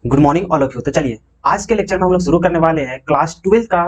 Good morning all of you. तो चलिए आज के लेक्चर में हम लोग शुरू करने वाले हैं क्लास 12 का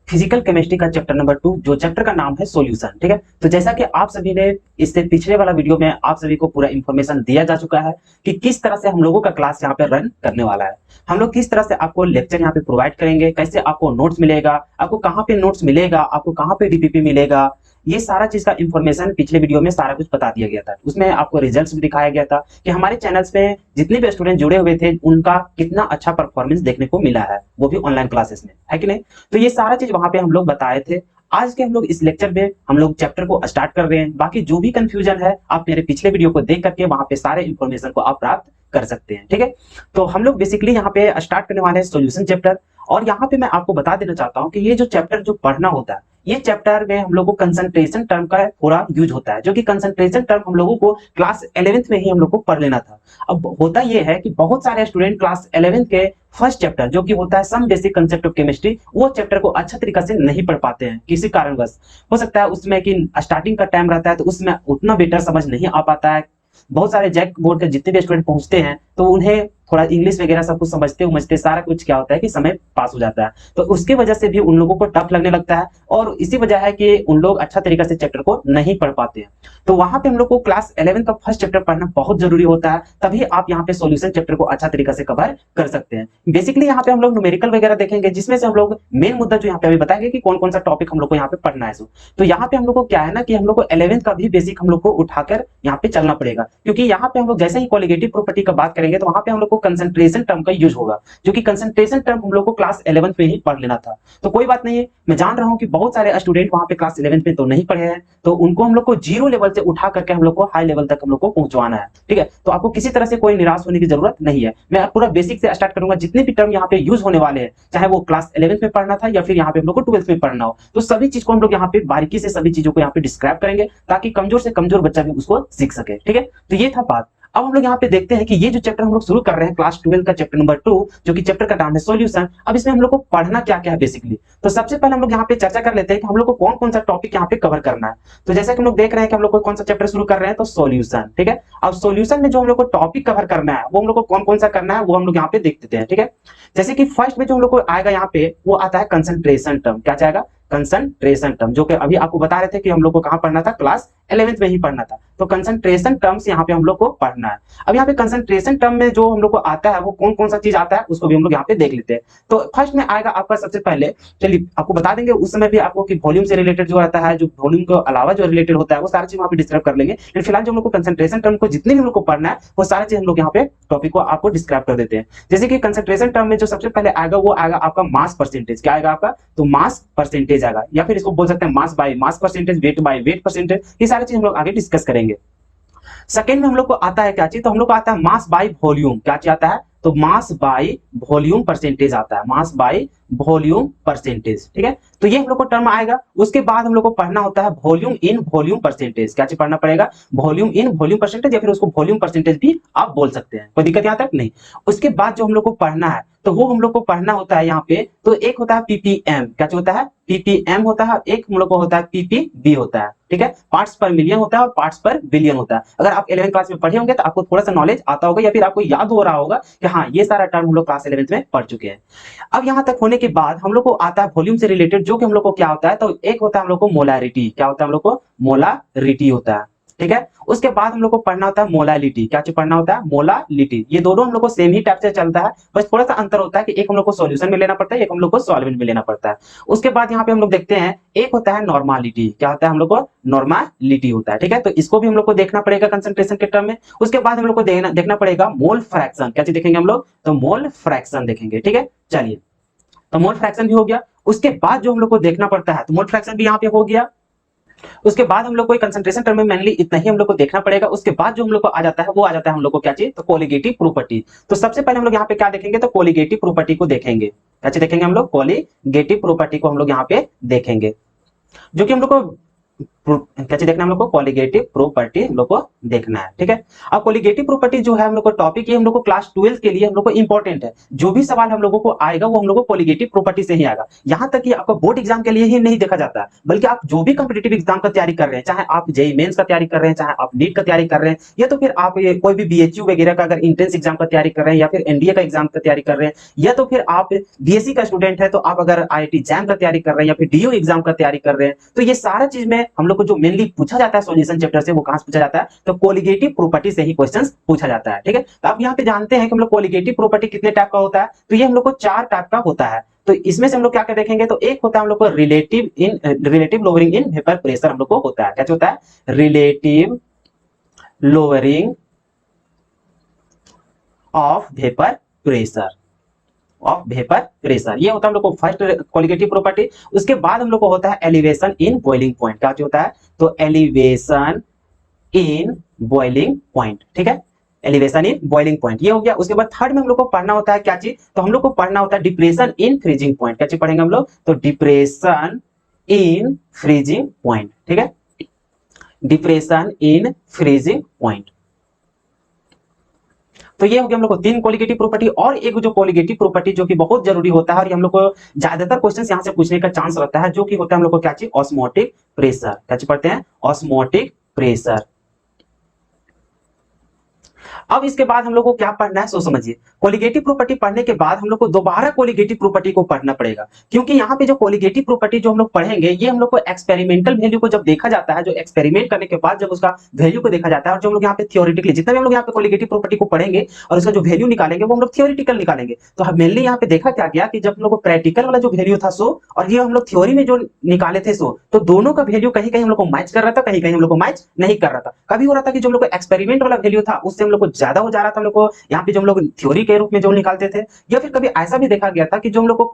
फिजिकल केमिस्ट्री का चैप्टर नंबर 2, जो चैप्टर का नाम है सॉल्यूशन। ठीक है, तो जैसा कि आप सभी ने इससे पिछले वाला वीडियो में आप सभी को पूरा इंफॉर्मेशन दिया जा चुका है कि किस तरह से हम लोगों का क्लास यहाँ पे रन करने वाला है, हम लोग किस तरह से आपको लेक्चर यहाँ पे प्रोवाइड करेंगे, कैसे आपको नोट्स मिलेगा, आपको कहाँ पे नोट्स मिलेगा, आपको कहाँ पे डीपीपी मिलेगा, ये सारा चीज का इंफॉर्मेशन पिछले वीडियो में सारा कुछ बता दिया गया था। उसमें आपको रिजल्ट्स भी दिखाया गया था कि हमारे चैनल्स पे जितने भी स्टूडेंट जुड़े हुए थे उनका कितना अच्छा परफॉर्मेंस देखने को मिला है, वो भी ऑनलाइन क्लासेस में, है कि नहीं। तो ये सारा चीज वहां पे हम लोग बताए थे। आज के हम लोग इस लेक्चर में हम लोग चैप्टर को स्टार्ट कर रहे हैं। बाकी जो भी कंफ्यूजन है आप मेरे पिछले वीडियो को देख करके वहां पे सारे इंफॉर्मेशन को आप प्राप्त कर सकते हैं। ठीक है, तो हम लोग बेसिकली यहाँ पे स्टार्ट करने वाले हैं सॉल्यूशन चैप्टर। और यहाँ पे मैं आपको बता देना चाहता हूँ कि ये जो चैप्टर जो पढ़ना होता है, ये चैप्टर में हम लोग को कंसंट्रेशन टर्म का पूरा यूज होता है, जो कि कंसंट्रेशन टर्म हम लोगों को क्लास 11th में ही हम लोग को पढ़ लेना था। अब होता यह है कि बहुत सारे स्टूडेंट क्लास 11th के फर्स्ट चैप्टर जो कि होता है some basic concept of chemistry, वो चैप्टर को अच्छा तरीका से नहीं पढ़ पाते हैं किसी कारणवश। हो सकता है उसमें कि स्टार्टिंग का टाइम रहता है तो उसमें उतना बेटर समझ नहीं आ पाता है। बहुत सारे जैक बोर्ड के जितने भी स्टूडेंट पहुंचते हैं तो उन्हें थोड़ा इंग्लिश वगैरह सब कुछ समझते सारा कुछ क्या होता है कि समय पास हो जाता है, तो उसकी वजह से भी उन लोगों को टफ लगने लगता है और इसी वजह है कि उन लोग अच्छा तरीका से चैप्टर को नहीं पढ़ पाते हैं। तो वहां पे हम लोग को क्लास 11 का फर्स्ट चैप्टर पढ़ना बहुत जरूरी होता है, तभी आप यहाँ पे सॉल्यूशन चैप्टर को अच्छा तरीका से कवर कर सकते हैं। बेसिकली यहाँ पे हम लोग न्यूमेरिकल वगैरह देखेंगे, जिसमें से हम लोग मेन मुद्दा जो यहाँ पे अभी बताएंगे कि कौन कौन सा टॉपिक हम लोग को यहाँ पे पढ़ना है। तो यहाँ पे हम लोग को क्या है ना कि हम लोग को 11th का भी बेसिक हम लोग को उठाकर यहाँ पे चलना पड़ेगा, क्योंकि यहाँ पे हम लोग जैसे ही कॉलिगेटिव प्रॉपर्टी का बात करेंगे तो वहां पे हम लोग को कंसंट्रेशन टर्म का यूज होगा, जो कि कंसंट्रेशन टर्म हम लोग को क्लास 11th में ही पढ़ लेना था। तो कोई बात नहीं है, मैं जान रहा हूं कि बहुत सारे स्टूडेंट वहां पे क्लास 11th में तो नहीं पढ़े हैं, तो उनको हम लोग को जीरो लेवल से उठा करके हम लोग को हाई लेवल तक हम लोग को पहुंचवाना है। ठीक है, तो आपको किसी तरह से कोई निराश होने की जरूरत नहीं है। मैं पूरा बेसिक से स्टार्ट करूंगा, जितने भी टर्म यहाँ पे यूज होने वाले हैं, चाहे वो क्लास 11th में पढ़ना था या फिर यहाँ पे हम लोग को 12th में पढ़ना हो, तो सभी चीज को हम लोग यहाँ पे बारीकी से सभी चीजों को यहाँ पे डिस्क्राइब करेंगे ताकि कमजोर से कमजोर बच्चा भी उसको सीख सके। ठीक है, तो ये था बात। अब हम लोग यहाँ पे देखते हैं कि ये जो चैप्टर हम लोग शुरू कर रहे हैं क्लास 12 का चैप्टर नंबर 2, जो कि चैप्टर का नाम है सॉल्यूशन। अब इसमें हम लोग को पढ़ना क्या क्या है बेसिकली, तो सबसे पहले हम लोग यहाँ पे चर्चा कर लेते हैं कि हम लोग को कौन कौन सा टॉपिक यहाँ पे कवर करना है। तो जैसे कि हम लोग देख रहे हैं कि हम लोग को कौन सा चैप्टर शुरू कर रहे हैं, तो सॉल्यूशन। ठीक है, अब सॉल्यूशन में जो हम लोग को टॉपिक कवर करना है वो हम लोग को कौन कौन सा करना है वो हम लोग यहाँ पे देख लेते हैं। ठीक है, जैसे कि फर्स्ट में जो हम लोग को आएगा यहाँ पे वो आता है कंसंट्रेशन टर्म। क्या जाएगा? कंसंट्रेशन टर्म, जो कि अभी आपको बता रहे थे कि हम लोग को कहां पढ़ना था, क्लास 11th में ही पढ़ना था। तो कंसंट्रेशन टर्म्स यहाँ पे हम लोग को पढ़ना है। अब यहाँ पे कंसंट्रेशन टर्म में जो हम लोग को आता है वो कौन कौन सा चीज आता है उसको भी हम लोग यहाँ पे देख लेते हैं। तो फर्स्ट में आएगा आपका सबसे पहले, चलिए आपको बता देंगे उस समय भी आपको कि वॉल्यूम से रिलेटेड जो आता है, जो वॉल्यूम के अलावा जो रिलेटेड होता है वो सारी चीज वहां पे डिस्क्राइब कर लेंगे। लेकिन फिलहाल जो हम लोग को कंसंट्रेशन टर्म को जितने भी हम लोग को पढ़ना है वो सारी चीज हम लोग यहाँ पे टॉपिक को आपको डिस्क्राइब कर देते हैं। जैसे कि कंसंट्रेशन टर्म में जो सबसे पहले आएगा वो आएगा आपका मास परसेंटेज। क्या आएगा आपका? तो मास परसेंटेज आएगा, या फिर इसको बोल सकते हैं mass by mass percentage, weight by weight percentage. ये सारी चीज हम लोग आगे डिस्कस करेंगे। सेकंड में हम लोग को आता है क्या चीज, तो हम लोग को आता है मास बाय वॉल्यूम। क्या चीज आता है? तो मास बाय वॉल्यूम परसेंटेज आता है, मास बाय वॉल्यूम परसेंटेज। ठीक है, तो ये हम लोग को टर्म आएगा। उसके बाद हम लोग को पढ़ना होता है वॉल्यूम इन वॉल्यूम परसेंटेज। क्या चीज पढ़ना पड़ेगा? वॉल्यूम इन वॉल्यूम परसेंटेज, या फिर उसको वॉल्यूम परसेंटेज भी आप बोल सकते हैं, कोई दिक्कत यहाँ तक नहीं। उसके बाद जो हम लोग को पढ़ना है तो वो हम लोग को पढ़ना होता है यहाँ पे, तो एक होता है पीपीएम। क्या होता है? पीपीएम होता है। एक हम लोग को होता है पीपीबी होता है। ठीक है, पार्ट्स पर मिलियन होता है और पार्ट्स पर बिलियन होता है। अगर आप 11th क्लास में पढ़े होंगे तो आपको थोड़ा सा नॉलेज आता होगा, या फिर आपको याद हो रहा होगा कि हाँ ये सारा टर्म हम लोग क्लास 11th में पढ़ चुके हैं। अब यहाँ तक होने के बाद हम लोग को आता है वॉल्यूम से रिलेटेड, जो कि हम लोग को क्या होता है, तो एक होता है हम लोग को मोलारिटी। क्या होता है? हम लोग को मोलारिटी होता है। ठीक है, उसके बाद हम लोग को पढ़ना होता है मोलालिटी। क्या चीज पढ़ना होता है? मोलालिटी। ये दोनों हम लोग को सेम ही टाइप से चलता है, बस थोड़ा सा अंतर होता है कि एक हम लोग को सॉल्यूशन में लेना पड़ता है, एक हम लोग को सॉल्वेंट में लेना पड़ता है। उसके बाद यहाँ पे हम लोग देखते हैं एक होता है नॉर्मालिटी। क्या होता है? हम लोग को नॉर्मालिटी होता है। ठीक है, तो इसको भी हम लोग को देखना पड़ेगा कंसंट्रेशन के टर्म में। उसके बाद हम लोग को देखना पड़ेगा मोल फ्रैक्शन। क्या चीज देखेंगे हम लोग? तो मोल फ्रैक्शन देखेंगे। ठीक है, चलिए, तो मोल फ्रैक्शन भी हो गया। उसके बाद जो हम लोग को देखना पड़ता है, तो मोल फ्रैक्शन भी यहाँ पे हो गया। उसके बाद हम लोग को कंसंट्रेशन टर्म में मेनली इतना ही हम लोग को देखना पड़ेगा। उसके बाद जो हम लोग को आ जाता है वो आ जाता है हम लोग को क्या चीज, तो कोलिगेटिव प्रॉपर्टी। तो सबसे पहले हम लोग यहाँ पे क्या देखेंगे, तो कोलिगेटिव प्रॉपर्टी को देखेंगे। क्या चीज देखेंगे हम लोग? कोलिगेटिव प्रॉपर्टी को हम लोग यहाँ पे देखेंगे, जो कि हम लोग को क्या चीज देखना है हम लोग को, कोलिगेटिव प्रॉपर्टी हम लोग को देखना है। ठीक है, अब कोलिगेटिव प्रॉपर्टी जो है हम लोग को टॉपिक, ये हम लोग को क्लास 12 के लिए हम लोग को इंपॉर्टेंट है। जो भी सवाल हम लोगों को आएगा वो हम लोग को कोलिगेटिव प्रॉपर्टी से ही आएगा। यहां तक कि आपको बोर्ड एग्जाम के लिए ही नहीं देखा जाता है, बल्कि आप जो भी कॉम्पिटिटिव एग्जाम का तैयारी कर रहे हैं, चाहे आप जेईई मेंस का तैयारी कर रहे हैं, चाहे आप नीट का तैयारी कर रहे हैं, या तो फिर आप कोई भी बीएचयू वगैरह का अगर एंट्रेंस एग्जाम का तैयारी कर रहे हैं, या फिर एनडीए का एग्जाम का तैयारी कर रहे हैं, या तो फिर आप बीएससी का स्टूडेंट है तो आप अगर आईआईटी जैम का तैयारी कर रहे हैं, या फिर डीओ एग्जाम का तैयारी कर रहे हैं, तो ये सारा चीज में हम लोग को जो मेनली पूछा जाता है सॉल्यूशन चैप्टर से, वो कहां से पूछा जाता है, तो कोलिगेटिव प्रॉपर्टी से ही क्वेश्चंस पूछा जाता है। ठीक है, तो आप यहाँ पे जानते हैं कि हम लोग कोलिगेटिव प्रॉपर्टी कितने टाइप का होता है, तो ये हम लोग को 4 टाइप का होता है। तो इसमें से हम लोग क्या क्या देखेंगे, तो एक होता है हम लोग को relative lowering in vapour pressure हम लोग को होता है। क्या होता है, relative lowering of vapour pressure, ये होता है हम लोग को फर्स्ट कोलिगेटिव प्रॉपर्टी। उसके बाद हम लोग को होता है एलिवेशन इन बॉइलिंग पॉइंट। क्या होता है, तो एलिवेशन इन बॉइलिंग पॉइंट। ठीक है, एलिवेशन इन बॉइलिंग पॉइंट ये हो गया। उसके बाद थर्ड में हम लोग को पढ़ना होता है क्या चीज, तो हम लोग को पढ़ना होता है डिप्रेशन इन फ्रीजिंग पॉइंट। क्या चीज पढ़ेंगे हम लोग, तो डिप्रेशन इन फ्रीजिंग पॉइंट। ठीक है, डिप्रेशन इन फ्रीजिंग पॉइंट। तो ये हो गया हम लोग को 3 कोलिगेटिव प्रॉपर्टी। और एक जो कोलिगेटिव प्रॉपर्टी जो कि बहुत जरूरी होता है और ये हम लोग को ज्यादातर क्वेश्चन यहां से पूछने का चांस रहता है, जो कि होता है हम लोग को क्या चीज, ऑस्मोटिक प्रेशर। क्या चीज पढ़ते हैं, ऑस्मोटिक प्रेशर। अब इसके बाद हम लोग को क्या पढ़ना है, सो समझिए। कोलिगेटिव प्रॉपर्टी पढ़ने के बाद हम लोग को दोबारा कोलिगेटिव प्रॉपर्टी को पढ़ना पड़ेगा, क्योंकि यहाँ पे जो कोलिगेटिव प्रॉपर्टी जो हम लोग पढ़ेंगे, ये हम लोग को एक्सपेरिमेंटल वैल्यू को जब देखा जाता है, जो एक्सपेरिमेंट करने के बाद जब उसका वैल्यू को देखा जाता है, और जो हम लोग यहाँ पे थियोरेटिकली जितना भी हम लोग यहाँ पे कोलिगेटिव प्रॉपर्टी को पढ़ेंगे और उसका जो वैल्यू निकालेंगे वो हम लोग थियोरेटिकल निकालेंगे। तो हम मेनली यहाँ पे देखा क्या गया कि जब हम लोग को प्रैक्टिकल वाला जो वैल्यू था सो, और ये हम लोग थ्योरी में जो निकाले थे सो, तो दोनों का वैल्यू कहीं कहीं हम लोग को मैच कर रहा था, कहीं कहीं हम लोग को मैच नहीं कर रहा था। कभी हो रहा था कि जो हम लोग को एक्सपेरिमेंट वाला वैल्यू था उससे हम लोग को ज्यादा हो जा रहा था हम लोग को यहाँ पे जो हम लोग थ्योरी के रूप में जो निकालते थे, या फिर कभी ऐसा भी देखा गया था कि जो हम लोग को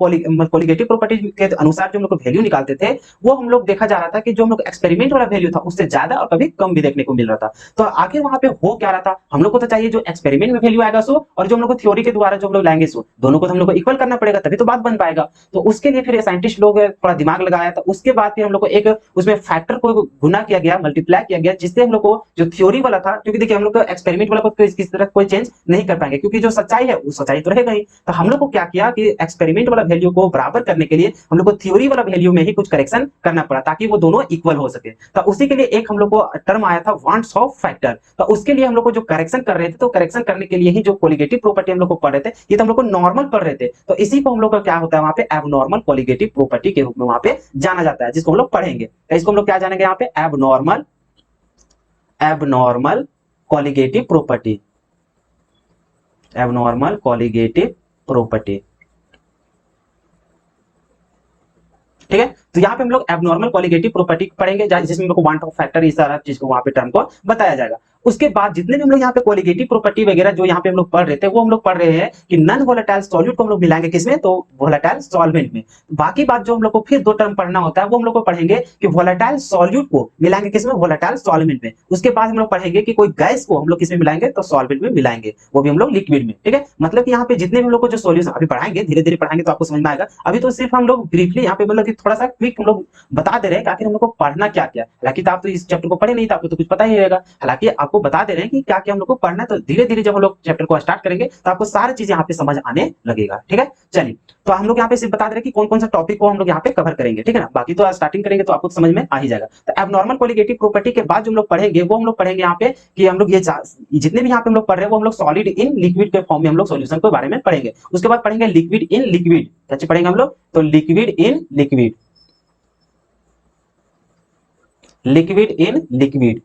कोलिगेटिव प्रॉपर्टी के अनुसार जो हम लोग को वैल्यू निकालते थे, वो हम लोग देखा जा रहा था कि जो हम लोग एक्सपेरिमेंट वाला वैल्यू था उससे ज्यादा और कभी कम भी देखने को मिल रहा था। तो आखिर वहां पे हो क्या रहा था, हम लोग को तो चाहिए जो एक्सपेरिमेंट में वैल्यू आएगा सो, और जो हम लोग को थ्योरी के द्वारा जो हम लोग लाएंगे सो, दोनों को हम लोग को इक्वल करना पड़ेगा, तभी तो बात बन पाएगा। तो उसके लिए फिर साइंटिस्ट लोग थोड़ा दिमाग लगाया था। उसके बाद फिर हम लोग को एक उसमें फैक्टर को गुना किया गया, मल्टीप्लाई किया गया, जिससे हम लोग को जो थ्योरी वाला था, क्योंकि देखिए हम लोग को एक्सपेरिमेंट वाला को किसी तरह कोई चेंज नहीं कर पाएंगे, क्योंकि जो सच्चाई है वो सच्चाई तो रहेगा ही। तो हम लोग को क्या किया कि एक्सपेरिमेंट वाला वैल्यू को बराबर करने के लिए हम लोग को थ्योरी वाला वैल्यू में ही कुछ करेक्शन करना पड़ा, ताकि वो दोनों इक्वल हो सके। तो उसी के लिए एक हम लोग को टर्म आया था वांट्स ऑफ फैक्टर। तो उसके लिए हम लोग को जो करेक्शन कर रहे थे, तो करेक्शन करने के लिए ही जो कोलिगेटिव प्रॉपर्टी हम लोग को पढ़ रहे थे, ये तो हम लोग को नॉर्मल पढ़ रहे थे, तो इसी को हम लोग का क्या होता है वहां पे एबनॉर्मल कोलिगेटिव प्रॉपर्टी के रूप में वहां पे जाना जाता है, जिसको हम लोग पढ़ेंगे। तो इसको हम लोग क्या जानेंगे यहाँ पे, abnormal colligative property, abnormal colligative property. ठीक है, तो यहाँ पे हम लोग एबनॉर्मल कोलिगेटिव प्रॉपर्टी पढ़ेंगे, जिसमें हम लोग को वांट ऑफ फैक्टर इस सारा चीज को वहां पे टर्म को बताया जाएगा। उसके बाद जितने भी हम लोग यहाँ पे कोलिगेटिव प्रॉपर्टी वगैरह जो यहाँ पे हम लोग पढ़ रहे थे, वो हम लोग पढ़ रहे हैं कि नॉन वोलेटाइल सॉल्यूट को हम लोग मिलाएंगे किसमें, तो वोलेटाइल सॉल्वेंट में। बाकी बात जो हम लोग को फिर 2 टर्म पढ़ना होता है, वो हम लोग को पढ़ेंगे कि वोलेटाइल सॉल्यूट को मिलाएंगे किसमें, वोलेटाइल सॉल्वेंट में। उसके बाद हम लोग पढ़ेंगे कि कोई गैस को हम लोग किसमें मिलाएंगे, तो सॉल्वेंट में मिलाएंगे, वो भी हम लोग लिक्विड में। ठीक है, मतलब कि यहाँ पे जितने भी हम लोग को जो सॉल्यूशन अभी पढ़ाएंगे, धीरे धीरे पढ़ाएंगे तो आपको समझ में आएगा। अभी तो सिर्फ हम लोग ब्रीफली यहाँ पे मतलब कि थोड़ा सा क्विक हम लोग बता दे रहे हैं कि आखिर हम लोग को पढ़ना क्या क्या। हालांकि तो आप तो इस चैप्टर को पढ़े नहीं, तो आपको तो कुछ पता ही रहेगा। हालांकि आपको बता दे रहे हैं कि क्या क्या हम लोग को पढ़ना है, तो धीरे धीरे जब हम लोग चैप्टर को स्टार्ट करेंगे तो आपको सारी चीजें यहाँ पे समझ आने लगेगा। ठीक है, चलिए, तो हम लोग यहाँ पे सिर्फ बता दे रहे हैं कि कौन कौन सा टॉपिक को हम लोग यहाँ पे कवर करेंगे। ठीक है ना, बाकी तो स्टार्टिंग करेंगे तो आपको समझ में आ ही जाएगा। तो एबनॉर्मल कोलिगेटिव प्रॉपर्टी के बाद जो हम लोग पढ़ेंगे, वो हम लोग पढ़ेंगे यहाँ पे कि हम लोग ये जितने भी यहाँ पे हम लोग पढ़ रहे हैं, वो हम लोग सॉलिड इन लिक्विड के फॉर्म में हम लोग सॉल्यूशन के बारे में पढ़ेंगे। उसके बाद पढ़ेंगे लिक्विड इन लिक्विड। कैसे पढ़ेंगे हम लोग, तो liquid in liquid, liquid in liquid.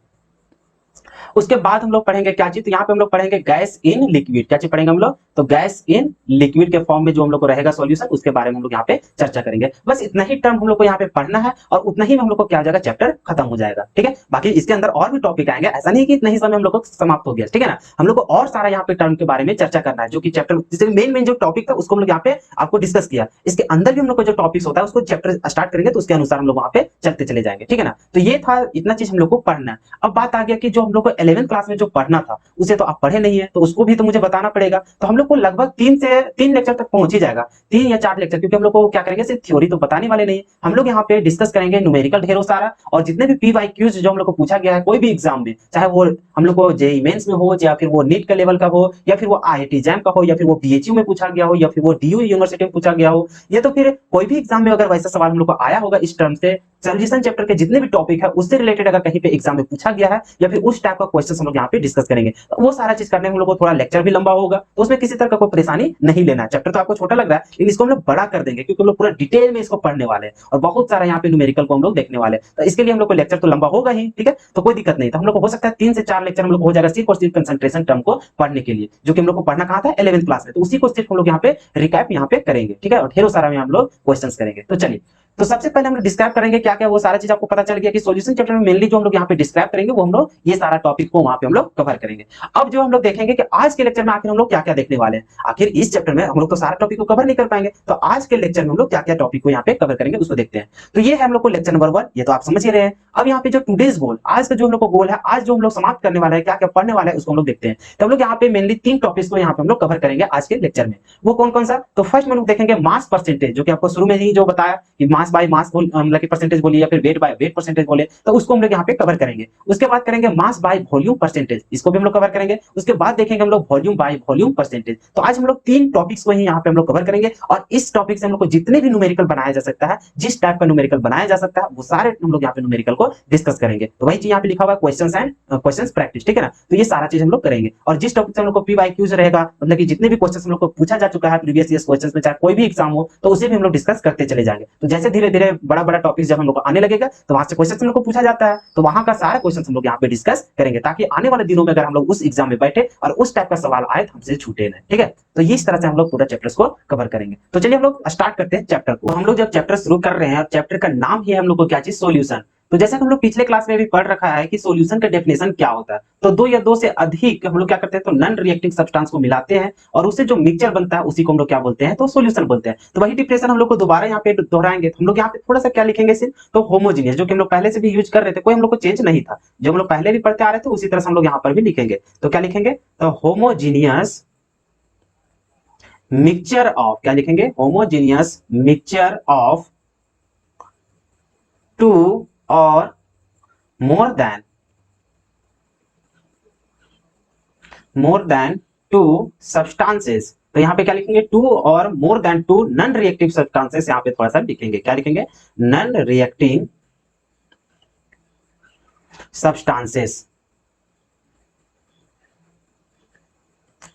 उसके बाद हम लोग पढ़ेंगे क्या चीज, तो यहाँ पे हम लोग पढ़ेंगे गैस इन लिक्विड। क्या चीज पढ़ेंगे हम लोग, तो गैस इन लिक्विड के फॉर्म में जो हम लोग को रहेगा सॉल्यूशन, उसके बारे में हम लोग यहाँ पे चर्चा करेंगे। बस इतना ही टर्म हम लोग को यहाँ पे पढ़ना है, और उतना ही हम लोग को क्या हो जाएगा, चैप्टर खत्म हो जाएगा। ठीक है, बाकी इसके अंदर और भी टॉपिक आएंगे, ऐसा नहीं कि इतना ही समय हम लोग को समाप्त हो गया। ठीक है ना, हम लोग को और सारा यहाँ पे टर्म के बारे में चर्चा करना है, जो कि चैप्टर जैसे मेन जो टॉपिक था उसको हम लोग यहाँ पे आपको डिस्कस किया। इसके अंदर भी हम लोग को जो टॉपिक्स होता है उसको चैप्टर स्टार्ट करेंगे, तो उसके अनुसार हम लोग वहाँ पे चलते चले जाएंगे। ठीक है ना, तो ये था, इतना चीज हम लोग को पढ़ना है। अब बात आ गया कि जो हम लोग को 11th क्लास में जो पढ़ना था उसे तो आप पढ़े नहीं है, तो उसको भी तो मुझे बताना पड़ेगा। तो हम लोग को लगभग 3 लेक्चर तक पहुंच ही जाएगा, 3 या 4 लेक्चर, क्योंकि हम लोग को क्या करेंगे, सिर्फ थ्योरी तो बताने वाले नहीं, हम लोग यहाँ पे डिस्कस करेंगे न्यूमेरिकल ढेरों सारा, और जितने भी PYQs जो हम लोग को पूछा गया है कोई भी एग्जाम में, चाहे वो हम लोग को जेईई मेंस में हो, या फिर वो नीट के लेवल का हो, या फिर वो IIT जैम का हो, या फिर वो BHU में पूछा गया हो, या फिर वो DU यूनिवर्सिटी में पूछा गया हो, ये तो फिर कोई भी एग्जाम में अगर वैसा सवाल हम लोग को आया होगा इस टर्म से, सॉल्यूशन चैप्टर के जितने भी टॉपिक है उससे रिलेटेड अगर कहीं पे एग्जाम में पूछा गया है, या फिर उस टाइप का क्वेश्चन हम लोग यहाँ पे डिस्कस करेंगे, तो वो सारा चीज करने में हम लोग को थोड़ा लेक्चर भी लंबा होगा, तो उसमें किसी तरह का कोई परेशानी नहीं लेना है। चैप्टर तो आपको छोटा लग रहा है, लेकिन इसको हम लोग बड़ा कर देंगे, क्योंकि हम लोग पूरा डिटेल में इसको पढ़ने वाले हैं, और बहुत सारा यहाँ पे न्यूमेरिकल को हम लोग देखने वाले हैं, तो इसके लिए हम लोग को लेक्चर तो लंबा होगा ही, ठीक है, तो कोई दिक्कत नहीं। तो हम लोग को हो सकता है 3 से 4 लेक्चर हम लोग हो जाएगा सिर्फ और सिर्फ कंसंट्रेशन टर्म को पढ़ने के लिए, जो कि हम लोग को पढ़ना कहा था 11th क्लास में, तो उसी को सिर्फ हम लोग यहाँ पे रिकैप यहाँ पे करेंगे, ठीक है, और ढेरों सारा में हम लोग क्वेश्चंस करेंगे। तो चलिए, तो सबसे पहले हम लोग डिस्क्राइब करेंगे क्या क्या, वो सारा चीज आपको पता चल गया कि सॉल्यूशन चैप्टर में मेनली जो हम लोग यहाँ पे डिस्क्राइब करेंगे वो हम लोग ये सारा टॉपिक को वहां पे हम लोग कवर करेंगे। अब जो हम लोग देखेंगे कि आज के लेक्चर में आखिर हम लोग क्या क्या देखने वाले हैं, आखिर इस चैप्टर में हम लोग तो सारा टॉपिक को कवर नहीं कर पाएंगे, तो आज के लेक्चर में हम लोग क्या क्या टॉपिक को यहाँ पे कवर करेंगे उसको देखते हैं। तो ये है हम लोग को लेक्चर नंबर 1, ये तो आप समझ ही रहे हैं। अब यहाँ पे जो टुडेज गोल, आज का जो हम लोग को गोल है, आज जो हम लोग समाप्त करने वाला है, क्या क्या पढ़ने वाला है उसको हम लोग देखते हैं। तो हम लोग यहाँ पे मेनली 3 टॉपिक्स को यहाँ पे हम लोग कवर करेंगे आज के लेक्चर में। वो कौन कौन सा? तो फर्स्ट में लोग देखेंगे मास परसेंटेज, जो कि आपको शुरू में ही जो बताया कि मास बाय मास मतलब कि परसेंटेज बोलिए, या फिर वेट बाय वेट परसेंटेज बोले, तो उसको हम लोग यहाँ पे कवर करेंगे। उसके बाद करेंगे मास बाय वॉल्यूम परसेंटेज, इसको भी हम लोग कवर करेंगे। उसके बाद देखेंगे हम लोग वॉल्यूम बाय वॉल्यूम परसेंटेज। तो आज हम लोग 3 टॉपिक्स को ही यहाँ पे हम लोग कवर करेंगे, और इस टॉपिक से हम लोग को जितने भी न्यूमेरिकल बनाया जा सकता है, जिस टाइप का न्यूमेरिकल बनाया जा सकता है, वो सारे हम लोग यहाँ पे न्यूमेरिकल को डिस्कस करेंगे। तो वही चीज यहाँ पे लिखा हुआ है क्वेश्चंस एंड क्वेश्चंस प्रैक्टिस, ठीक है ना। तो ये सारा चीज हम लोग करेंगे, और जिस टॉपिक से हम लोग को PYQs रहेगा, मतलब कि जितने भी क्वेश्चंस हम लोग को पूछा जा चुका है प्रीवियस ईयर क्वेश्चंस में, चाहे कोई भी एग्जाम हो, तो उसे भी हम लोग डिस्कस करते चले जाएंगे। तो जैसे धीरे धीरे बड़ा बड़ा टॉपिक जब हम लोग को आने लगेगा, तो वहां से क्वेश्चन हम लोग को पूछा जाता है, तो वहां का सारा क्वेश्चन हम लोग यहाँ पे डिस्कस करेंगे, ताकि आने वाले दिनों में अगर हम लोग उस एग्जाम में बैठे और उस टाइप का सवाल आए तो हमसे छूटे नहीं, ठीक है। तो इस तरह से हम लोग पूरा चैप्टर्स को कवर करेंगे। तो चलिए हम लोग स्टार्ट करते हैं चैप्टर को। हम लोग जब चैप्टर शुरू कर रहे हैं, और चैप्टर का नाम ही है हम लोग को क्या चीज, सॉल्यूशन। तो जैसे कि हम लोग पिछले क्लास में भी पढ़ रखा है कि सॉल्यूशन का डेफिनेशन क्या होता है, तो 2 या 2 से अधिक हम लोग क्या करते हैं, तो नॉन रिएक्टिंग सब्सटेंस को मिलाते हैं, और उससे जो मिक्सचर बनता है उसी को हम लोग क्या बोलते हैं, तो सॉल्यूशन बोलते हैं। तो वही डिफिनेशन हम लोग को दोबारा यहाँ पे दोहराएंगे। तो हम लोग यहाँ पे थोड़ा सा क्या लिखेंगे सिर्फ, तो होमोजीनियस, जो कि हम लोग पहले से भी यूज कर रहे थे, कोई हम लोग को चेंज नहीं था, जो हम लोग पहले भी पढ़ते आ रहे थे उसी तरह से हम लोग यहाँ पर भी लिखेंगे। तो क्या लिखेंगे, तो होमोजीनियस मिक्सचर ऑफ, क्या लिखेंगे, होमोजीनियस मिक्सचर ऑफ 2 और more than 2 substances। तो यहाँ पे क्या लिखेंगे, 2 और more than 2 non reactive substances, यहाँ पे थोड़ा सा लिखेंगे, क्या लिखेंगे, नॉन रिएक्टिंग सब्सटेंसेस,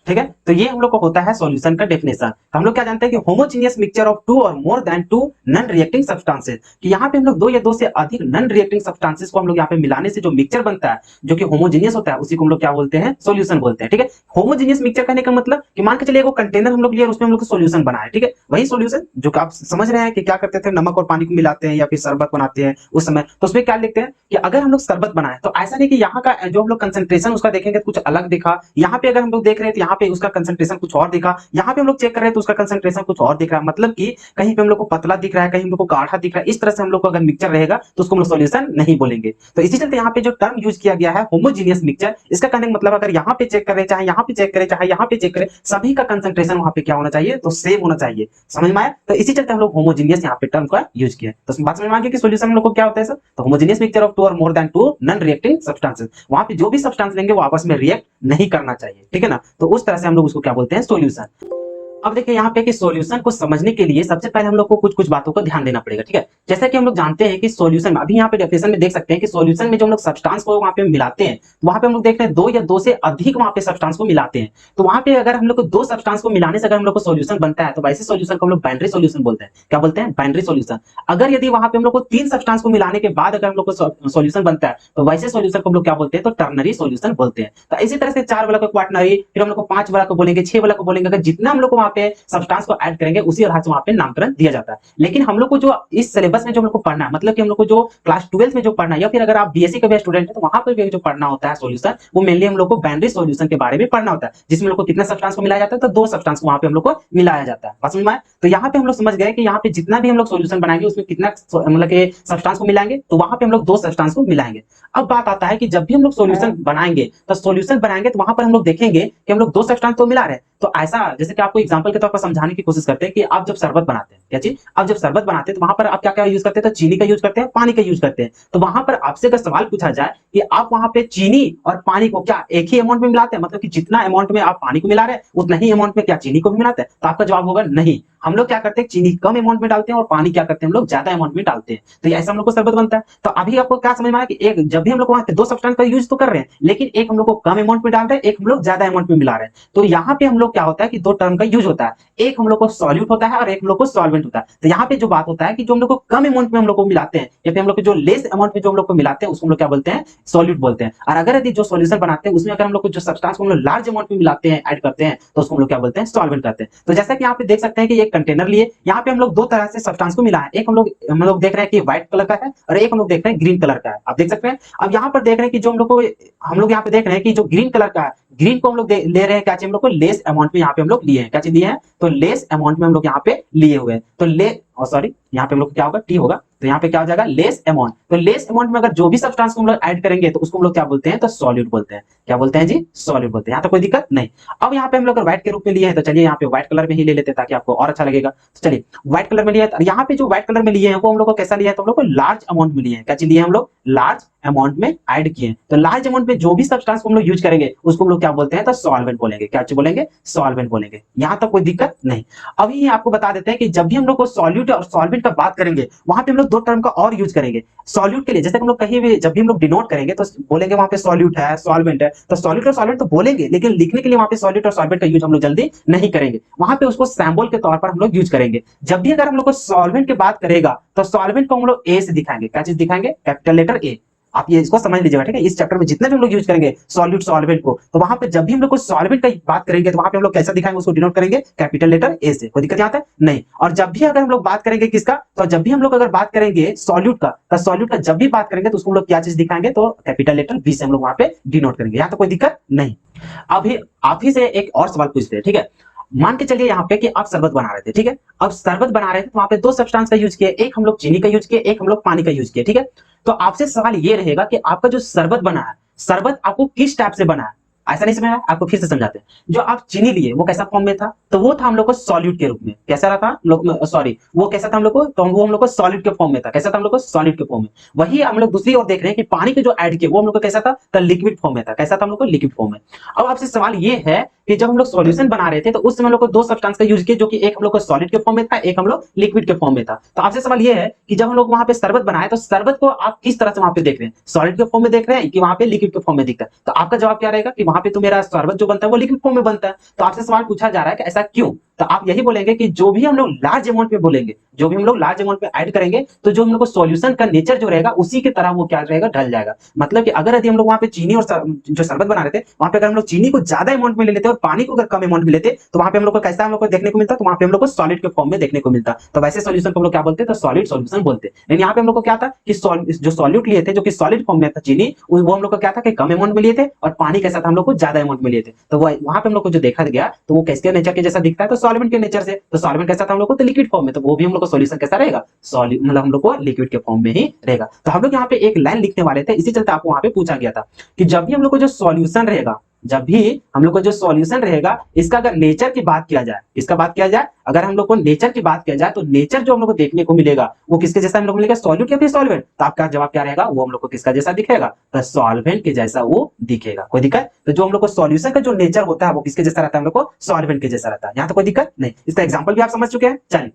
ठीक है। तो ये हम लोग को होता है सॉल्यूशन का डेफिनेशन। तो हम लोग क्या जानते हैं कि होमोजीनियस मिक्सचर ऑफ 2 और more than 2 non reacting substances, कि यहाँ पे हम लोग 2 या 2 से अधिक नॉन रिएक्टिंग सब्सटेंसेस को हम लोग यहाँ पे मिलाने से जो मिक्सचर बनता है, जो कि होमोजीनियस होता है, उसी को हम लोग क्या बोलते हैं, सॉल्यूशन बोलते हैं, ठीक है। होमोजीनियस मिक्सचर कहने का मतलब कि मान के चलिए एक कंटेनर हम लोग लिए और उसमें हम लोग सॉल्यूशन बनाए, ठीक है। वही सॉल्यूशन जो आप समझ रहे हैं कि क्या करते थे, नमक और पानी को मिलाते हैं या फिर शरबत बनाते हैं उस समय, तो उसमें क्या लिखते हैं कि अगर हम लोग शरबत बनाए, तो ऐसा नहीं कि यहाँ का जो हम लोग कंसंट्रेशन उसका देखेंगे तो कुछ अलग दिखा, यहाँ पे अगर हम लोग देख रहे हैं तो यहाँ पे उसका कंसंट्रेशन कुछ और दिखा, यहाँ पे हम लोग चेक कर रहे हैं तो उसका कंसंट्रेशन कुछ और दिख रहा है, मतलब कि कहीं पे हम लोग को पतला दिख रहा है, कहीं हम लोग को गाढ़ा दिख रहा है, इस तरह से हम लोग को अगर मिक्सचर रहेगा तो उसको हम लोग सॉल्यूशन नहीं बोलेंगे। तो इसी चलते यहाँ पे जो टर्म यूज किया गया है होमोजीनियस मिक्सचर, इसका कहने का मतलब अगर यहाँ पे चेक करें, चाहे यहाँ पे चेक करें, चाहे यहाँ पे चेक करें, सभी का कंसंट्रेशन वहां पे क्या होना चाहिए, तो सेम होना चाहिए। समझ में आया? तो इसी चलते हम लोग होमोजीनियस यहाँ पे टर्म का यूज किया। तो बात समझ में आ गई कि सॉल्यूशन हम लोग को क्या होता है सर, तो होमोजीनियस मिक्सचर ऑफ 2 और more than 2 non reacting substances, वहां पे जो भी सब्सटेंस लेंगे वो आपस में रिएक्ट नहीं करना चाहिए, ठीक है ना। तो उस तरह से हम लोग उसको क्या बोलते हैं, सॉल्यूशन। अब देखिए यहाँ पे कि सॉल्यूशन को समझने के लिए सबसे पहले हम लोग को कुछ कुछ बातों को ध्यान देना पड़ेगा, ठीक है। जैसा कि हम लोग जानते हैं कि सॉल्यूशन में, अभी यहाँ पे डेफिनेशन में देख सकते हैं कि सॉल्यूशन में जो हम लोग सब्सटेंस को वहां पे मिलाते हैं, तो वहां पे हम लोग देख रहे हैं 2 या 2 से अधिक वहां पे सब्सटेंस को मिलाते हैं। तो वहां पे अगर हम लोग को 2 सब्सटेंस को मिलाने से अगर हम लोग को सॉल्यूशन बनता है, तो वैसे सॉल्यूशन को हम लोग बाइनरी सॉल्यूशन बोलते हैं। क्या बोलते हैं, बाइनरी सॉल्यूशन। अगर यदि वहां पे हम लोग को 3 सब्सटेंस को मिलाने के बाद अगर हम लोग को सॉल्यूशन बनता है, तो वैसे सॉल्यूशन को हम लोग क्या बोलते हैं, तो टर्नरी सॉल्यूशन बोलते हैं। तो इसी तरह से 4 वाला को क्वाटरनरी, फिर हम लोग को 5 वाला को बोलेंगे, 6 वाला को बोलेंगे। अगर जितना हम लोग को वहां पे सब्सटेंस को ऐड करेंगे उसी आधार से वहां पे नामकरण दिया जाता है। लेकिन हम लोग को जो इस सिलेबस में जो हम लोग को पढ़ना है, मतलब कि हम लोग को जो क्लास 12 में जो पढ़ना है, या फिर अगर आप बीएससी का भी स्टूडेंट है तो वहां पर भी जो पढ़ना होता है सॉल्यूशन, वो मेनली हम लोग को बाइनरी सॉल्यूशन के बारे में पढ़ना होता है, जिसमें हम लोग को कितने सब्सटेंस को मिलाया जाता है, तो 2 सब्सटेंस को वहां पे हम लोग को मिलाया जाता है। बात समझ में आया? तो यहाँ पे हम लोग समझ गए कि यहाँ पे जितना भी हम लोग सॉल्यूशन बनाएंगे उसमें कितना मतलब कि सब्सटेंस को मिलाएंगे, तो वहां पे हम लोग 2 सब्सटेंस को मिलाएंगे। अब बात आता है कि जब भी हम लोग सॉल्यूशन बनाएंगे तो सॉल्यूशन बनाएंगे तो वहां पर हम लोग देखेंगे कि हम लोग 2 सब्सटेंस तो मिला रहे हैं। तो ऐसा जैसे कि आपको एग्जांपल के तौर पर समझाने की कोशिश करते हैं कि आप जब शरबत बनाते हैं, क्या चीज, आप जब शरबत बनाते हैं तो वहां पर आप क्या क्या यूज करते हैं, तो चीनी का यूज करते हैं, पानी का यूज करते हैं। तो वहां पर आपसे अगर सवाल पूछा जाए कि आप वहां पे चीनी और पानी को क्या एक ही अमाउंट में मिलाते हैं, मतलब कि जितना अमाउंट में आप पानी को मिला रहे हैं उतना ही अमाउंट में क्या चीनी को भी मिलाते हैं, तो आपका जवाब होगा नहीं। हम लोग क्या करते हैं, चीनी कम अमाउंट में डालते हैं और पानी क्या करते हैं, हम लोग ज्यादा अमाउंट में डालते हैं। तो ऐसा हम लोग को शरबत बनता है। तो अभी आपको क्या समझ में आया कि एक जब भी हम लोग वहां पे 2 सब्सटेंस का यूज तो कर रहे हैं, लेकिन एक हम लोग को कम अमाउंट में डाल रहे हैं, एक हम लोग ज्यादा अमाउंट में मिला रहे हैं। तो यहाँ पे हम लोग क्या होता है कि 2 टर्म का यूज होता है, एक हम लोग को सॉल्यूट होता है और एक हम लोग को सॉल्वेंट होता है। तो यहाँ पे जो बात होता है कि जो हम लोग को कम अमाउंट में हम लोग को मिलाते हैं, या फिर हम लोग को जो लेस अमाउंट में जो हम लोग को मिलाते हैं उसको हम लोग क्या बोलते हैं, सॉल्यूट बोलते हैं। और अगर यदि जो सॉल्यूशन बनाते हैं उसमें अगर हम लोग को जो सब्सटेंस को हम लोग लार्ज अमाउंट में मिलाते हैं, ऐड करते हैं, तो उसको हम लोग क्या बोलते हैं, सॉल्वेंट करते हैं। तो जैसा कि यहाँ पे देख सकते हैं कि एक कंटेनर लिए, यहाँ पे हम लोग 2 तरह से सब्सटेंस को मिला है। एक हम लोग देख रहे हैं कि व्हाइट कलर का है और एक हम लोग देख रहे हैं ग्रीन कलर का है। आप देख सकते हैं। अब यहाँ पर देख रहे हैं कि जो हम लोग यहाँ पे देख रहे हैं कि जो ग्रीन कलर का है, ग्रीन को हम लोग ले रहे हैं क्या चीज, हम लोग को लेस अमाउंट में यहाँ पे हम लोग लिए हैं, क्या चीज लिए हैं, तो लेस अमाउंट में हम लोग यहाँ पे लिए हुए हैं। तो सॉरी, यहाँ पे हम लोग क्या होगा, टी होगा, तो यहाँ पे क्या हो जाएगा, लेस अमाउंट। तो लेस अमाउंट में अगर जो भी सब्सटेंस को हम लोग ऐड करेंगे तो उसको हम लोग क्या बोलते हैं, तो सॉल्यूट बोलते हैं। क्या बोलते हैं जी, सॉल्यूट बोलते हैं। यहाँ तो कोई दिक्कत नहीं। अब यहाँ पे हम लोग व्हाइट के रूप में लिए हैं, तो चलिए यहाँ पे व्हाइट कलर में ही ले लेते हैं ताकि आपको और अच्छा लगेगा। तो चलिए व्हाइट कलर में लिया है। यहाँ पे जो व्हाइट कलर में लिए हैं वो हम लोग को कैसा लिया है, तो हम लोग को लार्ज अमाउंट में लिए हैं। क्या चीज लिए हम लोग, लार्ज अमाउंट में ऐड किए। तो लार्ज अमाउंट में जो भी सब्सटेंस को हम लोग यूज करेंगे उसको हम लोग क्या बोलते हैं, तो सॉल्वेंट बोलेंगे। क्या बोलेंगे, सॉल्वेंट बोलेंगे। यहाँ तक कोई दिक्कत नहीं। अभी आपको बता देते हैं कि जब भी हम लोग को सॉल्यूट और सॉल्वेंट का बात करेंगे वहां पे हम लोग 2 टर्म का और यूज करेंगे। सॉल्यूट के लिए जैसे हम लोग कहीं भी जब भी हम लोग डिनोट करेंगे तो बोलेंगे वहां पे सॉल्यूट है, सॉल्वेंट है, तो सॉल्यूट और सॉल्वेंट तो बोलेंगे, लेकिन लिखने के लिए वहां पे सॉल्यूट और सॉल्वेंट का यूज हम लोग जल्दी नहीं करेंगे। वहां पे उसको सैंबल के तौर पर हम लोग यूज करेंगे। जब भी अगर हम लोग को सॉल्वेंट की बात करेगा तो सॉल्वेंट को हम लोग ए से दिखाएंगे। क्या चीज दिखाएंगे, कैपिटल लेटर ए। आप ये इसको समझ लीजिएगा, ठीक है। इस चैप्टर में जितने भी हम लोग यूज करेंगे सॉल्यूट सॉल्वेंट को, तो वहां पे जब भी हम लोग को सॉल्वेंट की बात करेंगे तो वहां पे हम लोग कैसा दिखाएंगे, उसको डिनोट करेंगे कैपिटल लेटर ए से। कोई दिक्कत यहाँ है नहीं। और जब भी अगर हम लोग बात करेंगे किसका, तो जब भी हम लोग अगर बात करेंगे सॉल्यूट का, तो सॉल्यूट का जब भी बात करेंगे तो उसको हम लोग क्या चीज दिखाएंगे, तो कैपिटल लेटर बी से हम लोग वहां पे डिनोट करेंगे। यहाँ तो कोई दिक्कत नहीं। अभी आप ही से एक और सवाल पूछते हैं, ठीक है। मान के चलिए यहाँ पे कि आप शरबत बना रहे थे, ठीक है। अब शरबत बना रहे थे तो वहां पे 2 सब्सटेंस का यूज किया, एक हम लोग चीनी का यूज किया, एक हम लोग पानी का यूज किया, ठीक है। तो आपसे सवाल ये रहेगा कि आपका जो शरबत बना है, शरबत आपको किस टाइप से बना है। ऐसा नहीं समझा, आपको फिर से समझाते हैं। जो आप चीनी लिए वो कैसा फॉर्म में था, तो वो था हम लोग को सॉल्यूट के रूप में। कैसा रहा था हम लोग, सॉरी वो कैसा था हम लोग को, तो वो हम लोग को सॉलिड के फॉर्म में था। कैसा था हम लोग को, सॉलिड के फॉर्म में। वही हम लोग दूसरी ओर देख रहे हैं कि पानी के जो ऐड किए वो हम लोग को कैसा था, तो लिक्विड फॉर्म में था। कैसा था हम लोग को, लिक्विड फॉर्म में। अब आपसे सवाल ये है कि जब हम लोग सॉल्यूशन बना रहे थे तो उस समय हम लोग को 2 सब्सटेंस का यूज किया, जो कि एक हम लोग को सॉलिड के फॉर्म में था, एक हम लोग लिक्विड के फॉर्म में था। तो आपसे सवाल ये है कि जब हम लोग वहां पे शरबत बनाए तो शरबत को आप किस तरह से वहां पे देख रहे हैं, सॉलिड के फॉर्म में देख रहे हैं कि वहां पे लिक्विड के फॉर्म में दिखता है। तो आपका जवाब क्या रहेगा कि वहां पे तो मेरा शरबत जो बनता है वो लिक्विड फॉर्म में बनता है। तो आपसे सवाल पूछा जा रहा है कि ऐसा क्यों, तो आप यही बोलेंगे कि जो भी हम लोग लार्ज अमाउंट में बोलेंगे, जो भी हम लोग लार्ज अमाउंट में ऐड करेंगे, तो जो हम लोग को सॉल्यूशन का नेचर जो रहेगा उसी की तरह वो क्या रहेगा, ढल जाएगा। मतलब कि अगर यदि हम लोग वहां पे चीनी और जो शरबत बना रहे थे वहां पे अगर हम लोग चीनी को ज्यादा अमाउंट में ले लेते और पानी को अगर कम अमाउंट में लेते, तो वहां पे हम लोग को कैसा हम लोग को देखने को मिलता, तो वहां पे हम लोग को सॉलिड के फॉर्म में देखने को मिलता। तो वैसे सॉल्यूशन को हम लोग क्या बोलते हैं, तो सॉलिड सॉल्यूशन बोलते हैं। लेकिन यहाँ पे हम लोग को क्या था कि जो सॉल्यूट लिए थे, जो कि सॉलिड फॉर्म में था चीनी, वो हम लोग को क्या था कि कम अमाउंट में लिए थे, और पानी कैसा था हम लोग को ज्यादा अमाउंट में लिए थे। तो वहां पे हम लोग को जो देखा गया तो वो कैसे नेचर के जैसा दिखता है, तो सॉल्वेंट के नेचर से। तो सॉल्वेंट कैसा था हम लोग को, तो लिक्विड फॉर्म में। तो वो भी हम लोग को सॉल्यूशन कैसा रहेगा, सॉलिड, मतलब हम लोग को लिक्विड के फॉर्म में ही रहेगा। तो हम लोग यहाँ पे एक लाइन लिखने वाले थे, इसी चलते आपको वहां पे पूछा गया था कि जब भी हम लोग को जो सॉल्यूशन रहेगा, जब भी हम लोग को जो सॉल्यूशन रहेगा, इसका अगर नेचर की बात किया जाए, इसका बात किया जाए, अगर हम लोग को नेचर की बात किया जाए, तो नेचर जो हम लोग को देखने को मिलेगा वो किसके जैसा हम लोग को मिलेगा, सॉल्यूट या फिर सॉल्वेंट। तो आपका जवाब क्या रहेगा, वो हम लोग को किसका जैसा दिखेगा, तो सॉल्वेंट के जैसा वो दिखेगा। कोई दिक्कत, तो जो हम लोग को सॉल्यूशन का जो नेचर होता है वो किसके जैसा रहता है, हम लोग को सॉल्वेंट के जैसा रहता है। यहाँ तो कोई दिक्कत नहीं। इसका एग्जाम्पल भी आप समझ चुके हैं। चलिए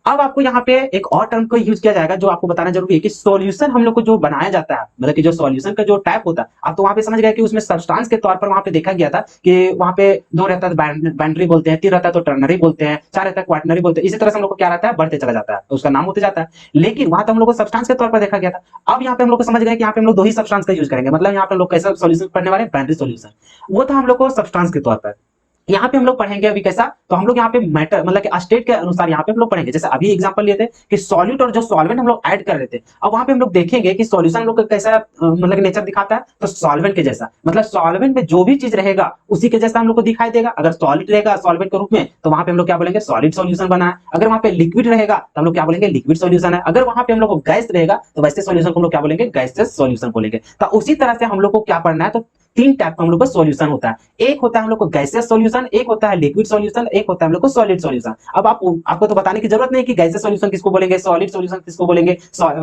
अब आपको यहाँ पे एक और टर्म को यूज किया जाएगा जो आपको बताना जरूरी है कि सॉल्यूशन हम लोग को जो बनाया जाता है, मतलब कि जो सॉल्यूशन का जो टाइप होता है, आप तो वहां पे समझ गए कि उसमें सब्सटेंस के तौर पर वहां पे देखा गया था कि वहां पे 2 रहता है तो बाइनरी बोलते हैं, 3 रहता है तो टर्नरी बोलते हैं, 4 रहता है क्वाटरनरी बोलते हैं। इसी तरह से हम लोग को क्या रहता है, बढ़ते चला जाता है, तो उसका नाम होते जाता है। लेकिन वहां तो हम लोग को सब्सटेंस के तौर पर देखा गया था। अब यहाँ पे हम लोग को समझ गए कि यहाँ पे हम लोग 2 ही सब्सटेंस का यूज करेंगे, मतलब यहाँ पे हम लोग कैसा सॉल्यूशन पढ़ने वाले, बाइनरी सॉल्यूशन। वो था हम लोग को सब्सटेंस के तौर पर। यहाँ पे हम लोग पढ़ेंगे अभी कैसा, तो हम लोग यहाँ पे मैटर मतलब कि स्टेट के अनुसार यहाँ पे हम लोग पढ़ेंगे। जैसे अभी एग्जांपल लिए थे कि सॉल्यूट और जो सॉल्वेंट हम लोग ऐड कर रहे थे, अब वहां पे हम लोग देखेंगे कि सॉल्यूशन हम लोग का कैसा मतलब नेचर दिखाता है, तो सॉल्वेंट के जैसा, मतलब सॉल्वेंट में जो भी चीज रहेगा उसी के जैसा हम लोग को दिखाई देगा। अगर सॉलिड रहेगा सॉल्वेंट के रूप में तो वहां पे हम लोग क्या बोलेंगे, सॉलिड सॉल्यूशन बना है। अगर वहां पे लिक्विड रहेगा तो हम लोग क्या बोलेंगे, लिक्विड सॉल्यूशन है। अगर वहां पे हम लोग को गैस रहेगा तो वैसे सॉल्यूशन को हम लोग क्या बोलेंगे, गैसियस सॉल्यूशन बोलेंगे। तो उसी तरह से हम लोग को क्या पढ़ना है, तो तीन टाइप का हम लोग को सॉल्यूशन होता है। एक होता है हम लोग को गैसियस सॉल्यूशन, एक होता है लिक्विड सॉल्यूशन, एक होता है हम लोग को सॉलिड सॉल्यूशन। अब आपको तो बताने की जरूरत नहीं कि गैसियस सॉल्यूशन किसको बोलेंगे, सॉलिड सॉल्यूशन किसको बोलेंगे,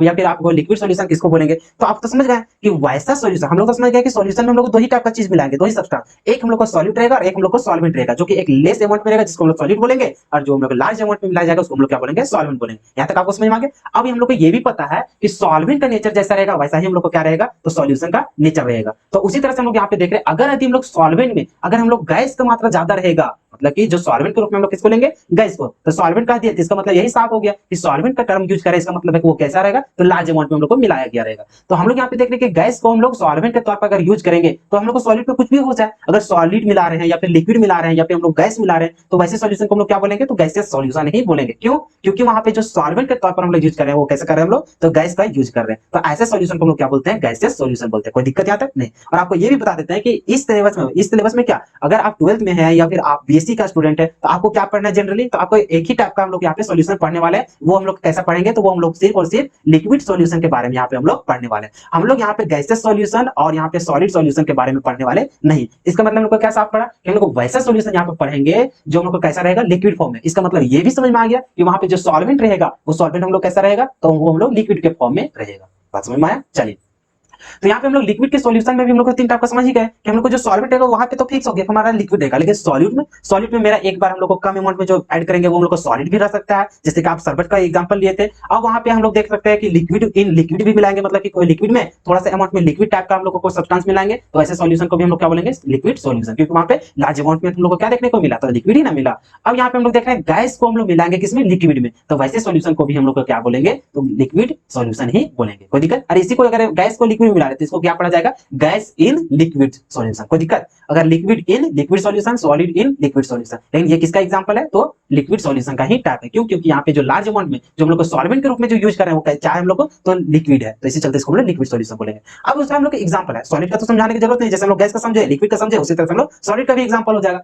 या फिर आपको लिक्विड सॉल्यूशन किसको बोलेंगे। तो आप तो समझ गए कि वैसा सॉल्यूशन हम लोग तो समझ गए कि सॉल्यूशन में हम लोग दो ही टाइप का चीज मिलाएंगे, दो ही सब्सटेंस, एक हम लोग को सॉलिड रहेगा और एक हम लोग को सॉल्वेंट रहेगा, जो कि एक लेस अमाउंट में रहेगा जिसको हम लोग सॉलिड बोलेंगे, और जो हम लोग लार्ज अमाउंट में मिलाया जाएगा उसको हम लोग क्या बोलेंगे, सॉल्वेंट बोलेंगे। यहां तक आपको समझ में आ गया। अब हम लोग को ये भी पता है कि सॉल्वेंट का नेचर जैसा रहेगा वैसा ही हम लोग को क्या रहेगा, तो सॉल्यूशन का नेचर रहेगा। तो उसी तरह से हम लोग यहाँ पे देख रहे हैं, अगर यदि हम लोग सॉल्वेंट में अगर हम लोग गैस का मात्रा ज्यादा रहेगा, मतलब कि जो सॉल्वेंट के रूप में हम लोग किसको लेंगे, गैस को, तो सॉल्वेंट कह दिया, इसका मतलब यही साफ हो गया कि सॉल्वेंट का टर्म यूज करें, इसका मतलब है कि वो कैसा रहेगा, तो लार्ज अमाउंट में हम लोग को मिलाया गया रहेगा। तो हम लोग यहाँ पे देख रहे हैं कि गैस को हम लोग सॉल्वेंट के तौर पर अगर यूज करेंगे तो हम लोग को सॉलिड पे कुछ भी हो जाए, अगर सॉलिड मिला रहे हैं या फिर लिक्विड मिला रहे हैं या फिर हम लोग गैस मिला रहे हैं, तो वैसे सॉल्यूशन को हम लोग क्या बोलेंगे, तो गैसियस सॉल्यूशन ही बोलेंगे। क्यों? क्योंकि वहां पे जो सॉल्वेंट के तौर पर हम लोग यूज कर रहे हैं वो कैसे कर रहे हैं हम लोग, तो गैस का यूज कर रहे हैं, तो ऐसे सॉल्यूशन को हम लोग क्या बोलते हैं, गैसियस सॉल्यूशन बोलते हैं। कोई दिक्कत यहाँ तक नहीं। और आपको ये भी बता देते हैं कि इस सिलेबस में क्या, अगर आप 12th में है या फिर आप बीएससी का स्टूडेंट है तो आपको क्या पढ़ना है जनरली, तो आपको एक ही टाइप का हम लोग यहाँ पे सॉल्यूशन पढ़ने वाले हैं। वो हम लोग कैसा पढ़ेंगे, तो वो हम लोग सिर्फ और सिर्फ लिक्विड सॉल्यूशन के बारे में यहाँ पे हम लोग पढ़ने वाले हैं। हम लोग यहाँ पे गैसियस सॉल्यूशन और यहाँ पे सॉलिड सॉल्यूशन के बारे में पढ़ने वाले नहीं। इसका मतलब हम लोग को क्या साफ पड़ा कि हम लोग वैसा सॉल्यूशन यहाँ पे पढ़ेंगे जो हम लोग को कैसा रहेगा, लिक्विड फॉर्म में। इसका मतलब ये भी समझ में आ गया कि वहां पे जो सॉल्वेंट रहेगा वो सॉल्वेंट हम लोग कैसा रहेगा, तो वो हम लोग लिक्विड के फॉर्म में रहेगा। बात समझ में आया? चलिए, तो यहाँ पे हम लोग लिक्विड के सॉल्यूशन में भी हम लोग को तीन टाइप का समझ ही गए कि हम लोग को जो सॉल्वेंट रहेगा वहां पे तो फिक्स हो गया हमारा लिक्विड रहेगा, लेकिन सॉल्यूट में मेरा एक बार हम लोग को कम अमाउंट में जो ऐड करेंगे वो हम लोग को सॉलिड भी रह सकता है, जैसे कि आप शरबत का एग्जांपल लिए थे। अब वहां पे हम लोग देख सकते हैं कि लिक्विड भी मिलाएंगे, मतलब कि कोई लिक्विड में थोड़ा सा अमाउंट में लिक्विड टाइप का हम लोग को कोई सब्सटेंस मिलाएंगे, तो ऐसे सॉल्यूशन को भी हम लोग क्या बोलेंगे, लिक्विड सॉल्यूशन, क्योंकि वहां पे लार्ज अमाउंट में हम लोग को क्या देखने को मिला, तो लिक्विड ही ना मिला। अब यहाँ पे हम लोग देख रहे हैं गैस को हम लोग मिलाएंगे किसमें, लिक्विड में, तो वैसे सॉल्यूशन को भी हम लोग को क्या बोलेंगे, तो लिक्विड सॉल्यूशन ही बोलेंगे। कोई दिक्कत? और इसी को अगर गैस को लिक्विड में मिला रहे तो इसको क्या पढ़ा जाएगा, गैस इन लिक्विड सॉल्यूशन। कोई दिक्कत? अगर liquid in liquid solution, solid in liquid solution, लेकिन ये किसका एग्जांपल है, तो लिक्विड सॉल्यूशन का ही टाइप है। क्यों? क्योंकि यहाँ पे जो लार्ज अमाउंट में जो हम लोग को सॉल्वेंट के रूप में जो यूज कर रहे हैं वो चाहे हम लोग को तो लिक्विड है, तो इसी चलते इसको हम लोग लिक्विड सॉल्यूशन बोलेंगे। अब उसका हम लोग एग्जांपल है, सॉलिड का तो समझाने की जरूरत नहीं, जैसे हम लोग गैस का समझे, लिक्विड का समझे, उसी तरह से हम लोग सॉलिड का भी एग्जांपल हो जाएगा।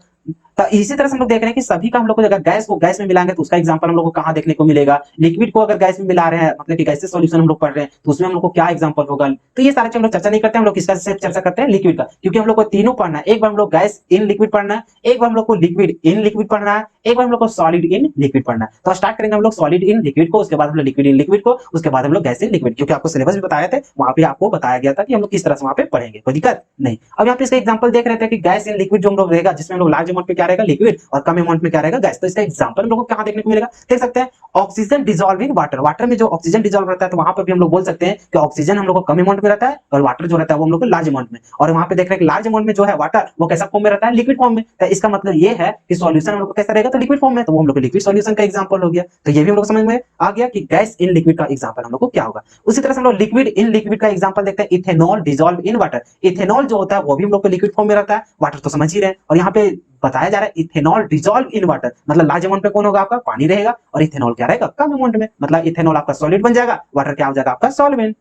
तो इसी तरह से हम लोग देख रहे हैं कि सभी का हम लोग को अगर गैस को गैस में मिलाएंगे तो उसका एग्जांपल हम लोग को कहां देखने को मिलेगा, लिक्विड को अगर गैस में मिला रहे हैं मतलब कि गैसियस सॉल्यूशन हम लोग पढ़ रहे हैं तो उसमें हम लोग को क्या एग्जांपल होगा। तो ये सारे हम लोग चर्चा नहीं करते, हम लोग किसका चर्चा करते हैं, लिक्विड का, क्योंकि हम लोग को तीनों पढ़ना है। एक बार हम लोग गैस इन लिक्विड पढ़ना है, एक बार हम लोग को लिक्विड इन लिक्विड पढ़ना है, एक बार हम लोग को सॉलिड इन लिक्विड पढ़ना है। तो स्टार्ट करेंगे हम लोग सॉलिड इन लिक्विड को, उसके बाद हम लोग लिक्विड इन लिक्विड को, उसके बाद हम लोग गैस इन लिक्विड, क्योंकि आपको सिलेबस भी बताए थे वहां पे आपको बताया गया था कि हम लोग किस तरह से वहां पे पढ़ेंगे। कोई दिक्कत नहीं। अब यहाँ पे इसका एग्जांपल देख रहे थे कि गैस इन लिक्विड जो हम लोग रहेगा, जिसमें हम लोग लार्ज अमाउंट में क्या रहेगा, लिक्विड, और कम अमाउंट में क्या रहेगा, गैस। तो इसका एग्जांपल हम लोग को कहां देखने को मिलेगा, देख सकते हैं ऑक्सीजन डिसॉल्विंग वाटर, वाटर में जो ऑक्सीजन डिसॉल्व रहता है तो वहां पर भी हम लोग बोल सकते हैं कि ऑक्सीजन हम लोग को कम अमाउंट में रहता है और वाटर जो रहता है वो हम लोग को लार्ज अमाउंट में, और वहां पे देख रहे हैं कि लार्ज अमाउंट में जो है वाटर वो कैसा फॉर्म में रहता है, लिक्विड फॉर्म में। तो इसका मतलब ये है कि सॉल्यूशन हम लोग को कैसा रहेगा, तो लिक्विड फॉर्म में, तो वो हम लोग को लिक्विड सॉल्यूशन का एग्जांपल हो गया। तो ये भी हम लोग समझ में आ गया कि गैस इन लिक्विड का एग्जांपल हम लोग को क्या होगा। उसी तरह से हम लोग लिक्विड इन लिक्विड का एग्जांपल देखते हैं, ethanol dissolve in water. Ethanol जो होता है वो भी हम लोग को लिक्विड फॉर्म में रहता है, वाटर तो समझ ही रहे हैं, और यहाँ पे बताया जा रहा है इथेनॉल डिसॉल्व इन वाटर, मतलब लार्ज अमाउंट पे कौन होगा, आपका पानी रहेगा, और इथेनॉल क्या रहेगा, कम अमाउंट में, मतलब इथेनॉल आपका सॉलिड बन जाएगा, वाटर क्या हो जाएगा, आपका सॉल्वेंट।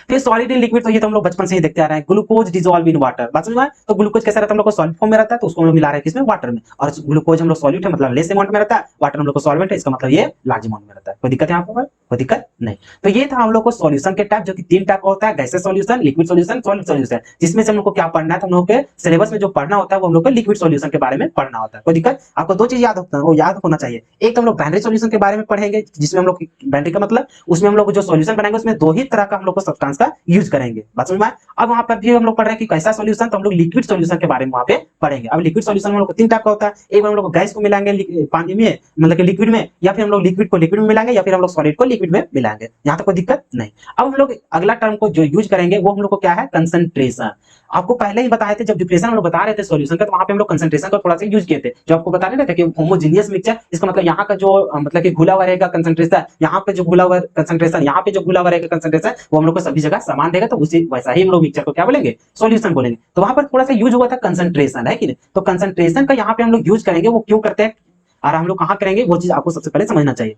फिर सॉलिड इन लिक्विड, तो ये तो हम लोग बचपन से ही देखते आ रहे हैं, ग्लूकोज डिसॉल्व इन वाटर। बात समझ में आया? तो ग्लूकोज कैसा रहता है, हम लोग को सॉलिड फॉर्म में रहता है, तो उसको हम लोग मिला रहे हैं किसमें, वाटर में, और ग्लूकोज हम लोग सॉलिड है मतलब लेस अमाउंट में रहता है, वाटर हम लोग को सॉल्वेंट है, इसका मतलब ये लार्ज अमाउंट में रहता है। कोई दिक्कत है यहाँ पर? कोई दिक्कत नहीं। तो ये था हम लोग को सॉल्यूशन के टाइप, जो कि तीन टाइप का होता है, gaseous solution, liquid solution, solid solution, जिसमें से हम लोग को क्या पढ़ना है, तो हम लोग के सिलेबस में जो पढ़ना होता है वो हम लोग को लिक्विड सॉल्यूशन के बारे में पढ़ना होता है। कोई दिक्कत? आपको दो चीज याद होता है, वो याद होना चाहिए। एक तो हम लोग बाइनरी सॉल्यूशन के बारे में पढ़ेंगे, जिसमें हम लोग बाइनरी का मतलब उसमें हम लोग जो सॉल्यूशन बनाएंगे उसमें दो ही तरह का हम लोग को सब्सटेंस का यूज करेंगे। बात समझ में आया? अब वहां पर भी हम लोग पढ़ रहे हैं कि कैसा सॉल्यूशन, तो हम लोग लिक्विड सॉल्यूशन के बारे में वहां पे पढ़ेंगे। अब लिक्विड सॉल्यूशन हम लोग को तीन टाइप का होता है, एक बार हम लोग गैस को मिलाएंगे पानी में मतलब कि लिक्विड में, या फिर हम लोग लिक्विड को लिक्विड में मिलाएंगे, या फिर हम लोग सॉलिड को लिक्विड में मिलाएंगे, यहाँ तक कोई दिक्कत नहीं। अब हम लोग अगला टर्म को जो यूज करेंगे वो हम लोग को क्या है, कंसंट्रेशन। आपको पहले ही बताए थे जब डिफरेंशियल हम लोग बता रहे थे सॉल्यूशन का, तो वहां पे हम लोग कंसंट्रेशन का थोड़ा सा यूज किए थे, जो आपको बता रहे थे कि होमोजेनियस मिक्सचर, इसका मतलब यहाँ का जो मतलब कि घुला हुआ रहेगा कंसंट्रेशन, यहाँ पे जो घुला हुआ कंसंट्रेशन, यहाँ पे जो घुला हुआ रहेगा कंसंट्रेशन, वो हम लोग को सभी जगह समान रहेगा, तो उसी वैसा ही हम लोग मिक्सचर को क्या बोलेंगे, सॉल्यूशन बोलेंगे। तो वहां पर थोड़ा सा यूज हुआ था कंसंट्रेशन, है कि नहीं। तो कंसंट्रेशन का यहाँ पे हम लोग यूज करेंगे, वो क्यों करते हैं और हम लोग कहाँ करेंगे, वो चीज आपको सबसे पहले समझना चाहिए।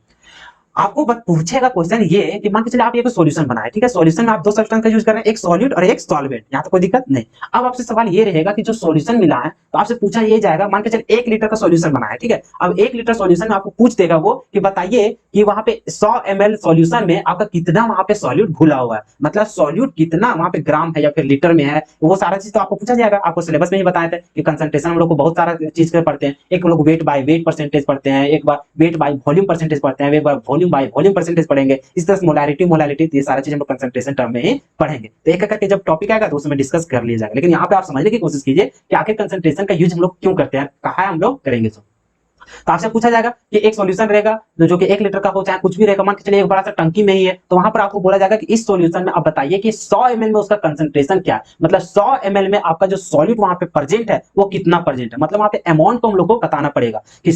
आपको पूछेगा क्वेश्चन ये कि मान के चलिए आप ये कोई सॉल्यूशन बनाए, ठीक है, सॉल्यूशन में आप दो सब्सटेंस का यूज कर रहे हैं, एक सॉल्यूट और एक सॉल्वेंट, यहाँ तो कोई दिक्कत नहीं। अब आपसे सवाल ये रहेगा कि जो सॉल्यूशन मिला है, तो आपसे पूछा ये जाएगा, मान के चलिए 1 लीटर का सॉल्यूशन बनाया, ठीक है। अब 1 लीटर सॉल्यूशन में आपको पूछ देगा वो कि बताइए कि वहां पे 100 ml सॉल्यूशन में आपका कितना वहां पे सॉल्यूट घुला हुआ है, मतलब सॉल्यूट कितना वहां पे ग्राम है या फिर लीटर में है, वो सारा चीज तो आपको पूछा जाएगा। आपको सिलेबस में ही बताया था कि कंसंट्रेशन हम लोग को बहुत सारा चीज के पढ़ते हैं, एक लोग वेट बाय वेट परसेंटेज पढ़ते हैं, एक बार वेट बाय वॉल्यूम परसेंटेज पढ़ते हैं, एक बार वॉल्यूम बाय वॉल्यूम परसेंटेज पढ़ेंगे, इस तरह से मोलारिटी मोलालिटी, ये सारी चीज हम लोग कंसंट्रेशन टर्म में ही पढ़ेंगे। तो एक करके जब टॉपिक आएगा तो उसमें डिस्कस कर लिया जाएगा, लेकिन यहाँ पे आप समझने की कोशिश कीजिए कि आखिर कंसंट्रेशन का यूज हम लोग क्यों करते हैं, कहाँ हम लोग करेंगे। तो आपसे पूछा जाएगा कि एक सॉल्यूशन रहेगा जो कि 1 लीटर का हो, चाहे कुछ भी रहेगा, मान के चलिए एक बड़ा सा टंकी में ही है, तो वहां पर आपको बोला जाएगा कि इस सॉल्यूशन में आप बताइए कि 100 ml में उसका कंसंट्रेशन क्या है, मतलब 100 ml में आपका जो सॉल्यूट वहां पे प्रेजेंट है वो कितना प्रेजेंट है, मतलब वहां पे अमाउंट को हम लोग को बताना पड़ेगा कि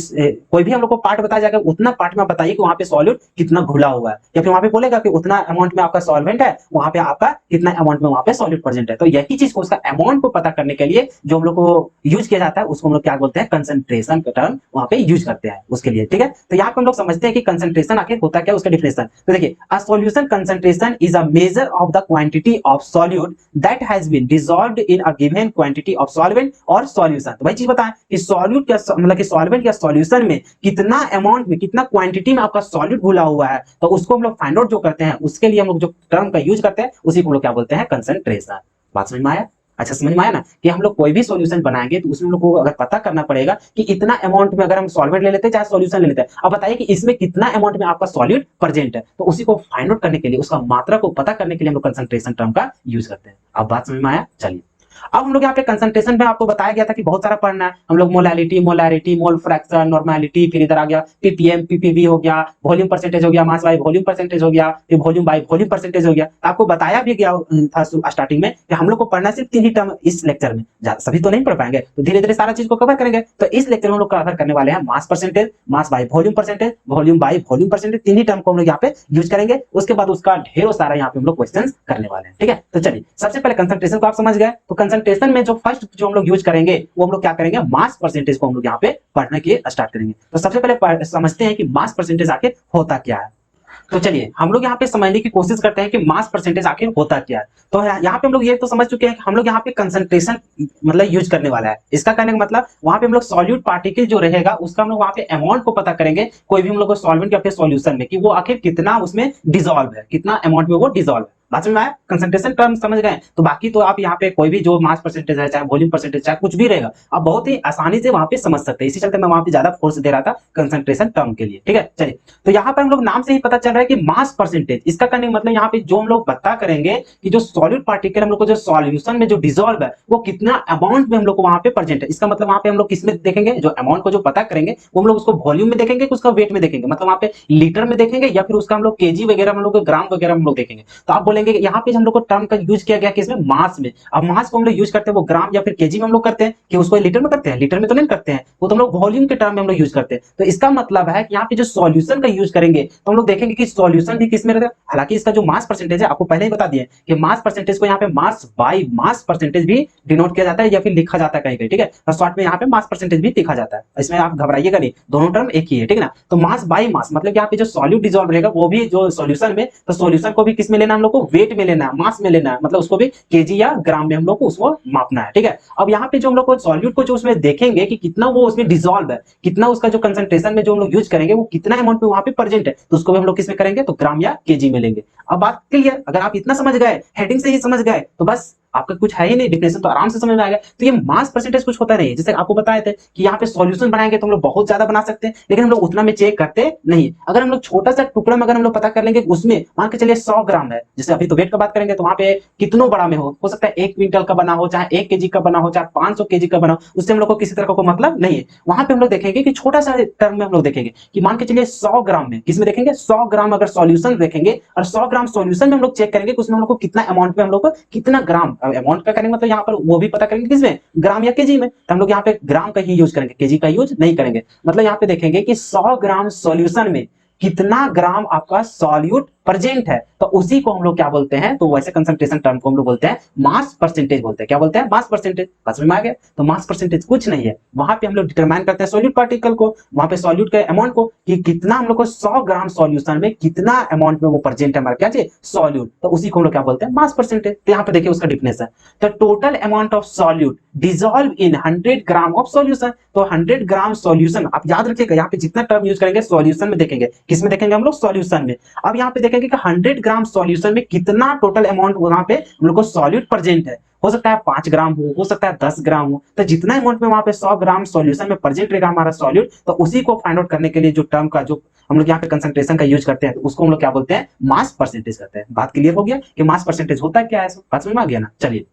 कोई भी हम लोग को पार्ट बताया जाएगा, उतना पार्ट में बताइए कि वहां पे सॉल्यूट कितना घुला हुआ है, या फिर वहां पे बोलेगा कि उतना अमाउंट में आपका सॉल्वेंट है, वहां पे आपका कितना अमाउंट में वहां पे सॉल्यूट प्रेजेंट है। तो यही चीज को उसका अमाउंट को पता करने के लिए जो हम लोग को यूज किया जाता है उसको हम लोग क्या बोलते हैं, कंसंट्रेशन का टर्म वहां पे यूज करते हैं उसके लिए, ठीक है। तो यहाँ पे हम लोग समझते हैं कि कंसंट्रेशन आखिर होता क्या, उसका डिफिनेशन। तो देखिए, a solution concentration is a measure of the quantity of solute that has been dissolved in a given quantity of solvent और सॉल्यूशन। तो वही चीज बताएं कि सॉल्यूट या मतलब कि सॉल्वेंट या सॉल्यूशन में कितना अमाउंट में, कितना क्वांटिटी में आपका सॉल्यूट घुला हुआ है, तो उसको हम लोग फाइंड आउट जो करते हैं, उसके लिए हम लोग जो टर्म का यूज करते हैं उसी को हम लोग क्या बोलते हैं, कंसंट्रेशन। बात समझ में आया? अच्छा, समझ में आया ना कि हम लोग कोई भी सॉल्यूशन बनाएंगे तो उसमें हम लोग को अगर पता करना पड़ेगा कि इतना अमाउंट में, अगर हम सॉल्वेंट ले लेते हैं चाहे सॉल्यूशन ले लेते हैं, अब बताइए कि इसमें कितना अमाउंट में आपका सॉल्यूट प्रेजेंट है, तो उसी को फाइंड आउट करने के लिए, उसका मात्रा को पता करने के लिए हम लोग कंसंट्रेशन टर्म का यूज करते हैं। अब बात समझ में आया? चलिए, अब हम लोग यहाँ पे कंसंट्रेशन में आपको बताया गया था कि बहुत सारा पढ़ना है, हम लोग molality molarity mole fraction normality, फिर इधर आ गया पीपीएम पीपीवी हो गया, वॉल्यूम परसेंटेज हो गया, मास बाय वॉल्यूम परसेंटेज हो गया, फिर वॉल्यूम बाय वॉल्यूम परसेंटेज हो गया। आपको बताया भी गया था स्टार्टिंग में कि हम लोग को पढ़ना सिर्फ 3 ही टर्म इस लेक्चर में, सभी तो नहीं पढ़ पाएंगे, तो धीरे धीरे सारा चीज को कवर करेंगे। तो इस लेक्चर में हम लोग कवर करने वाले हैं mass percentage, mass by volume percentage, volume by volume percentage, 3 he term को हम लोग यहाँ पे यूज करेंगे। उसके बाद उसका ढेरों सारा यहाँ पे हम लोग क्वेश्चन करने वाले हैं, ठीक है। तो चलिए, सबसे पहले कंसंट्रेशन को आप समझ गए, तो कंसंट्रेशन में जो फर्स्ट जो हम लोग यूज करेंगे वो हम लोग क्या करेंगे, मास परसेंटेज को हम लोग यहाँ पे पढ़ने के स्टार्ट करेंगे। तो सबसे पहले समझते हैं कि मास परसेंटेज आखिर होता क्या है। तो चलिए, हम लोग यहाँ पे समझने की कोशिश करते हैं कि मास परसेंटेज आखिर होता क्या है। तो यहाँ पे हम लोग ये तो समझ चुके हैं कि हम लोग यहाँ पे कंसंट्रेशन मतलब यूज करने वाला है। इसका कहने का मतलब वहां पे हम लोग सॉल्यूट पार्टिकल जो रहेगा उसका हम लोग वहां पे अमाउंट को पता करेंगे, कोई भी हम लोग को सॉल्वेंट या फिर सॉल्यूशन में, कि वो आखिर कितना उसमें डिसॉल्व है, कितना अमाउंट में वो डिसॉल्व है। बात में आया? कंसंट्रेशन टर्म समझ गए। तो बाकी तो आप यहाँ पे कोई भी जो मास परसेंटेज है, चाहे वॉल्यूम परसेंटेज, चाहे कुछ भी रहेगा, आप बहुत ही आसानी से वहां पे समझ सकते हैं। इसी चलते मैं वहां पे ज्यादा फोर्स दे रहा था कंसंट्रेशन टर्म के लिए, ठीक है। चलिए, तो यहाँ पर हम लोग नाम से ही पता चल रहा है कि मास परसेंटेज, इसका करने का मतलब यहाँ पे जो हम लोग पता करेंगे कि जो सॉलिड पार्टिकल हम लोग को जो सॉल्यूशन में जो डिसॉल्व है वो कितना अमाउंट में हम लोग को वहां पे प्रेजेंट है। इसका मतलब वहां पे हम लोग किसमें देखेंगे, जो अमाउंट को जो पता करेंगे वो हम लोग उसको वॉल्यूम में देखेंगे, उसका वेट में देखेंगे, मतलब वहां पे लीटर में देखेंगे, या फिर उसका हम लोग केजी वगैरह हम लोग ग्राम वगैरह हम लोग देखेंगे। तो आप बोलेंगे यहाँ पे हम लोग को टर्म का यूज किया गया किसमें, मास में। अब मास को हम लोग यूज करते हैं वो ग्राम या फिर केजी में हम लोग करते हैं, कि उसको लीटर में करते हैं, लीटर में तो नहीं करते हैं, वो तो हम लोग वॉल्यूम के टर्म में हम लोग यूज करते हैं। तो इसका मतलब है कि यहाँ पे जो सॉल्यूशन का यूज करेंगे तो हम लोग देखेंगे कि सॉल्यूशन भी किसमें रहता है। हालांकि इसका जो मास परसेंटेज है आपको पहले ही बता दिए कि मास परसेंटेज को यहाँ पे मास बाय मास परसेंटेज भी डिनोट किया जाता है या फिर लिखा जाता है कहीं कहीं, ठीक है। तो शॉर्ट में यहाँ पे मास परसेंटेज भी लिखा जाता है, इसमें आप घबराइएगा नहीं, दोनों टर्म एक ही है, ठीक है ना। तो मास बाय मास मतलब यहाँ पे जो सॉल्यूट डिसॉल्व रहेगा वो भी जो सॉल्यूशन में, तो सॉल्यूशन को भी किस में लेना, हम लोग को वेट में लेना है, मास में लेना है, मतलब उसको भी केजी या ग्राम में हम लोग को उसको मापना है, ठीक है। अब यहाँ पे जो हम लोग को सॉल्यूट को जो उसमें देखेंगे कि कितना वो उसमें डिसॉल्व है, कितना उसका जो कंसंट्रेशन में जो हम लोग यूज करेंगे वो कितना अमाउंट में वहां पे प्रेजेंट है, तो उसको भी हम लोग किस में करेंगे, तो ग्राम या केजी में लेंगे। अब बात क्लियर? अगर आप इतना समझ गए, हेडिंग से ही समझ गए, तो बस आपका कुछ है ही नहीं, डिफिनेशन तो आराम से समझ में आएगा। तो ये मास परसेंटेज कुछ होता नहीं है, जैसे आपको बताए थे कि यहाँ पे सॉल्यूशन बनाएंगे तो हम लोग बहुत ज्यादा बना सकते हैं, लेकिन हम लोग उतना में चेक करते नहीं। अगर हम लोग छोटा सा टुकड़ा में अगर हम लोग पता कर लेंगे, उसमें मान के चलिए 100 ग्राम है, जैसे अभी तो वेट का बात करेंगे तो वहां पे कितनों बड़ा में हो सकता है 1 क्विंटल का बना हो, चाहे 1 केजी का बना हो, चाहे 500 केजी का बना हो, उससे हम लोग को किसी तरह का कोई मतलब नहीं है। वहां पे हम लोग देखेंगे कि छोटा सा टर्म में हम लोग देखेंगे कि मान के चलिए 100 ग्राम में, किसमें देखेंगे 100 ग्राम अगर सॉल्यूशन देखेंगे और 100 ग्राम सॉल्यूशन में हम लोग चेक करेंगे कि उसमें हम लोग को कितना अमाउंट में हम लोग को कितना ग्राम अमाउंट का करेंगे, मतलब यहाँ पर वो भी पता करेंगे किसमें ग्राम या केजी में। तो हम लोग यहाँ पे ग्राम का ही यूज करेंगे, केजी का यूज नहीं करेंगे। मतलब यहाँ पे देखेंगे कि 100 ग्राम सॉल्यूशन में कितना ग्राम आपका सॉल्यूट प्रेजेंट है, तो उसी को हम लोग क्या बोलते हैं, तो वैसे कंसंट्रेशन टर्म को हम लोग बोलते हैं मास परसेंटेज बोलते हैं। क्या बोलते हैं? Mass percentage. समझ में आ गया? तो मास परसेंटेज कुछ नहीं है, वहां पे हम लोग डिटरमाइन करते हैं सॉल्यूट पार्टिकल को, वहां पे सॉल्यूट के अमाउंट को, कि कितना हम लोग को 100 ग्राम सॉल्यूशन में कितना अमाउंट में वो प्रेजेंट है हमारा क्या चाहिए सॉल्यूट, तो उसी को हम लोग क्या बोलते हैं मास परसेंटेज। तो यहाँ पे देखिए उसका definition, the total amount of solute dissolve in 100 gram of solution. तो 100 ग्राम सॉल्यूशन, आप याद रखिएगा यहाँ पे जितना टर्म यूज करेंगे सॉल्यूशन में देखेंगे, किसमें देखेंगे हम लोग सॉल्यूशन में। अब यहाँ पे देखेंगे कि 100 ग्राम सॉल्यूशन में कितना टोटल अमाउंट वहां पे हम लोग को सॉल्यूट प्रेजेंट है। हो सकता है 5 ग्राम हो सकता है 10 ग्राम हो, तो जितना अमाउंट में वहां पे 100 ग्राम सॉल्यूशन में प्रेजेंट रहेगा हमारा सॉल्यूट, तो उसी को फाइंड आउट करने के लिए जो टर्म का जो हम लोग यहाँ पे कंसंट्रेशन का यूज करते हैं, तो उसको हम लोग क्या बोलते हैं मास परसेंटेज करते हैं। बात क्लियर हो गया कि मास परसेंटेज होता क्या है, बात समझ में आ गया ना। चलिए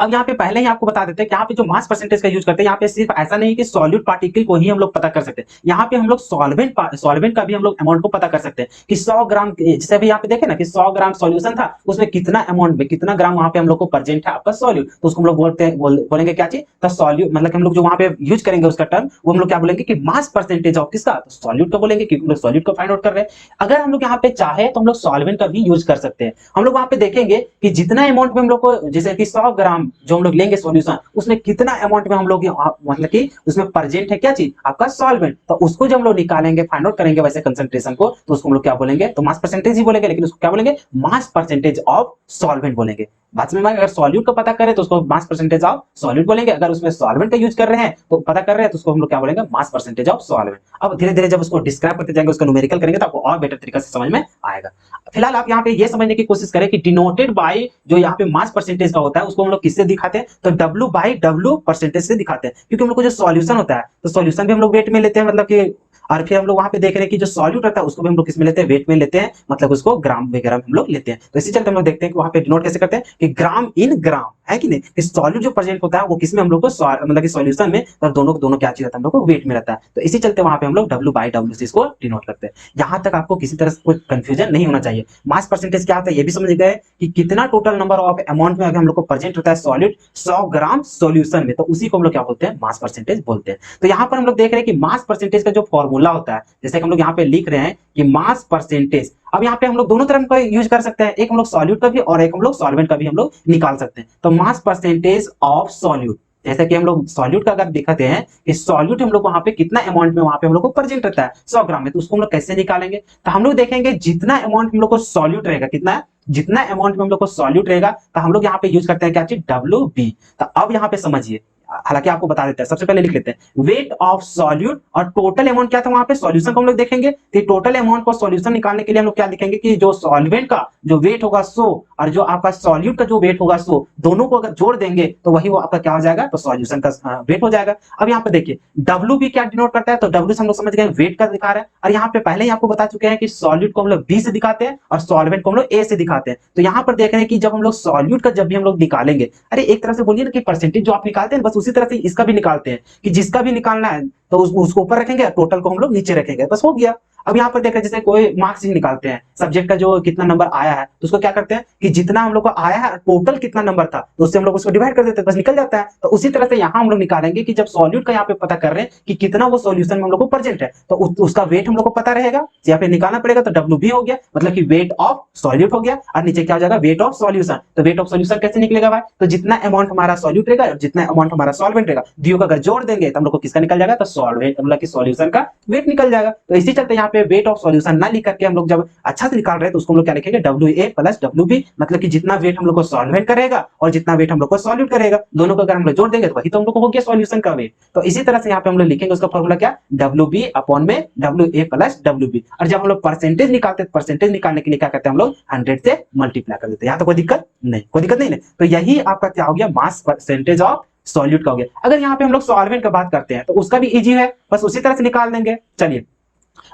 अब यहाँ पे पहले ही आपको बता देते हैं कि यहाँ पे जो मास परसेंटेज का यूज करते हैं, यहाँ पे सिर्फ ऐसा नहीं कि सॉल्यूट पार्टिकल को ही हम लोग पता कर सकते हैं, यहाँ पे हम लोग सॉल्वेंट का भी हम लोग अमाउंट को पता कर सकते हैं कि 100 ग्राम, जैसे अभी यहाँ पे देखे ना कि 100 ग्राम सॉल्यूशन था, उसमें कितना अमाउंट में कितना ग्राम वहां पे हम लोग को प्रेजेंट है आपका सॉल्यूट, तो उसको हम लोग बोलते हैं बोलेंगे क्या चीज, तो सॉल्यूट, मतलब हम लोग जो वहां पे यूज करेंगे उसका टर्म, वो हम लोग क्या बोलेंगे कि मास परसेंटेज ऑफ किसका, तो सॉल्यूट का बोलेंगे, क्योंकि हम लोग सॉल्यूट को फाइंड आउट कर रहे हैं। अगर हम लोग यहाँ पे चाहे तो हम लोग सॉल्वेंट का भी यूज कर सकते हैं। हम लोग वहां पे देखेंगे कि जितना अमाउंट में हम लोग को, जैसे कि 100 ग्राम जो हम लोग लेंगे सॉल्यूशन, उसमें कितना अमाउंट में हम लोग मतलब कि उसमें प्रेजेंट है क्या चीज आपका सॉल्वेंट, तो उसको जब हम लोग निकालेंगे फाइंड आउट करेंगे वैसे कंसंट्रेशन को, तो उसको हम लोग क्या बोलेंगे, तो मास परसेंटेज ही बोलेंगे, लेकिन उसको क्या बोलेंगे मास परसेंटेज ऑफ सॉल्वेंट बोलेंगे। बात में अगर सॉल्यूट का पता करें तो उसको मास परसेंटेज ऑफ सॉल्यूट बोलेंगे, अगर उसमें सॉल्वेंट का यूज कर रहे हैं तो पता कर रहे हैं तो उसको हम लोग क्या बोलेंगे मास परसेंटेज ऑफ सॉल्वेंट। अब धीरे धीरे जब उसको डिस्क्राइब करते जाएंगे, उसको न्यूमेरिकल करेंगे तो आपको और बेटर तरीके से समझ में आएगा। फिलहाल आप यहाँ पे ये समझने की कोशिश करें कि डिनोटेड बाय जो यहाँ पे मास परसेंटेज का होता है उसको हम लोग किससे दिखाते हैं, तो W बाई W परसेंटेज से दिखाते हैं, क्योंकि हम लोग को जो सॉल्यूशन होता है तो सॉल्यूशन भी हम लोग वेट में लेते हैं, मतलब कि, और फिर हम लोग वहां पे देख रहे हैं कि जो सॉल्यूट रहता है उसको भी हम लोग किस में लेते हैं, वेट में लेते हैं, मतलब उसको ग्राम वगैरह में हम लोग लेते हैं। तो इसी चलते हम लोग देखते हैं कि वहां पे डिनोट कैसे करते हैं कि ग्राम इन ग्राम, है कि नहीं, कि सॉल्यूट जो प्रेजेंट होता है वो किसमें हम लोग को, मतलब कि सॉल्यूशन में, और दोनों क्या चीज रहता है हम लोग को वेट में रहता है। तो इसी चलते वहां पे हम लोग W बाई W से इसको डिनोट करते हैं। यहां तक आपको किसी तरह से कोई कंफ्यूजन नहीं होना चाहिए। मास परसेंटेज क्या होता है ये भी समझ गए कि कितना टोटल नंबर ऑफ अमाउंट में अगर हम लोग को प्रेजेंट होता है सॉल्यूट 100 ग्राम सॉल्यूशन में, तो उसी को हम लोग क्या बोलते हैं मास परसेंटेज बोलते हैं। तो यहाँ पर हम लोग देख रहे हैं कि मास परसेंटेज का जो फॉर्मूला होता है, जैसे हम लोग यहाँ पे लिख रहे हैं कि मास परसेंटेज, अब यहाँ पे हम लोग दोनों तरह का यूज कर सकते हैं, एक हम लोग सॉल्यूट का भी और एक हम लोग सॉल्वेंट का भी हम लोग निकाल सकते हैं। तो मास परसेंटेज ऑफ सॉल्यूट, जैसे कि हम लोग सॉल्यूट का अगर दिखाते हैं कि सॉल्यूट हम लोग वहां पे कितना अमाउंट में वहां पे हम लोग को प्रेजेंट रहता है 100 ग्राम में, तो उसको हम लोग कैसे निकालेंगे, तो हम लोग देखेंगे जितना अमाउंट हम लोग को सॉल्यूट रहेगा, कितना, जितना अमाउंट में हम लोग को सॉल्यूट रहेगा, तो हम लोग यहाँ पे यूज करते हैं क्या चीज WB। तो अब यहाँ पे समझिए, हालांकि आपको बता देते हैं, सबसे पहले लिख लेते हैं वेट ऑफ सॉल्यूट, और टोटल अमाउंट क्या था वहां पे सॉल्यूशन को हम लोग देखेंगे, तो टोटल अमाउंट को सॉल्यूशन निकालने के लिए हम लोग क्या लिखेंगे कि जो सॉल्वेंट का जो वेट होगा 100 और जो आपका सॉल्यूट का जो वेट होगा 100, दोनों को अगर जोड़ देंगे तो वही वो आपका क्या हो जाएगा, तो सॉल्यूशन का वेट हो जाएगा। अब यहाँ पे देखिए W भी क्या डिनोट करता है, तो W से हम लोग समझ गए वेट का दिखा रहा है, और यहाँ पे पहले ही आपको बता चुके हैं कि सॉल्यूट को हम लोग B से दिखाते हैं और सॉल्वेंट को हम लोग A से दिखाते हैं। तो यहाँ पर देख रहे हैं कि जब हम लोग सॉल्यूट का जब भी हम लोग निकालेंगे, अरे एक तरह से बोलिए ना कि परसेंटेज जो आप निकालते हैं बस उसी तरह से इसका भी निकालते हैं, कि जिसका भी निकालना है तो उसको ऊपर रखेंगे, टोटल को हम लोग नीचे रखेंगे, बस हो गया। अब यहाँ पर देख रहे हैं जैसे कोई मार्क्स ही निकालते हैं, सब्जेक्ट का जो कितना नंबर आया है, तो उसको क्या करते हैं कि जितना हम लोग को आया है टोटल कितना नंबर था, तो उससे हम लोग उसको डिवाइड कर देते हैं, बस निकल जाता है। तो उसी तरह से यहाँ हम लोग निकालेंगे कि जब सॉल्यूट का यहाँ पे पता कर रहे हैं कि कितना वो सॉल्यूशन में हम लोग को प्रेजेंट है, तो उसका वेट हम लोग को पता रहेगा, यहाँ पे निकालना पड़ेगा, तो WB हो गया, मतलब कि वेट ऑफ सॉल्यूट हो गया, और नीचे क्या हो जाएगा वेट ऑफ सॉल्यूशन। तो वेट ऑफ सॉल्यूशन कैसे निकलेगा भाई, तो जितना अमाउंट हमारा सॉल्यूट रहेगा और जितना अमाउंट हमारा सॉल्वेंट रहेगा, दोनों को अगर जोड़ देंगे तो हम लोग को किसका निकल जाएगा, तो सॉल्वेंट, मतलब कि सॉल्यूशन का वेट निकल जाएगा। तो इसी चलते यहाँ पे वेट ऑफ सॉल्यूशन ना लिख करके हम लोग जब अच्छा से निकाल रहे हैं तो उसको हम लोग क्या लिखेंगे WA प्लस WB, मतलब कि जितना वेट हम लोग को सॉल्वेंट करेगा और जितना वेट हम लोग को सॉल्यूट करेगा, दोनों को अगर हम लोग जोड़ देंगे तो वही तो हम लोग को हो गया सॉल्यूशन का वेट। तो इसी तरह से यहाँ पे हम लोग लिखेंगे उसका फॉर्मूला क्या, WB अपॉन में WA प्लस WB। और जब हम लोग परसेंटेज निकालते हैं, परसेंटेज निकालने के लिए क्या करते हैं हम लोग 100 से मल्टीप्लाई कर देते हैं। यहाँ तो कोई दिक्कत नहीं, कोई दिक्कत नहीं है। तो यही आपका क्या हो गया, मास परसेंटेज ऑफ सॉल्यूट का हो गया। अगर यहाँ पे हम लोग सॉल्वेंट का बात करते हैं तो उसका भी इजी है, बस उसी तरह से निकाल देंगे। चलिए,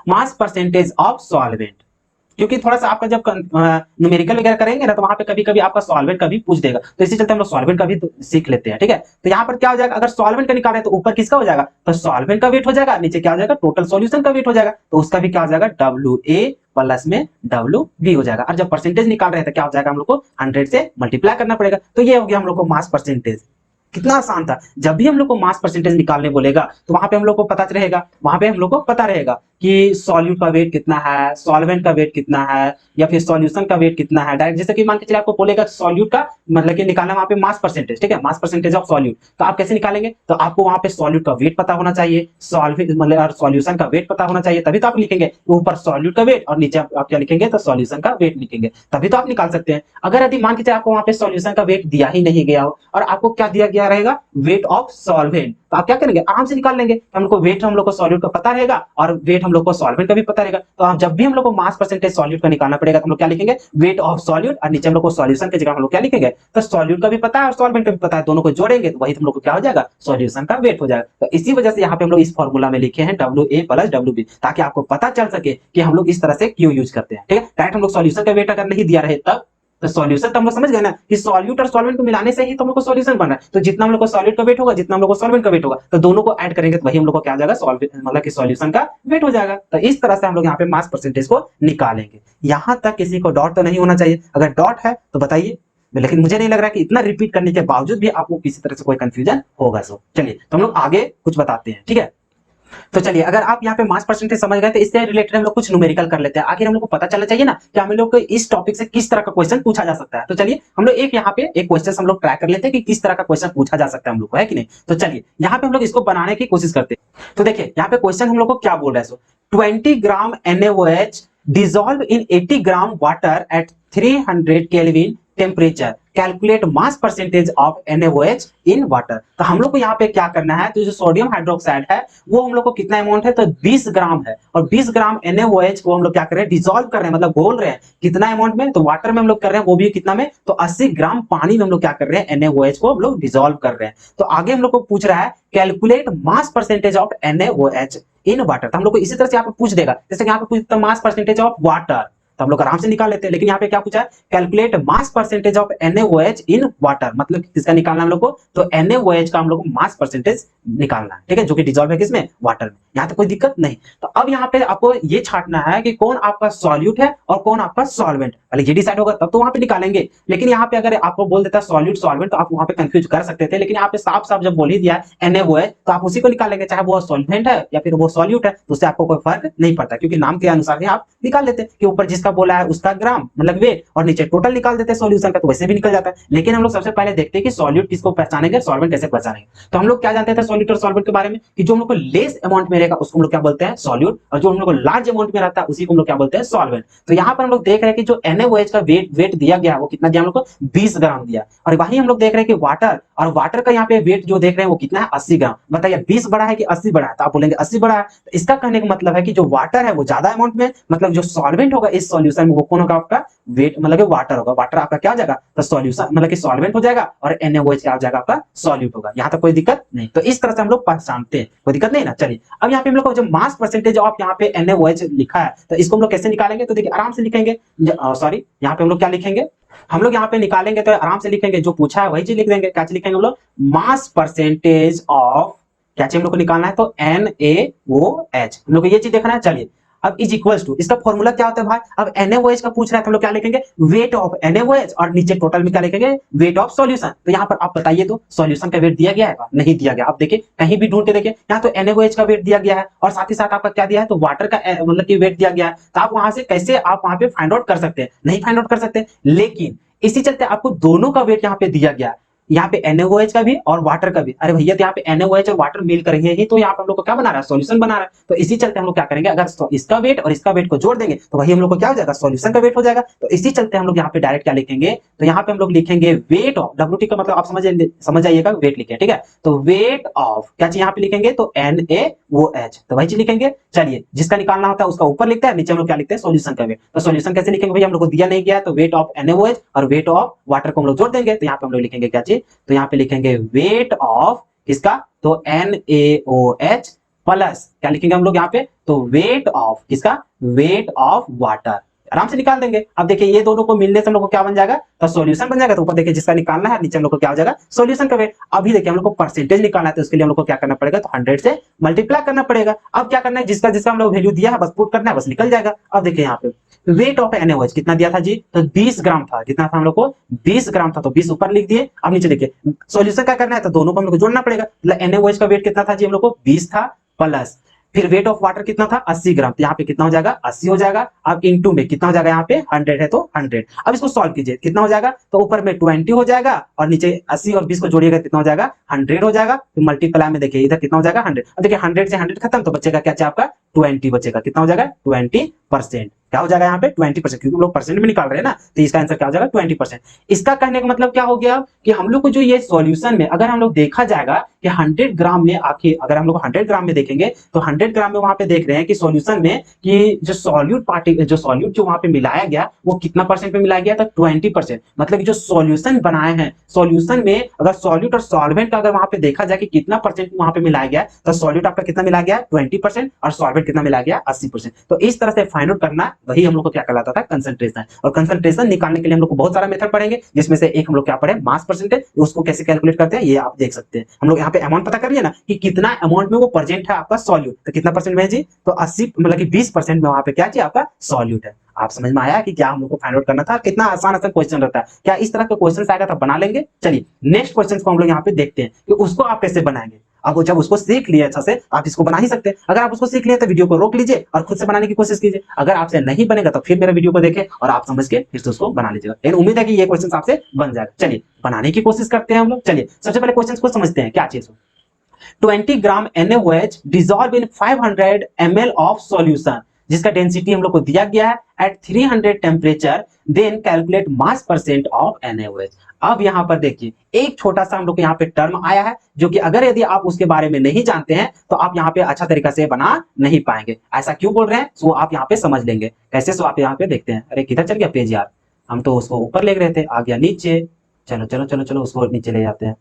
मास परसेंटेज ऑफ सॉल्वेंट, क्योंकि थोड़ा सा आपका जब न्यूमेरिकल वगैरह करेंगे ना तो वहां पे कभी कभी आपका सॉल्वेंट का भी पूछ देगा, तो इसी चलते हम लोग सॉल्वेंट का भी तो सीख लेते हैं। ठीक है, तो यहाँ पर क्या हो जाएगा, अगर सॉल्वेंट का निकाल रहे हैं तो ऊपर किसका हो जाएगा, तो सॉल्वेंट का वेट हो जाएगा, नीचे क्या हो जाएगा, टोटल सॉल्यूशन का वेट हो जाएगा, तो उसका भी क्या हो जाएगा, WA प्लस में WB हो जाएगा। और जब परसेंटेज निकाल रहे हैं तो क्या हो जाएगा, हम लोग को 100 से मल्टीप्लाई करना पड़ेगा। तो ये हो गया हम लोग को मास परसेंटेज। कितना आसान था, जब भी हम लोग को मास परसेंटेज निकालने बोलेगा तो वहां पे हम लोग को पता रहेगा, वहां पे हम लोग को पता रहेगा कि सॉल्यूट का वेट कितना है, सॉल्वेंट का वेट कितना है, या फिर सॉल्यूशन का वेट कितना है। डायरेक्ट जैसे कि मान के चलिए आपको बोलेगा सॉल्यूट का मतलब कि निकालना वहां पे मास परसेंटेज, ठीक है, मास परसेंटेज ऑफ सॉल्यूट, तो आप कैसे निकालेंगे, तो आपको वहां पे सॉल्यूट का वेट पता होना चाहिए, सॉल्वेंट मतलब सॉल्यूशन का वेट पता होना चाहिए, तभी तो आप लिखेंगे ऊपर सॉल्यूट का वेट और नीचे आप क्या लिखेंगे, तो सॉल्यूशन का वेट लिखेंगे, तभी तो आप निकाल सकते हैं। अगर यदि मान के चलिए आपको वहां पे सॉल्यूशन का वेट दिया ही नहीं गया हो और आपको क्या दिया गया रहेगा, वेट ऑफ सॉल्वेंट, तो आप क्या करेंगे, आराम से निकाल लेंगे। हम लोग को वेट हम लोग को सॉल्यूट का पता रहेगा और वेट हम लोग को सॉल्वेंट का भी पता रहेगा, तो हम जब भी हम लोग को मास परसेंटेज सॉल्यूट का निकालना पड़ेगा तो हम लोग क्या लिखेंगे, वेट ऑफ सॉल्यूट, और नीचे हम लोग को सॉल्यूशन की जगह हम लोग क्या लिखेंगे, तो सॉल्यूट का भी पता है और सॉल्वेंट का भी पता है, दोनों को जोड़ेंगे तो वही हम लोग को क्या हो जाएगा, सॉल्यूशन का वेट हो जाएगा। तो इसी वजह से यहाँ पे हम लोग इस फॉर्मूला में लिखे हैं WA प्लस WB, ताकि आपको पता चल सके कि हम लोग इस तरह से क्यों यूज करते हैं। ठीक है, डायरेक्ट हम लोग सॉल्यूशन का वेट अगर नहीं दिया रहे तब तो सॉल्यूशन तो हम लोग समझ गए ना कि सॉल्यूट और सॉल्वेंट को मिलाने से ही तो हम लोग को सॉल्यूशन बन रहा है। तो जितना हम लोग को सॉल्यूट का वेट होगा, जितना हम लोग को सॉल्वेंट का वेट होगा, तो दोनों को ऐड करेंगे तो वही हम लोग को क्या आ जाएगा, सॉल्वेंट मतलब कि सॉल्यूशन का वेट हो जाएगा। तो इस तरह से हम लोग यहाँ पे मास परसेंटेज को निकालेंगे। यहां तक किसी को डॉट तो नहीं होना चाहिए, अगर डॉट है तो बताइए, लेकिन मुझे नहीं लग रहा कि इतना रिपीट करने के बावजूद भी आपको किसी तरह से कोई कंफ्यूजन होगा। सो चलिए, तो हम लोग आगे कुछ बताते हैं। ठीक है, तो चलिए, अगर आप यहाँ पे मास परसेंटेज समझ गए तो इससे रिलेटेड हम लोग कुछ न्यूमेरिकल कर लेते हैं। आखिर हम लोग को पता चलना चाहिए ना कि हम लोग को इस टॉपिक से किस तरह का क्वेश्चन पूछा जा सकता है। तो चलिए, हम लोग एक यहाँ पे एक क्वेश्चन हम लोग ट्राई कर लेते हैं कि किस तरह का क्वेश्चन पूछा जा सकता है हम लोग को, है कि नहीं। तो चलिए, यहाँ पे हम लोग इसको बनाने की कोशिश करते हैं। तो देखिए, यहाँ पे क्वेश्चन हम लोग को क्या बोल रहा है, 20 gram NaOH dissolve in 80 gram water at 300 kelvin temperature, calculate mass percentage of NaOH in water. तो हम लोग को यहाँ पे क्या करना है, तो जो सोडियम हाइड्रोक्साइड है वो हम लोग को कितना अमाउंट है, तो 20 ग्राम है, और 20 ग्राम NaOH को हम लोग क्या कर रहे हैं, डिसॉल्व कर रहे हैं, मतलब घोल रहे हैं। कितना अमाउंट में, तो वाटर में हम लोग कर रहे हैं, वो भी कितना में, तो 80 ग्राम पानी में हम लोग क्या कर रहे हैं, NaOH को हम लोग डिसॉल्व कर रहे हैं। तो आगे हम लोग को पूछ रहा है calculate mass percentage of NaOH in water. तो हम लोग को इसी तरह से यहाँ पे पूछ देगा, जैसे यहाँ पे पूछता है मास परसेंटेज ऑफ वाटर, तो हम लोग आराम से निकाल लेते हैं। लेकिन यहाँ पे क्या पूछा है, calculate mass percentage of NaOH in water, मतलब किसका निकालना हम लोग को, तो NaOH का हम लोग को मास परसेंटेज निकालना है। ठीक है, जो कि डिसॉल्व है किसमें, वाटर में। यहाँ तो कोई दिक्कत नहीं। तो अब यहाँ पे आपको ये छांटना है कि कौन आपका सॉल्यूट है और कौन आपका सॉल्वेंट, पहले ये डिसाइड होगा तब तो वहां पे निकालेंगे। लेकिन यहाँ पे अगर आपको बोल देता है सॉल्यूट सॉल्वेंट तो आप वहां पे कंफ्यूज कर सकते थे, लेकिन यहाँ पे साफ साफ जब बोल ही दिया है NaOH तो आप उसी को निकालेंगे, चाहे वो सॉल्वेंट है या फिर वो सॉल्यूट है, तो उससे आपको कोई फर्क नहीं पड़ता, क्योंकि नाम के अनुसार ही आप निकाल लेते कि ऊपर जिसका बोला है उसका ग्राम मतलब वेट और नीचे टोटल निकाल देते हैं सॉल्यूशन का, तो वैसे भी निकल जाता है। लेकिन हम लोग सबसे पहले देखते हैं कि सॉल्यूट किसको पहचानेंगे, सॉल्वेंट कैसे पहचानेंगे। तो हम लोग क्या जानते थे सॉल्यूट और सॉल्वेंट के बारे में, कि जो हम लोग को लेस अमाउंट में रहेगा उसको हम लोग क्या बोलते हैं, सॉल्यूट, और जो हम लोग को लार्ज अमाउंट में रहता है उसी को हम लोग क्या बोलते हैं, सॉल्वेंट। तो यहाँ पर हम लोग देख रहे हैं कि जो NaOH का वेट दिया गया है वो कितना दिया हम लोग को, 20 ग्राम दिया, और वही हम लोग देख रहे हैं कि वाटर, और वाटर का यहाँ पे वेट जो देख रहे हैं वो कितना है, 80 ग्राम। बताइए 20 बड़ा है कि 80 बड़ा है, तो आप बोलेंगे 80 बड़ा है। तो इसका कहने का मतलब है कि जो वाटर है वो ज्यादा अमाउंट में, मतलब जो सॉल्वेंट होगा इस सॉल्यूशन में वो कौन होगा, आपका वेट मतलब वाटर होगा। वाटर आपका क्या हो जाएगा, तो सॉल्यूशन मतलब कि सॉल्वेंट हो जाएगा, और NaOH क्या हो जाएगा, आपका सॉल्यूट होगा। यहाँ तक कोई दिक्कत नहीं। तो इस तरह से हम लोग पहचानते हैं, कोई दिक्कत नहीं ना। चलिए, अब यहाँ पे हम लोग को जो मास परसेंटेज ऑफ यहाँ पे NaOH लिखा है तो इसको हम लोग कैसे निकालेंगे, तो देखिए आराम से लिखेंगे, सॉरी यहाँ पे हम लोग क्या लिखेंगे, हम लोग यहाँ पे निकालेंगे तो आराम से लिखेंगे, जो पूछा है वही चीज लिख देंगे। क्या चीज लिखेंगे हम लोग, मास परसेंटेज ऑफ, क्या चीज हम लोग को निकालना है, तो NaOH, हम लोग को ये चीज देखना है। चलिए, अब इज इक्वल्स टू, इसका फॉर्मूला क्या होता है भाई, अब NaOH का पूछ रहा है तो हम लोग क्या लिखेंगे, वेट ऑफ NaOH, और नीचे टोटल में क्या लिखेंगे, वेट ऑफ सॉल्यूशन। तो यहाँ पर आप बताइए तो सॉल्यूशन का वेट दिया गया है, नहीं दिया गया। आप देखिए कहीं भी ढूंढ के देखिए, यहाँ तो NaOH का वेट दिया गया है और साथ ही साथ आपका क्या दिया है, तो वाटर का मतलब कि वेट दिया गया है। तो आप वहां से कैसे आप वहां पे फाइंड आउट कर सकते हैं, नहीं फाइंड आउट कर सकते। लेकिन इसी चलते आपको दोनों का वेट यहाँ पे दिया गया है, यहाँ पे NaOH का भी और वाटर का भी। अरे भैया तो यहाँ पे NaOH और वाटर मिल करेंगे ही तो यहाँ पे हम लोग को क्या बना रहा है, सॉल्यूशन बना रहा है। तो इसी चलते हम लोग क्या करेंगे, अगर इसका वेट और इसका वेट को जोड़ देंगे तो वही हम लोग को क्या हो जाएगा, सॉल्यूशन का वेट हो जाएगा। तो इसी चलते हम लोग यहाँ पे डायरेक्ट क्या लिखेंगे, तो यहाँ पे हम लोग लिखेंगे वेट ऑफ, WT का मतलब आप समझ जाइएगा, वेट लिखे, ठीक है। तो वेट ऑफ क्या चीज यहाँ पे लिखेंगे, तो NaOH, तो वही चीज लिखेंगे। चलिए, जिसका निकालना होता है उसका ऊपर लिखते हैं, नीचे हम लोग क्या लिखते हैं, सॉल्यूशन का वेट। तो सॉल्यूशन कैसे लिखेंगे भाई, हम लोग को दिया नहीं गया, तो वेट ऑफ NaOH और वेट ऑफ वाटर को हम लोग जोड़ देंगे। तो यहाँ पे हम लोग लिखेंगे क्या चीज, तो यहाँ पे लिखेंगे वेट ऑफ किसका, तो NaOH प्लस क्या लिखेंगे हम लोग यहाँ पे, तो वेट ऑफ किसका, वेट ऑफ वाटर। आराम से निकाल देंगे। अब देखिए ये दोनों को मिलने से हम लोग को क्या बन जाएगा, तो सॉल्यूशन बन जाएगा। तो ऊपर देखिए जिसका निकालना है, नीचे हम लोग को क्या हो जाएगा, सॉल्यूशन का वेट। अभी देखिए हम लोग को परसेंटेज निकालना है, तो उसके लिए हम लोग को क्या करना पड़ेगा, तो 100 से मल्टीप्लाई करना पड़ेगा। अब क्या करना है, जिसका जिसका हम लोग वैल्यू दिया है बस पुट करना है, बस निकल जाएगा। अब देखिए यहाँ पे वेट ऑफ NaOH कितना दिया था जी, तो 20 ग्राम था। कितना था हम लोग को, 20 ग्राम था, तो 20 ऊपर लिख दिए। अब नीचे देखिए सॉल्यूशन क्या करना है, तो दोनों को हम लोग को जोड़ना पड़ेगा। मतलब NaOH का वेट कितना था जी, हम लोग को 20 था, प्लस फिर वेट ऑफ वाटर कितना था, 80 ग्राम। तो यहाँ पे कितना हो जाएगा, 80 हो जाएगा। अब इनटू में कितना हो जाएगा, यहाँ पे 100 है तो 100। अब इसको सॉल्व कीजिए, कितना हो जाएगा, तो ऊपर में 20 हो जाएगा और नीचे 80 और 20 को जोड़िएगा कितना हो जाएगा, 100 हो जाएगा। फिर मल्टीप्लाई में देखिए इधर कितना हो जाएगा, 100। अब देखिए 100 से 100 खत्म, तो बचेगा क्या आपका, 20 बचेगा। कितना हो जाएगा, 20%। क्या हो जाएगा यहाँ पे 20%, क्योंकि हम लोग परसेंट में निकाल रहे हैं ना, तो इसका आंसर क्या हो जाएगा 20%। इसका कहने का मतलब क्या हो गया कि हम लोग को जो ये सॉल्यूशन में अगर हम लोग देखा जाएगा कि 100 ग्राम में आखिर अगर हम लोग 100 ग्राम में देखेंगे तो 100 ग्राम में वहां पे देख रहे हैं कि सॉल्यूशन में कि जो सॉल्यूट जो वहां पे मिलाया गया वो कितना परसेंट पे मिलाया गया था, 20%। मतलब जो सॉल्यूशन बनाए हैं, सॉल्यूशन में अगर सॉल्यूट और सॉल्वेंट का अगर वहां पे देखा जाए कि कितना परसेंट वहां पे मिलाया गया, तो सॉल्यूट आपका कितना मिला गया 20% और सॉल्वेंट कितना मिला गया 80%। तो इस तरह से फाइंड आउट करना वही हम लोग को क्या कहलाता था, कंसंट्रेशन। और कंसंट्रेशन निकालने के लिए हम लोग को बहुत सारा मेथड पढ़ेंगे, जिसमें से एक हम लोग क्या पढ़े, मास परसेंटेज। उसको कैसे कैलकुलेट करते हैं ये आप देख सकते हैं। हम लोग यहाँ पे अमाउंट पता कर लिया ना कि कितना अमाउंट में वो प्रेजेंट है आपका सॉल्यूट, तो कितना परसेंट में है जी, तो 80 मतलब कि 20% में वहां पे क्या चाहिए आपका सॉल्यूट है। आप समझ में आया कि क्या हम लोग को फाइंड आउट करना था, कितना आसान आसान क्वेश्चन रहता है। क्या इस तरह के क्वेश्चन आएगा तो बना लेंगे। चलिए नेक्स्ट क्वेश्चन को हम लोग यहाँ पे देखते हैं कि उसको आप कैसे बनाएंगे। अब जब उसको सीख लिए अच्छा से, आप इसको बना ही सकते हैं। अगर आप उसको सीख लिए तो वीडियो को रोक लीजिए और खुद से बनाने की कोशिश कीजिए। अगर आपसे नहीं बनेगा तो फिर मेरा वीडियो को देखें और आप समझ के फिर से उसको बना लीजिएगा। लेकिन उम्मीद है कि ये क्वेश्चन आपसे बन जाएगा। चलिए बनाने की कोशिश करते हैं हम लोग। चलिए सबसे पहले क्वेश्चन को समझते हैं क्या चीज। 20 gram NaOH dissolve in 500 ml of solution, जिसका डेंसिटी हम लोग को दिया गया है at 300 temperature, then calculate mass percent of NaOH। अब यहाँ पर देखिए एक छोटा सा हम लोग को यहाँ पे टर्म आया है, जो कि अगर यदि आप उसके बारे में नहीं जानते हैं तो आप यहाँ पे अच्छा तरीका से बना नहीं पाएंगे। ऐसा क्यों बोल रहे हैं, सो आप यहाँ पे समझ लेंगे कैसे। सो आप यहाँ पे देखते हैं, अरे किधर चल गया पेज यार, हम तो उसको ऊपर ले रहे थे, आ गया नीचे। चलो चलो चलो चलो उसको नीचे ले जाते हैं,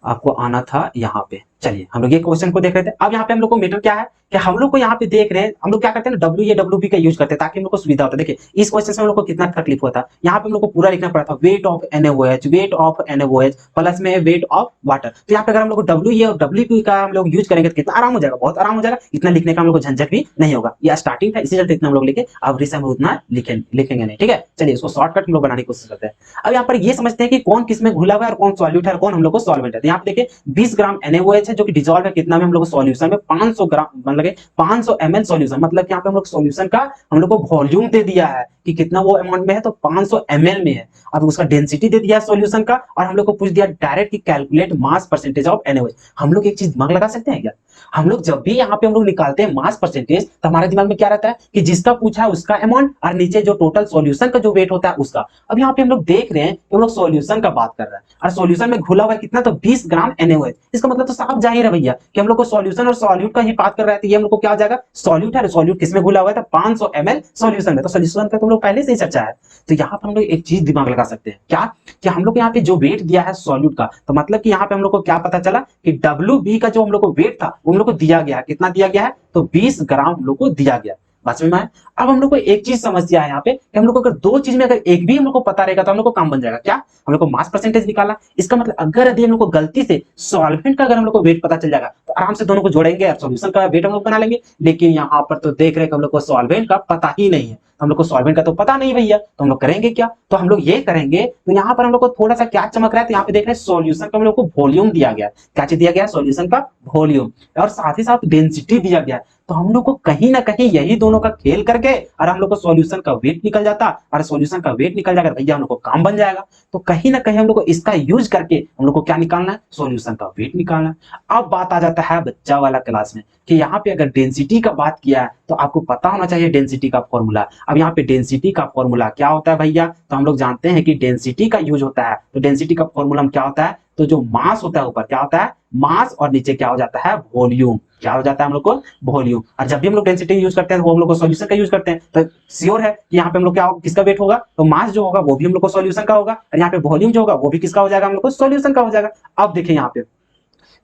आपको आना था यहाँ पे। चलिए हम लोग ये क्वेश्चन को देख रहे थे। अब यहाँ पे हम लोग को मीटर क्या है कि हम लोग को यहाँ पे देख रहे हैं, हम लोग क्या करते हैं ना, WA/WB का यूज करते हैं ताकि हम लोग को सुविधा होता है। देखिए इस क्वेश्चन से हम लोग को कितना तकलीफ होता है, यहाँ पे हम लोग को पूरा लिखना पड़ा था वेट ऑफ NaOH प्लस में वेट ऑफ वाटर। तो यहाँ पे अगर हम लोग को WA और WB का हम लोग यूज करेंगे तो कितना आराम हो जाएगा, बहुत आराम हो जाएगा। इतना लिखने का हम लोग को झंझट भी नहीं होगा। यह स्टार्टिंग था इसी चलते इतना हम लोग लिखे, अब रिसे हम उतना लिखेंगे नहीं, ठीक है। चलिए इसको शॉर्टकट हम लोग बनाने की कोशिश करते हैं। अब यहाँ पर ये समझते हैं कि कौन किस में घुला हुआ है और कौन सॉल्यूट है और कौन हम लोग को सॉल्वेंट है। यहाँ पे देखिए 20 ग्राम NaOH है जो कि डिसॉल्व है कितना में हम लोग सॉल्यूशन में 500 ग्राम, मतलब 500 ml सॉल्यूशन। मतलब यहाँ पे हम लोग सॉल्यूशन का हम लोग को वॉल्यूम दे दिया है कि कितना वो अमाउंट में है, तो 500 ml में है। अब उसका डेंसिटी दे दिया है सॉल्यूशन का, और हम लोग को पूछ दिया डायरेक्ट कि calculate mass percentage of NaOH। हम लोग एक चीज दिमाग लगा सकते हैं क्या, हम लोग जब भी यहाँ पे हम लोग निकालते हैं मास परसेंटेज तो हमारे दिमाग में क्या रहता है कि जिसका पूछा है उसका अमाउंट और नीचे जो टोटल सॉल्यूशन का जो वेट होता है उसका। अब यहाँ पे हम लोग देख रहे हैं कि हम लोग सॉल्यूशन का बात कर रहे हैं और सॉल्यूशन में घुला हुआ है कितना, तो 20 ग्राम NaOH। इसका मतलब तो साफ जाहिर है भैया कि हम लोग को सॉल्यूशन और सॉल्यूट का ही बात कर रहे हैं। ये हम लोग को क्या हो जाएगा, सॉल्यूट है। सॉल्यूट किसमें घुला हुआ है, तो 500 ml सॉल्यूशन में। तो सॉल्यूशन का तुम लोग पहले से ही चर्चा है। तो यहाँ पे हम लोग एक चीज दिमाग लगा सकते हैं क्या, कि हम लोग यहाँ पे जो वेट दिया है सॉल्यूट का, तो मतलब कि यहाँ पे हम लोग को क्या पता चला कि WB का जो हम लोग को वेट था वो हम लोग को दिया गया है, कितना दिया गया है, तो 20 ग्राम हम लोग को दिया गया। बात समझ में आया। अब हम लोग को एक चीज समझ दिया है यहाँ पे कि हम लोग को अगर दो चीज में अगर एक भी हम लोग को पता रहेगा तो हम लोग को काम बन जाएगा। क्या, हम लोग को मास परसेंटेज निकाला। इसका मतलब अगर यदि हम लोग को गलती से सॉल्वेंट का अगर हम लोग को वेट पता चल जाएगा तो आराम से दोनों को जोड़ेंगे और सॉल्यूशन का वेट हम लोग बना लेंगे। लेकिन यहाँ पर तो देख रहे हैं कि हम लोग को सॉल्वेंट का पता ही नहीं है, हम लोग को सॉल्वेंट का तो पता नहीं भैया, तो हम लोग करेंगे क्या, तो हम लोग ये करेंगे। तो यहाँ पर हम लोग को थोड़ा सा क्या चमक रहा है, तो यहाँ पे देख रहे हैं सॉल्यूशन का हम लोग को वॉल्यूम दिया गया है। क्या चीज दिया गया है, सॉल्यूशन का वॉल्यूम, और साथ ही साथ डेंसिटी दिया गया है। तो हम लोग को कहीं ना कहीं यही दोनों का खेल करके और हम लोग को सॉल्यूशन का वेट निकल जाता, और सॉल्यूशन का वेट निकल जाएगा भैया हम लोग को काम बन जाएगा। तो कहीं ना कहीं हम लोग को इसका यूज करके हम लोग को क्या निकालना है, सॉल्यूशन का वेट निकालना है। अब बात आ जाता है बच्चा वाला क्लास में कि यहाँ पे अगर डेंसिटी का बात किया है तो आपको पता होना चाहिए डेंसिटी का फॉर्मूला। अब यहाँ पे डेंसिटी का फॉर्मूला क्या होता है भैया, तो हम लोग जानते हैं कि डेंसिटी का यूज होता है, तो डेंसिटी का फॉर्मूला क्या होता है, तो जो मास होता है ऊपर क्या होता है मास, और नीचे क्या हो जाता है वॉल्यूम, क्या हो जाता है हम लोग को वॉल्यूम। और जब भी हम लोग डेंसिटी यूज करते हैं वो हम लोग को सॉल्यूशन का यूज करते हैं, तो श्योर है कि यहाँ पे हम लोग क्या किसका वेट होगा, तो मास जो होगा वो भी हम लोग को सॉल्यूशन का होगा, और यहाँ पे वॉल्यूम जो होगा वो भी किसका हो जाएगा, हम लोग को सॉल्यूशन का हो जाएगा। अब देखिए यहाँ पे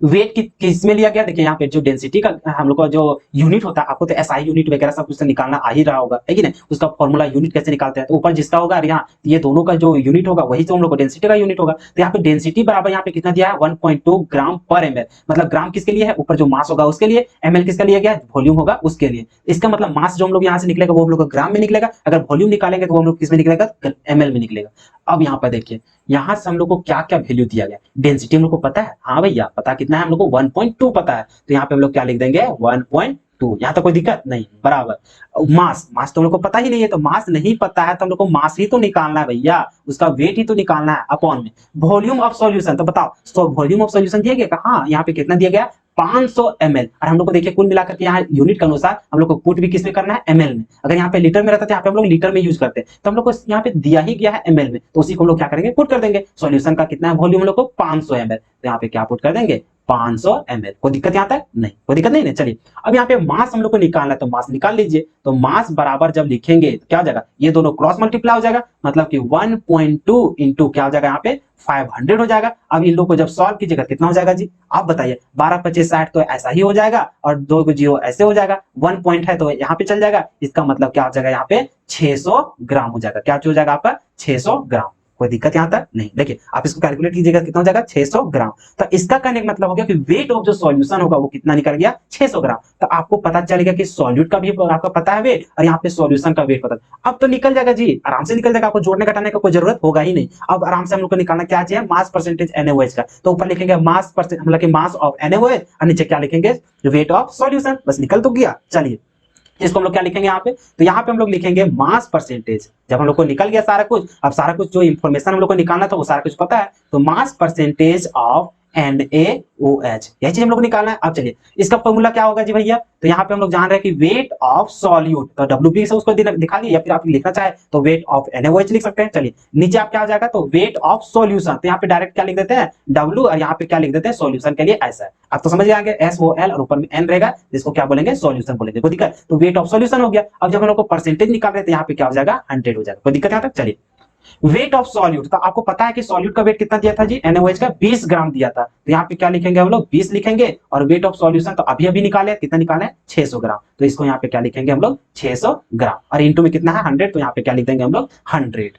वेट किस में लिया गया, देखिए यहाँ पे जो डेंसिटी का हम लोग का जो यूनिट होता है, आपको तो एसआई यूनिट वगैरह सब कुछ निकालना आ ही रहा होगा है कि नहीं, उसका फॉर्मूला यूनिट कैसे निकालते हैं, तो ऊपर जिसका होगा और यहाँ ये दोनों का जो यूनिट होगा वही तो हम लोग को डेंसिटी का यूनिट होगा। तो यहाँ पे डेंसिटी बराबर यहाँ पे कितना दिया है 1.2 ग्राम पर एमएल, मतलब ग्राम किसके लिए है, ऊपर जो मास होगा उसके लिए, एमएल किसका लिया गया वॉल्यूम होगा उसके लिए। इसका मतलब मास जो हम लोग यहाँ से निकलेगा वो हम लोग ग्राम में निकलेगा, अगर वॉल्यूम निकालेंगे तो वो हम लोग किस में निकलेगा, एमएल में निकलेगा। अब यहाँ पर देखिए यहाँ से हम लोग को क्या क्या वैल्यू दिया गया, डेंसिटी हम लोग को पता है, हाँ भैया पता कितना है हम लोग को 1.2 पता है, तो यहाँ पे हम लोग क्या लिख देंगे 1.2, यहाँ तो कोई दिक्कत नहीं बराबर। मास, मास तो हम लोग को पता ही नहीं है, तो मास नहीं पता है तो हम लोग को मास ही तो निकालना है भैया, उसका वेट ही तो निकालना है अपॉन में वॉल्यूम ऑफ सॉल्यूशन। तो बताओ तो वॉल्यूम ऑफ सॉल्यूशन दिया गया, हाँ यहाँ पे कितना दिया गया 500 ml, और हम लोग को देखिए कुल मिलाकर के यहाँ यूनिट के अनुसार हम लोग को पुट भी किस में करना है एमएल में। अगर यहाँ पे लीटर में रहता है यहाँ पे हम लोग लीटर में यूज करते हैं, तो हम लोग को यहाँ पे दिया ही गया है एमएल में, तो उसी को हम लोग क्या करेंगे पुट कर देंगे। सॉल्यूशन का कितना है वॉल्यूम हम लोग को 500 ml, तो यहाँ पे क्या पुट कर देंगे 500 ml। कोई दिक्कत यहाँ तक नहीं, कोई दिक्कत नहीं है। चलिए अब यहाँ पे मास हम लोग को निकालना है, तो मास निकाल लीजिए। तो मास बराबर जब लिखेंगे तो क्या हो जाएगा, ये दोनों क्रॉस मल्टीप्लाई हो जाएगा, मतलब कि 1.2 इंटू क्या हो जाएगा यहाँ पे 500 हो जाएगा। अब इन लोगों को जब सॉल्व कीजिएगा कितना हो जाएगा जी, आप बताइए 12 25 60 तो ऐसा ही हो जाएगा, और 2 को 0 ऐसे हो जाएगा, 1 पॉइंट है तो यहाँ पे चल जाएगा, इसका मतलब क्या हो जाएगा यहाँ पे 600 ग्राम हो जाएगा। क्या हो जाएगा आपका 600 ग्राम, कोई दिक्कत यहाँ तक नहीं। देखिए आप इसको कैलकुलेट कीजिएगा कितना हो जाएगा 600 ग्राम। तो इसका कहने का मतलब हो गया कि वेट ऑफ जो सॉल्यूशन होगा वो कितना निकल गया 600 ग्राम। तो आपको पता चलेगा कि सॉल्यूट का भी आपका पता है वेट, और यहाँ पे सॉल्यूशन का वेट पता है। अब तो निकल जाएगा जी, आराम से निकल जाएगा, आपको जोड़ने घटाने का कोई जरूरत होगा ही नहीं। अब आराम से हम लोग को निकालना क्या चाहिए, मास परसेंटेज NaOH का, तो ऊपर लिखेंगे मास परसेंट मतलब कि मास ऑफ NaOH, और नीचे क्या लिखेंगे वेट ऑफ सॉल्यूशन, बस निकल तो गया। चलिए इसको हम लोग क्या लिखेंगे यहाँ पे, तो यहाँ पे हम लोग लिखेंगे मास परसेंटेज। जब हम लोग को निकल गया सारा कुछ, अब सारा कुछ जो इन्फॉर्मेशन हम लोग को निकालना था वो सारा कुछ पता है, तो मास परसेंटेज ऑफ NaOH यही चीज हम लोग को निकालना है। अब चलिए इसका फॉर्मूला क्या होगा जी भैया, तो यहाँ पे हम लोग जान रहे हैं कि वेट ऑफ सॉल्यूट, तो WP से उसको दिखा दिए, या फिर आप लिखना चाहे तो वेट ऑफ NaOH लिख सकते हैं। चलिए नीचे आप क्या हो जाएगा, तो वेट ऑफ सॉल्यूशन, तो यहाँ पे डायरेक्ट क्या लिख देते हैं W, और यहाँ पे क्या लिख देते हैं सॉल्यूशन के लिए ऐसा है। आप तो समझ जाएंगे SOL और ऊपर में N रहेगा, जिसको क्या बोलेंगे सॉल्यूशन बोलेंगे, कोई दिक्कत। तो वेट ऑफ सॉल्यूशन हो गया। अब जब हम लोग को परसेंटेज निकाल रहे थे यहाँ पे क्या हो जाएगा 100 हो जाएगा, कोई दिक्कत यहाँ तक। चलिए वेट ऑफ सॉल्यूट, तो आपको पता है कि सॉल्यूट का वेट कितना दिया था जी, NaOH का 20 ग्राम दिया था, तो यहाँ पे क्या लिखेंगे हम लोग 20 लिखेंगे, और वेट ऑफ सॉल्यूशन तो अभी अभी निकाले कितना निकाले 600 ग्राम, तो इसको यहाँ पे क्या लिखेंगे हम लोग 600 ग्राम, और इंटू में कितना है 100, तो यहाँ पे क्या लिख देंगे हम लोग 100।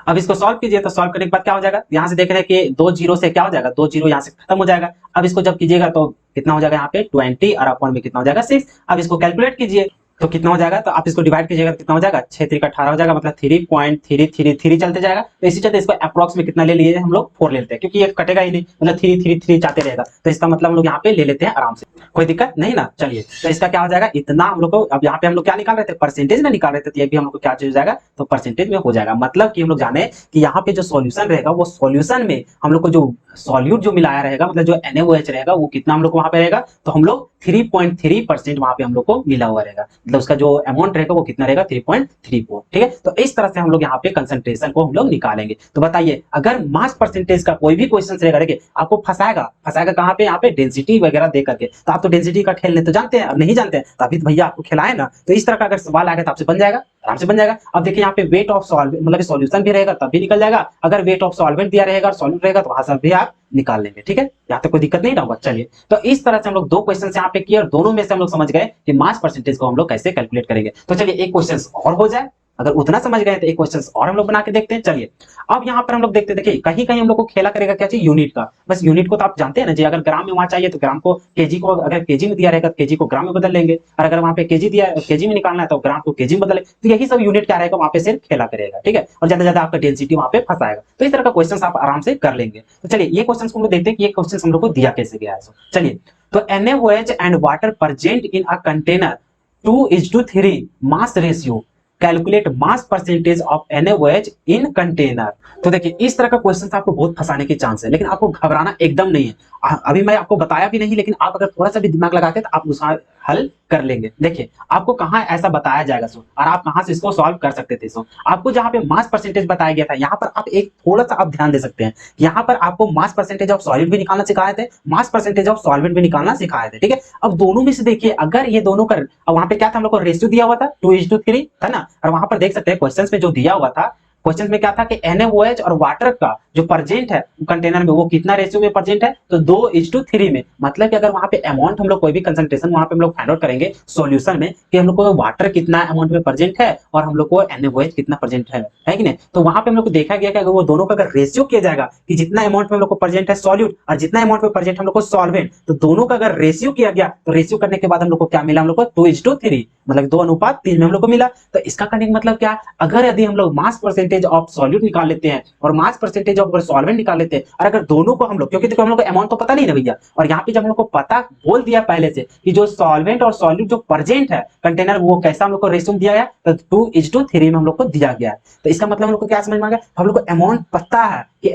अब इसको सॉल्व कीजिए, तो सॉल्व करने के बाद क्या हो जाएगा, यहाँ से देख रहे हैं कि 2 जीरो से क्या हो जाएगा, 2 जीरो यहाँ से खत्म हो जाएगा। अब इसको जब कीजिएगा तो कितना हो जाएगा यहाँ पे 20, और अपॉन में कितना हो जाएगा 6। अब इसको कैलकुलेट कीजिए तो कितना हो जाएगा, तो आप इसको डिवाइड कीजिएगा तो कितना हो जाएगा 6 3 का 18 हो जाएगा, मतलब 3.333 चलते जाएगा। तो इसी चलते इसको अप्रॉक्स में कितना ले लिए हम लोग 4 ले लेते हैं, क्योंकि ये कटेगा ही नहीं, मतलब 3 चाहते रहेगा, तो इसका मतलब हम लोग यहाँ पे ले लेते हैं आराम से, कोई दिक्कत नहीं ना। चलिए तो इसका क्या हो जाएगा इतना हम लोग को, अब यहाँ पे हम लोग क्या निकाल रहे थे परसेंटेज में निकाल रहे थे, तो ये भी हम लोग को क्या चीज हो जाएगा, तो परसेंटेज में हो जाएगा। मतलब कि हम लोग जाने कि यहाँ पे जो सॉल्यूशन रहेगा वो सॉल्यूशन में हम लोग को जो सॉल्यूट जो मिलाया रहेगा, मतलब जो NaOH रहेगा वो कितना हम लोग को वहां पे रहेगा, तो हम लोग 3.3% वहां पे हम लोग को मिला हुआ रहेगा, मतलब उसका जो अमाउंट रहेगा वो कितना रहेगा 3.34। ठीक है, तो इस तरह से हम लोग यहाँ पे कंसंट्रेशन को हम लोग निकालेंगे। तो बताइए अगर मास परसेंटेज का कोई भी क्वेश्चन रहेगा, देखिए आपको फंसाएगा कहाँ पे, यहाँ पे डेंसिटी वगैरह दे करके, तो आप तो डेंसिटी का खेलने तो जानते हैं, अब नहीं जानते हैं तो अभी भैया आपको खिलाए ना, तो इस तरह का अगर सवाल आएगा तो आपसे बन जाएगा, आराम से बन जाएगा। अब देखिए यहाँ पे वेट ऑफ सॉल्वेंट मतलब सॉल्यूशन भी रहेगा तब भी निकल जाएगा, अगर वेट ऑफ सॉल्वेंट दिया रहेगा और सॉल्यूट रहेगा तो वहां से भी आप निकाल लेंगे। ठीक है, यहाँ तक कोई दिक्कत नहीं ना होगा। चलिए तो इस तरह से हम लोग 2 क्वेश्चन यहाँ पे किए, और दोनों में से हम लोग समझ गए कि मास परसेंटेज को हम लोग कैसे कैलकुलेट करेंगे। तो चलिए एक क्वेश्चन और हो जाए, अगर उतना समझ गए तो एक क्वेश्चन और हम लोग बना के देखते हैं। चलिए अब यहाँ पर हम लोग देखते हैं, देखिए कहीं कहीं हम लोग को खेला करेगा क्या चाहिए यूनिट का, बस यूनिट को तो आप जानते हैं ना जी, अगर ग्राम में वहां चाहिए तो ग्राम को केजी को, अगर केजी में दिया रहेगा तो केजी को ग्राम में बदल लेंगे, और अगर वहां पे केजी दिया केजी में निकालना है तो ग्राम को केजी में बदले, तो यही सब यूनिट क्या रहेगा वहां पे सिर्फ खेला करेगा। ठीक है, और ज्यादा ज्यादा आपका डेंसिटी वहां पे फंसाएगा, तो इस तरह का क्वेश्चन आप आराम से कर लेंगे। तो चलिए ये क्वेश्चन को हम लोग देखते हैं कि ये क्वेश्चन हम लोग को दिया कैसे गया है। चलिए तो NaOH and water present in a container 2:3 mass ratio, calculate mass percentage of NaOH in container. तो देखिए इस तरह का क्वेश्चन आपको बहुत फंसाने के चांस है, लेकिन आपको घबराना एकदम नहीं है। अभी मैं आपको बताया भी नहीं, लेकिन आप अगर थोड़ा सा भी दिमाग लगाते तो आप उसका हल कर लेंगे। देखिए आपको कहाँ ऐसा बताया जाएगा सो, और आप कहाँ से इसको सॉल्व कर सकते थे। सो आपको जहाँ पे मास परसेंटेज बताया गया था, यहाँ पर आप एक थोड़ा सा आप ध्यान दे सकते हैं। यहाँ पर आपको मास परसेंटेज ऑफ सॉलिड भी निकालना सिखाए थे, मास परसेंटेज ऑफ सॉल्वेंट भी निकालना सिखाए थे, ठीक है। अब दोनों में से देखिए, अगर ये दोनों का, अब वहां पे क्या था, हम लोग को रेशियो दिया हुआ था 2:3 था ना, और वहां पर देख सकते हैं क्वेश्चन में जो दिया हुआ था, क्वेश्चन में क्या था कि NaOH और वाटर का जो प्रेजेंट है कंटेनर में, वो कितना रेशियो में प्रेजेंट है, तो 2:3 में। मतलब कि अगर वहां पे अमाउंट हम लोग कोई भी कंसंट्रेशन वहां पे हम लोग फाइंड आउट करेंगे सॉल्यूशन में कि हम लोग को वाटर कितना अमाउंट में प्रेजेंट है और हम लोग को NaOH कितना प्रेजेंट है कि नहीं, तो वहां पे हम लोग को देखा गया कि अगर वो दोनों का अगर रेशियो किया जाएगा कि जितना अमाउंट में हम लोग को प्रेजेंट है सॉल्यूट और जितना अमाउंट में प्रेजेंट हम लोग को सॉल्वेंट, तो दोनों का अगर रेशियो किया गया तो रेशियो करने के बाद हम लोग को क्या मिला, हम लोग को 2:3, मतलब 2:3 में हम लोग को मिला। तो इसका करने का मतलब क्या, अगर यदि हम लोग मास परसेंटेज ऑफ सॉल्यूट निकाल लेते हैं और मास परसेंटेज ऑफ सॉल्वेंट निकाल लेते हैं, और अगर दोनों को हम लोग, क्योंकि देखो हम लोग को अमाउंट तो पता नहीं ना भैया, और यहाँ पे जब हम लोग को पता बोल दिया पहले से कि जो सॉल्वेंट और सॉल्यूट जो प्रेजेंट है कंटेनर, वो कैसा हम लोग को रेशियो दिया गया, तो 2:3 में हम लोग को दिया गया है। तो इसका मतलब हम लोग को क्या समझ में आ गया, हम लोग को अमाउंट पता है कि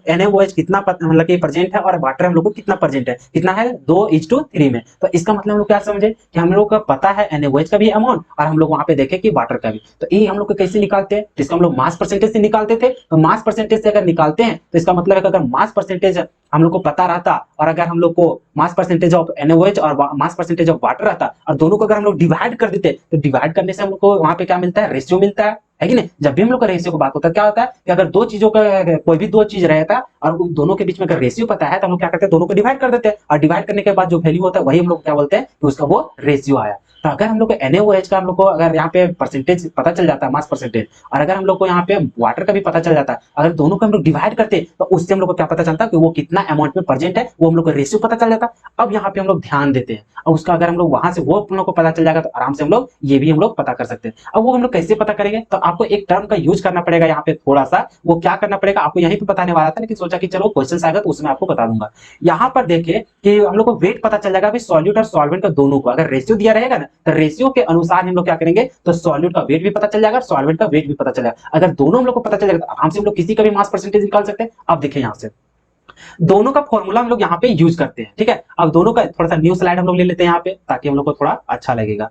NaOH कितना मतलब कि प्रेजेंट है और वाटर हम लोग को कितना प्रेजेंट है, कितना है 2:3 में। तो इसका मतलब हम लोग क्या समझे कि हम लोग को पता है NaOH का भी अमाउंट, और हम लोग वहां पे देखे कि वाटर का भी। तो ये हम लोग को कैसे निकालते हैं, जिसको हम लोग मास परसेंटेज से निकालते थे, तो मास परसेंटेज से अगर निकालते हैं तो इसका मतलब है कि अगर मास परसेंटेज हम लोग को पता रहता, और अगर हम लोग को मास परसेंटेज ऑफ NaOH और मास परसेंटेज ऑफ वाटर रहता, और दोनों को अगर हम लोग डिवाइड कर देते, तो डिवाइड करने से हम लोग को वहां पे क्या मिलता है, रेशियो मिलता है कि नहीं। जब भी हम लोग का रेशियो की बात होता है, क्या होता है कि अगर दो चीजों का, कोई भी दो चीज रहता और उन दोनों के बीच में अगर रेशियो पता है, तो हम लोग क्या करते हैं, दोनों को डिवाइड कर देते हैं, और डिवाइड करने के बाद जो वैल्यू होता है वही हम लोग क्या बोलते हैं कि उसका वो रेशियो आया। तो अगर हम लोग को NaOH का हम लोग को अगर यहाँ पे परसेंटेज पता चल जाता है, मास परसेंटेज, और अगर हम लोग को यहाँ पे वाटर का भी पता चल जाता है, अगर दोनों को हम लोग डिवाइड करते तो उससे हम लोग को क्या पता चलता कि वो कितना अमाउंट में प्रेजेंट है, वो हम लोग को रेशियो पता चल जाता। अब यहाँ पे हम लोग ध्यान देते हैं, और उसका अगर हम लोग वहां से वो हम लोग को पता चल जाएगा, तो आराम से हम लोग ये भी हम लोग पता कर सकते हैं। अब वो हम लोग कैसे पता करेंगे, तो आपको एक टर्म का यूज करना पड़ेगा यहाँ पे थोड़ा सा, वो क्या करना पड़ेगा आपको यहीं पे बताने वाला था, लेकिन सोचा कि चलो क्वेश्चन आएगा तो उसमें आपको बता दूंगा। यहाँ पर देखिए कि हम लोग को वेट पता चल जाएगा, सॉल्यूट और सॉल्वेंट का दोनों को अगर रेशियो दिया रहेगा ना, तो रेशियो के अनुसार हम लोग क्या करेंगे, तो सॉल्यूट का वेट भी पता चल जाएगा, सॉल्वेंट का वेट भी पता चल जाएगा। अगर दोनों हम लोग को पता चल जाएगा तो आराम से हम लोग किसी का भी मास परसेंटेज निकाल सकते हैं। अब देखिए यहाँ से दोनों का फॉर्मूला हम लोग यहाँ पे यूज करते हैं, ठीक है। अब दोनों का थोड़ा सा न्यू स्लाइड हम लोग ले लेते हैं यहाँ पे, ताकि हम लोग को थोड़ा अच्छा लगेगा,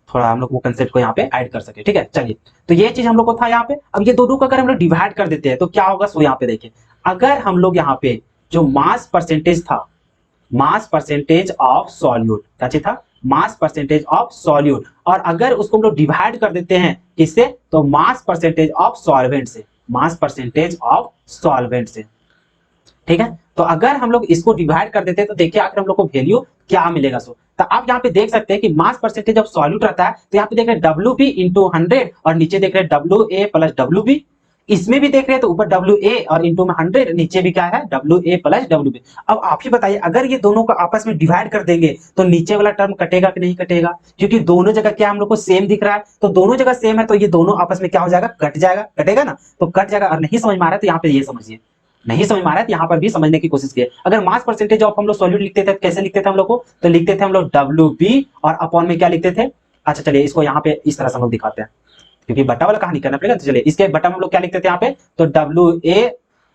थोड़ा हम लोग वो कंसेप्ट को यहाँ पे ऐड कर सके, ठीक है। चलिए, तो ये चीज हम लोग को था यहाँ पे। अब ये दोनों को अगर हम लोग डिवाइड कर देते हैं तो क्या होगा, सो यहाँ पे देखिए, अगर हम लोग यहाँ पे जो मास परसेंटेज था, मास परसेंटेज ऑफ सॉल्यूट क्या चीज था, मास परसेंटेज ऑफ सॉल्यूट, और अगर उसको हम लोग डिवाइड कर देते हैं किससे, तो मास परसेंटेज ऑफ सॉल्वेंट से, मास परसेंटेज ऑफ सॉल्वेंट से, ठीक है। तो अगर हम लोग इसको डिवाइड कर देते हैं तो देखिए आखिर हम लोग को वैल्यू क्या मिलेगा। सो तो आप यहाँ पे देख सकते हैं कि मास परसेंटेज ऑफ सॉल्यूट रहता है, तो यहाँ पे देख रहे हैं WB इंटू 100, और नीचे देख रहे हैं WA प्लस WB, इसमें भी देख रहे हैं तो ऊपर WA और इंटू में 100, नीचे भी क्या है WA प्लस WB। अब आप ही बताइए, अगर ये दोनों को आपस में डिवाइड कर देंगे तो नीचे वाला टर्म कटेगा कि नहीं कटेगा, क्योंकि दोनों जगह क्या हम लोग को सेम दिख रहा है, तो दोनों जगह सेम है, तो ये दोनों आपस में क्या हो जाएगा, कट जाएगा, कटेगा ना, तो कट जाएगा। और नहीं समझ में आ रहा है तो यहाँ पे ये समझिए, नहीं समझ में आ रहा है तो यहाँ पर भी समझने की कोशिश किए। अगर मास परसेंटेज ऑफ हम लोग सॉल्यूट लिखते थे, कैसे लिखते थे हम लोग को, तो लिखते थे हम लोग WB और अपॉन में क्या लिखते थे, अच्छा चलिए इसको यहाँ पे इस तरह से हम लोग दिखाते हैं, क्योंकि बटा वाला कहानी करना पड़ेगा। तो चलिए इसके बटा में हम लोग क्या लिखते थे यहाँ पे, तो WA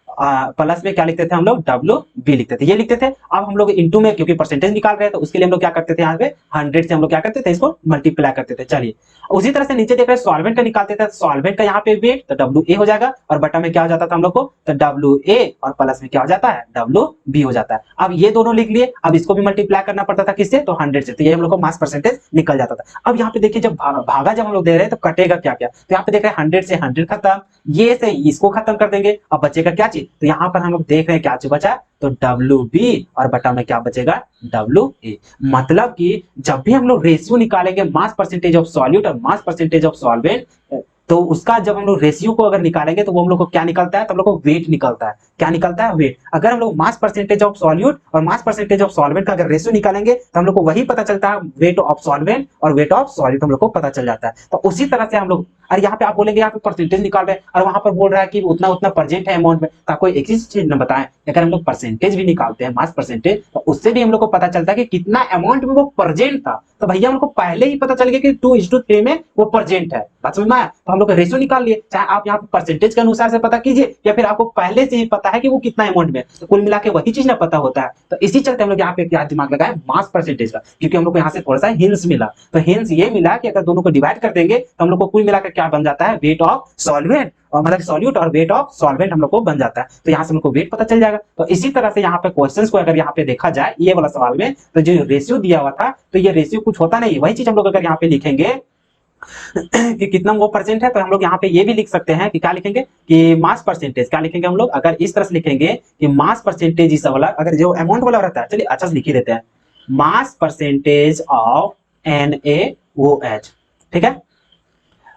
प्लस में क्या लिखते थे हम लोग, WB लिखते थे, ये लिखते थे। अब हम लोग इनटू में क्योंकि परसेंटेज निकाल रहे हैं, तो उसके लिए हम लोग क्या करते थे, यहाँ पे 100 से हम लोग क्या करते थे, इसको मल्टीप्लाई करते थे। चलिए उसी तरह से नीचे देख रहे हैं सॉल्वेंट का निकालते थे, सॉल्वेंट का यहाँ पे वेट तो WA हो जाएगा, और बटा में क्या हो जाता था हम लोग को, तो WA और प्लस में क्या हो जाता है, WB हो जाता है। अब ये दोनों लिख लिए, अब इसको भी मल्टीप्लाई करना पड़ता था किससे, तो 100 से, तो ये हम लोग को मास परसेंटेज निकल जाता था। अब यहाँ पे देखिए जब भागा जब हम लोग दे रहे हैं तो कटेगा क्या क्या, तो यहाँ पे देख रहे हैं 100 से 100 खत्म, ये से इसको खत्म कर देंगे, अब बचेगा क्या चीज, तो यहाँ पर हम लोग देख रहे हैं क्या चीज बचा, तो WB और बटा में क्या बचेगा, WA। मतलब कि जब भी हम लोग रेशियो निकालेंगे मास परसेंटेज ऑफ सॉल्यूट और मास परसेंटेज ऑफ सॉल्वेंट, तो उसका जब हम लोग रेशियो को अगर निकालेंगे तो वो हम लोग को क्या निकलता है, तो हम लोग को वेट निकलता है। क्या निकलता है, वेट। अगर हम लोग मास परसेंटेज ऑफ सॉल्यूट और मास परसेंटेज ऑफ सॉल्वेंट का अगर रेशियो निकालेंगे तो हम लोग को वही पता चलता है, वेट ऑफ सॉल्वेंट और वेट ऑफ सॉल्यूट हम लोग को पता चल जाता है। तो उसी तरह से हम लोग और यहाँ पे आप बोलेंगे यहाँ पे परसेंटेज निकाल रहे हैं और वहां पर बोल रहा है कि उतना उतना प्रेजेंट है अमाउंट में, तो आपको एक ही चीज न बताएं, अगर हम लोग परसेंटेज भी निकालते हैं मास परसेंटेज, तो उससे भी हम लोग को पता चलता है कि कितना अमाउंट में वो प्रेजेंट था। तो भैया हम लोग को पहले ही पता चल गया कि 2:3 में वो प्रेजेंट है, बात समझ में आया। तो हम लोग रेशियो निकाल लिए, चाहे आप यहाँ पे परसेंटेज के अनुसार से पता कीजिए या फिर आपको पहले से ही पता है कि वो कितना अमाउंट में, तो कुल मिला के वही चीज ना पता होता है। तो इसी चलते हम लोग यहाँ पे क्या दिमाग लगाए, मास परसेंटेज का, क्योंकि हम लोग को यहाँ से थोड़ा सा हिंस मिला। तो हिंस ये मिला कि अगर दोनों को डिवाइड कर देंगे तो हम लोग को कुल मिलाकर क्या बन जाता है, वेट ऑफ सॉल्वेंट, और मतलब सॉल्यूट और वेट ऑफ सॉल्वेंट हम लोग को बन जाता है। तो यहाँ से हम लोग को वेट पता चल जाएगा। तो इसी तरह से यहाँ पे क्वेश्चंस को अगर यहाँ पे देखा जाए ये वाला सवाल में, तो जो रेशियो दिया हुआ था, तो ये रेशियो कुछ होता नहीं, वही चीज हम लोग अगर यहाँ पे लिखेंगे कि कितना वो परसेंट है, तो हम लोग यहाँ पे ये भी लिख सकते हैं कि क्या लिखेंगे कि मास परसेंटेज, क्या लिखेंगे हम लोग, अगर इस तरह से लिखेंगे कि मास परसेंटेज इस वाला, अगर जो अमाउंट वाला रहता है, चलिए अच्छा से लिख ही देते हैं, मास परसेंटेज ऑफ NaOH, ठीक है,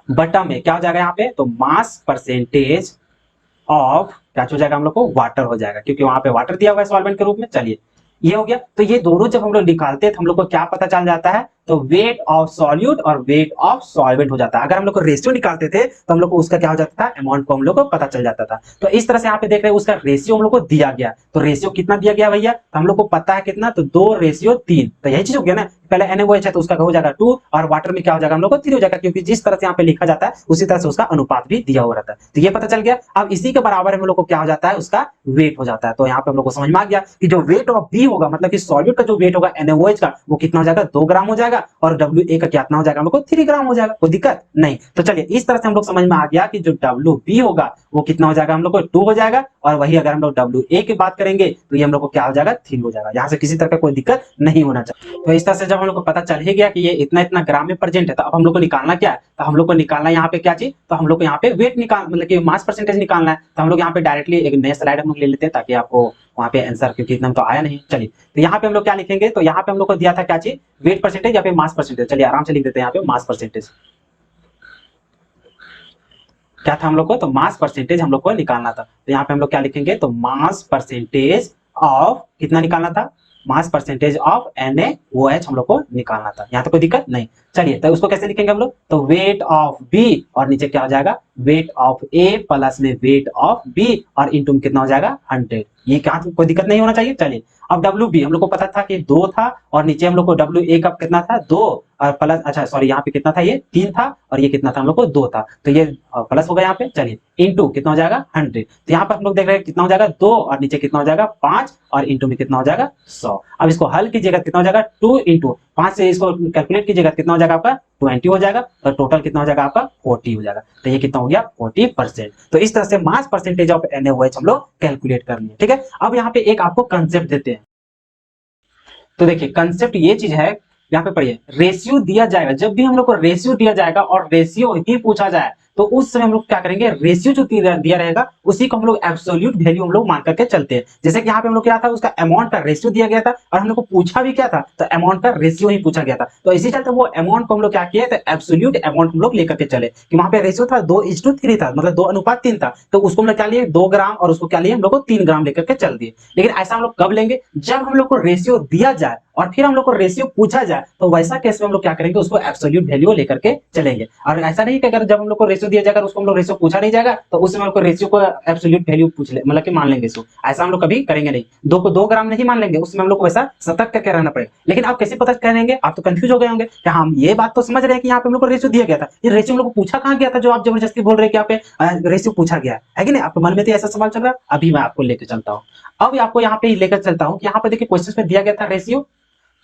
बटा में क्या हो जाएगा यहाँ पे, तो मास परसेंटेज ऑफ क्या हो जाएगा हम लोग को, वाटर हो जाएगा, क्योंकि वहां पे वाटर दिया हुआ है सॉल्वेंट के रूप में। चलिए ये हो गया। तो ये दोनों जब हम लोग निकालते हैं तो हम लोग को क्या पता चल जाता है, तो वेट ऑफ सॉल्यूट और वेट ऑफ सॉल्वेंट हो जाता है। अगर हम लोग को रेशियो निकालते थे तो हम लोग को उसका क्या हो जाता था, अमाउंट को हम लोग को पता चल जाता था। तो इस तरह से यहाँ पे देख रहे हैं उसका रेशियो हम लोग को दिया गया। तो रेशियो कितना दिया गया भैया, तो हम लोग को पता है कितना, तो 2:3। तो यही चीज हो गया ना, पहले NaOH है तो उसका हो जाएगा 2 और वाटर में क्या हो जाएगा हम लोग को 3 हो जाएगा, क्योंकि जिस तरह से यहाँ पे लिखा जाता है उसी तरह से उसका अनुपात भी दिया हुआ रहता है। तो ये पता चल गया। अब इसी के बराबर हम लोग को क्या हो जाता है, उसका वेट हो जाता है। तो यहाँ पे हम लोग को समझ में आ गया कि जो वेट ऑफ बी होगा, मतलब कि सॉल्यूट का जो वेट होगा NaOH का, वो कितना हो जाएगा, 2 ग्राम हो जाएगा, और WA का कितना हो जाएगा हम लोग को 3 ग्राम हो जाएगा। कोई दिक्कत नहीं। तो चलिए इस तरह से हम लोग समझ में आ गया कि जो WB होगा वो कितना हो जाएगा हम लोग को 2 हो जाएगा, और वही अगर हम लोग WA की बात करेंगे तो ये हम लोग को क्या हो जाएगा, 3 हो जाएगा। यहाँ से किसी तरह का कोई दिक्कत नहीं होना चाहिए। तो इस तरह से जब हम लोग को पता चल ही गया कि ये इतना इतना ग्राम में प्रेजेंट है, तो अब हम लोग को निकालना क्या है, तो हम लोग को निकालना यहाँ पे क्या चीज, तो हम लोग को यहाँ पे वेट निकाल, मतलब कि मास परसेंटेज निकालना है। तो हम लोग यहाँ पे डायरेक्टली एक नया स्लाइड हम लोग ले लेते हैं ताकि आपको वहां पे आंसर, क्योंकि इतना तो आया नहीं। चलिए तो यहाँ पे हम लोग क्या लिखेंगे, तो यहाँ पे हम लोग को दिया था क्या चीज, वेट परसेंटेज या फिर मास परसेंटेज। चलिए आराम से लिख देते हैं यहाँ पे मास परसेंटेज। क्या था हम लोग को, तो मास परसेंटेज हम लोग को निकालना था। तो यहाँ पे हम लोग क्या लिखेंगे, तो मास परसेंटेज ऑफ कितना निकालना था, मास परसेंटेज ऑफ NaOH हम लोग को निकालना था। यहाँ तो कोई दिक्कत नहीं। चलिए तो उसको कैसे लिखेंगे हम लोग, तो वेट ऑफ B और नीचे क्या हो जाएगा, वेट ऑफ A प्लस में वेट ऑफ B और इंटू में कितना हो जाएगा 100। ये क्या, कोई दिक्कत नहीं होना चाहिए। चलिए अब WB हम लोग को पता था कि 2 था, और नीचे हम लोग को WA का कितना था 2 और प्लस, अच्छा सॉरी यहाँ पे कितना था, ये 3 था, और ये कितना था हम लोग को 2 था, तो ये प्लस हो गया यहाँ पे। चलिए इंटू कितना हो जाएगा 100। तो यहाँ पर हम लोग देख रहे हैं कितना हो जाएगा 2 और नीचे कितना हो जाएगा 5 और इंटू में कितना हो जाएगा 100। अब इसको हल कीजिएगा कितना हो जाएगा 2 इंटू 5 से इसको कैलकुलेट कीजिएगा कितना हो जाएगा आपका 20 हो जाएगा, और टोटल कितना हो जाएगा आपका 40 हो जाएगा। तो ये कितना हो गया 40%। तो इस तरह से मास परसेंटेज ऑफ NaOH हम लोग कैलकुलेट कर लिए। ठीक है, अब यहाँ पे एक आपको कंसेप्ट देते हैं। तो देखिए कंसेप्ट ये चीज है, यहाँ पे पढ़िए, रेशियो दिया जाएगा, जब भी हम लोग को रेशियो दिया जाएगा और रेशियो ही पूछा जाए तो उस समय हम लोग क्या करेंगे, रेशियो जो दिया रहेगा उसी को हम लोग एब्सोल्यूट वैल्यू हम लोग मान करके चलते हैं। जैसे कि यहाँ पे हम लोग क्या था, उसका अमाउंट का रेशियो दिया गया था और हम लोग को पूछा भी क्या था, तो अमाउंट का रेशियो ही पूछा गया था। तो इसी चलते वो अमाउंट को हम लोग क्या किए, तो एब्सोल्यूट अमाउंट हम लोग लेकर के चले, कि वहां पे रेशियो था 2:3 था, मतलब 2:3 था, तो उसको हम लोग क्या लिए 2 ग्राम, और उसको क्या लिए हम लोग को 3 ग्राम लेकर के चल दिए। लेकिन ऐसा हम लोग कब लेंगे, जब हम लोग को रेशियो दिया जाए और फिर हम लोग को रेशियो पूछा जाए, तो वैसा केस में हम लोग क्या करेंगे, उसको एब्सोल्यूट वैल्यू लेकर के चलेंगे। और ऐसा नहीं कि अगर जब हम लोग को रेशियो दिया जाएगा उसको हम लोग रेशियो पूछा नहीं जाएगा तो उस समय हम लोग को रेशियो को एब्सोल्यूट वैल्यू पूछ ले, मतलब कि मान लेंगे इसको, ऐसा हम लोग कभी करेंगे नहीं। 2 को 2 ग्राम नहीं मान लेंगे, उसमें हम लोग को वैसा सतर्क करके रहना पड़ेगा। लेकिन आप कैसे पता करेंगे, आप तो कंफ्यूज हो गए होंगे कि हम ये बात तो समझ रहे हैं कि यहाँ पे हम लोग को रेशियो दिया गया था, ये रेशियो हम लोग को पूछा कहाँ गया था, जो आप जबरदस्ती बोल रहे हैं कि यहाँ पे रेशियो पूछा गया है कि नहीं, आपके मन में तो ऐसा सवाल चल रहा है। अभी मैं आपको लेकर चलता हूँ, अब आपको यहाँ पे लेकर चलता हूँ कि यहाँ पे देखिए क्वेश्चन में दिया गया था रेशियो,